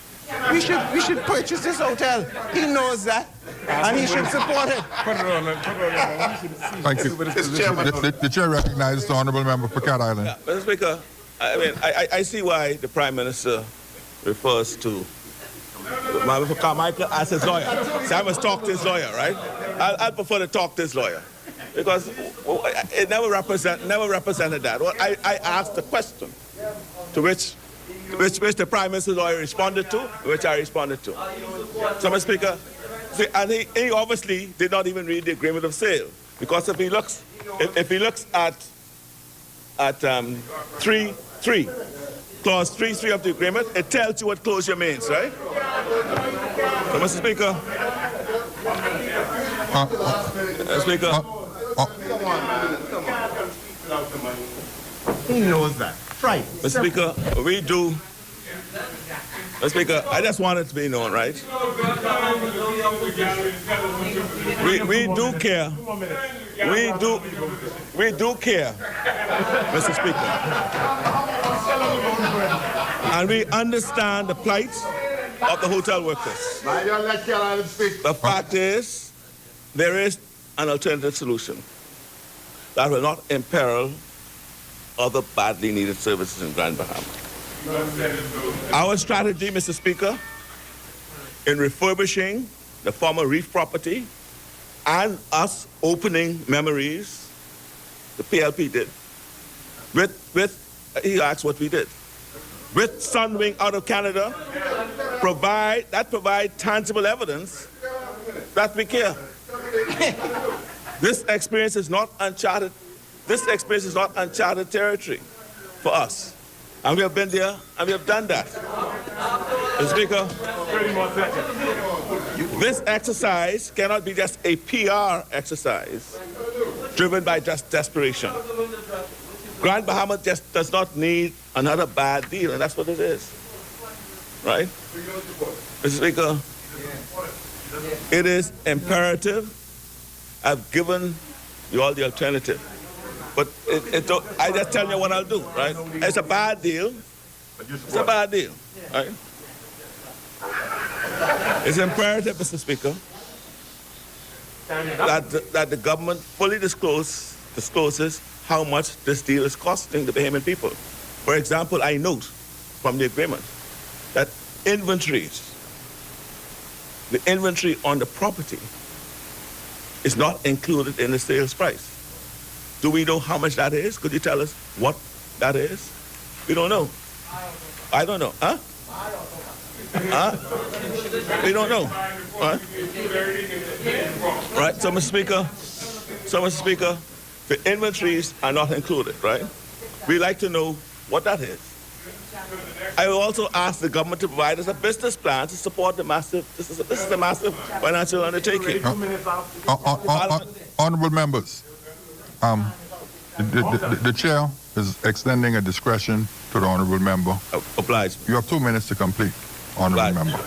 we should purchase this hotel. He knows that, and he should support it. Thank you. The chair recognizes the honourable member for Cat Island. Yeah, Mr. Speaker, I mean, I see why the Prime Minister refers to Mr. Carmichael as his lawyer. So I must talk to his lawyer, right? I'll prefer to talk to his lawyer because it never represented that. Well, I asked the question to which the Prime Minister's lawyer responded to, which I responded to. So, Mr. Speaker, see, and he obviously did not even read the agreement of sale, because if he looks at 3.3, clause 3.3 of the agreement, it tells you what closure means, right? So, Mr. Speaker, He knows that. Right. Mr. Speaker, Mr. Speaker, I just want it to be known, right? We do care. We do care, Mr. Speaker. And we understand the plight of the hotel workers. The fact is, there is an alternative solution that will not imperil other badly needed services in Grand Bahama. Our strategy, Mr. Speaker, in refurbishing the former reef property and us opening memories, the PLP did. He asked what we did. With Sunwing out of Canada, provide tangible evidence that we care. This experience is not uncharted. This experience is not uncharted territory for us. And we have been there and we have done that. Mr. Speaker, this exercise cannot be just a PR exercise driven by just desperation. Grand Bahama just does not need another bad deal, and that's what it is. Right? Mr. Speaker, it is imperative. I've given you all the alternative. But I just tell you what I'll do, right? It's a bad deal. It's a bad deal, right? It's imperative, Mr. Speaker, that the government fully disclose discloses how much this deal is costing the Bahamian people. For example, I note from the agreement that the inventory on the property is not included in the sales price. Do we know how much that is? Could you tell us what that is? We don't know. I don't know. Huh? Huh? We don't know. Huh? Right, so Mr. Speaker, the inventories are not included, right? We like to know what that is. I will also ask the government to provide us a business plan to support the massive, this is a massive financial undertaking. Honorable members, the chair is extending a discretion to the honorable member. Obliged. You have 2 minutes to complete, honorable member.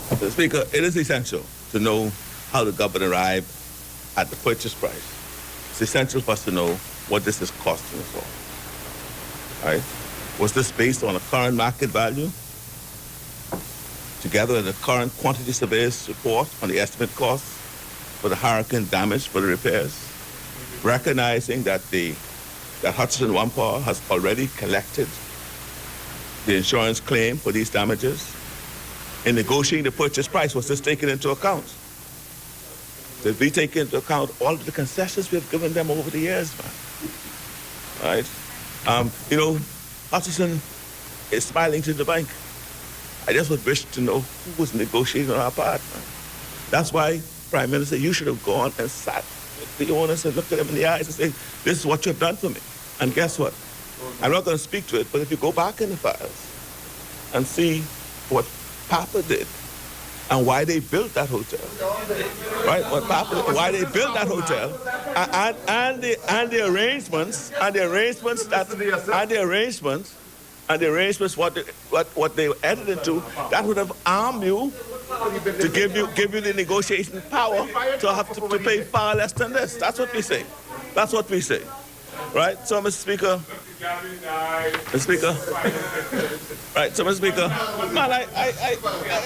Mr. Speaker, it is essential to know how the government arrived at the purchase price. It's essential for us to know what this is costing us all. Right? Was this based on a current market value, together with the current quantity surveyors report on the estimate costs for the hurricane damage for the repairs, recognizing that Hutchison One Power has already collected the insurance claim for these damages? In negotiating the purchase price, was this taken into account? Did we take into account all of the concessions we have given them over the years, man? Right? Hutchison is smiling to the bank. I just would wish to know who was negotiating on our part, man. That's why, Prime Minister, you should have gone and sat with the owners and looked at them in the eyes and said, this is what you've done for me. And guess what? I'm not going to speak to it, but if you go back in the files and see what Papa did and why they built that hotel, right? Why they built that hotel, and the arrangements what they entered into, that would have armed you to give you the negotiation power to have to pay far less than this. That's what we say. That's what we say, right? So, Mr. Speaker. Right, so Mr. Speaker, man, I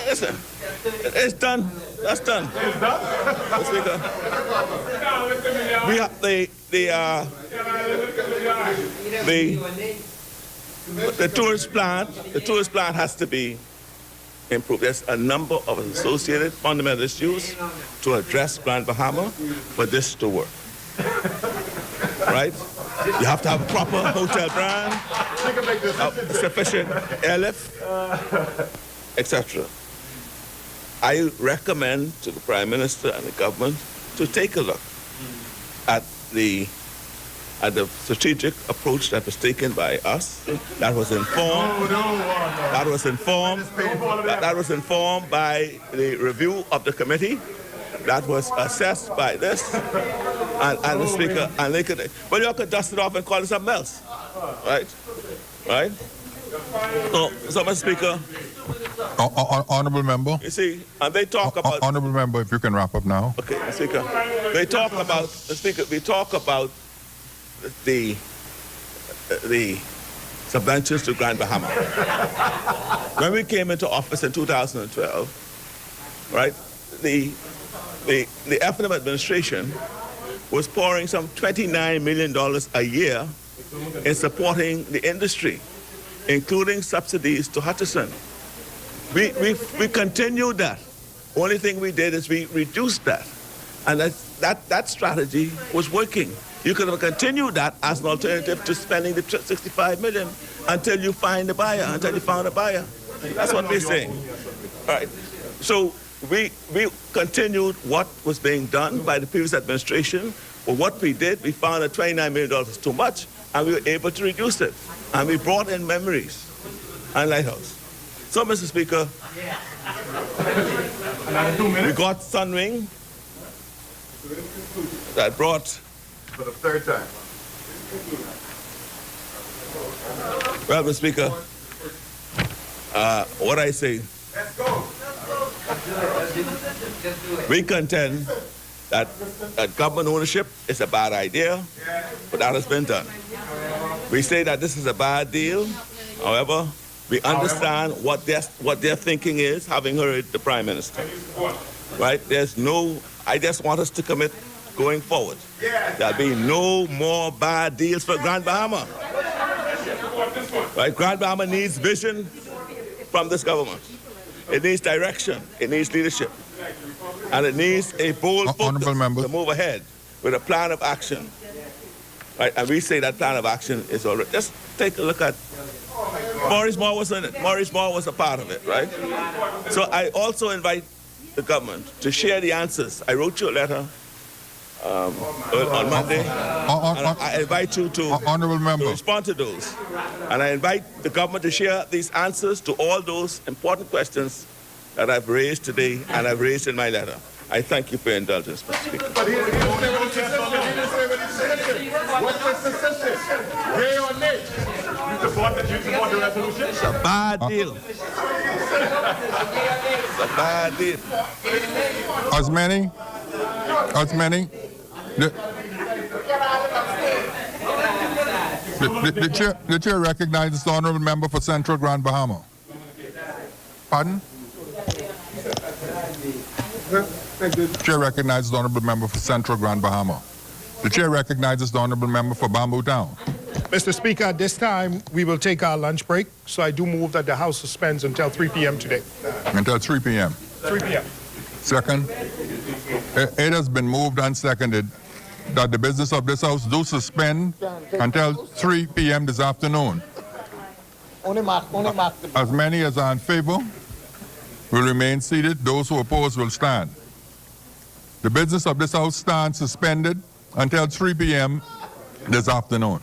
listen, it's done, that's done. Mr. Speaker, we have the tourist plan has to be improved. There's a number of associated fundamental issues to address Grand Bahama for this to work, right? You have to have a proper hotel brand, sufficient airlift, etc. I recommend to the Prime Minister and the government to take a look at the strategic approach that was taken by us, that was informed by the review of the committee, that was assessed by this, and the Speaker, and they could, well, you could dust it off and call it something else, right? Right? So Mr. Speaker. Honorable member. You see, and they talk about. Honorable member, if you can wrap up now. Okay, Mr. Speaker. They talk about, Mr. Speaker, we talk about the subventions to Grand Bahama. When we came into office in 2012, right, the FNM administration was pouring some $29 million a year in supporting the industry, including subsidies to Hutchison. We continued that. Only thing we did is we reduced that. And that strategy was working. You could have continued that as an alternative to spending the $65 million until you find a buyer, until you found a buyer. That's what we're saying. All right. So we continued what was being done by the previous administration. But what we did, we found that $29 million was too much, and we were able to reduce it. And we brought in Memories and Lighthouse. So, Mr. Speaker, we got Sunwing that brought... For the third time. Well, Mr. Speaker, what I say, we contend that government ownership is a bad idea, but that has been done. We say that this is a bad deal. However, we understand what their thinking is, having heard the Prime Minister. Right? I just want us to commit going forward. There'll be no more bad deals for Grand Bahama. Right? Grand Bahama needs vision from this government. It needs direction. It needs leadership. And it needs a bold focus to move ahead with a plan of action. Right? And we say that plan of action is already. Just take a look at Maurice Moore was in it. Maurice Moore was a part of it, right? So I also invite the government to share the answers. I wrote you a letter on Monday, and I invite you to respond to those. And I invite the government to share these answers to all those important questions that I've raised today and I've raised in my letter. I thank you for your indulgence, Mr. Speaker. But he didn't say what he said. What was the system? Yay or nay? You support the resolution? It's a bad deal. It's a bad deal. As many, the chair recognizes the honourable member for Central Grand Bahama. Pardon? Chair recognizes the honourable member for Central Grand Bahama. The chair recognizes the honourable member for Bamboo Town. Mr. Speaker, at this time, we will take our lunch break, so I do move that the House suspends until 3 p.m. today. Until 3 p.m. 3 p.m. Second. It has been moved and seconded that the business of this House do suspend until 3 p.m. this afternoon. As many as are in favour will remain seated. Those who oppose will stand. The business of this House stands suspended until 3 p.m. this afternoon.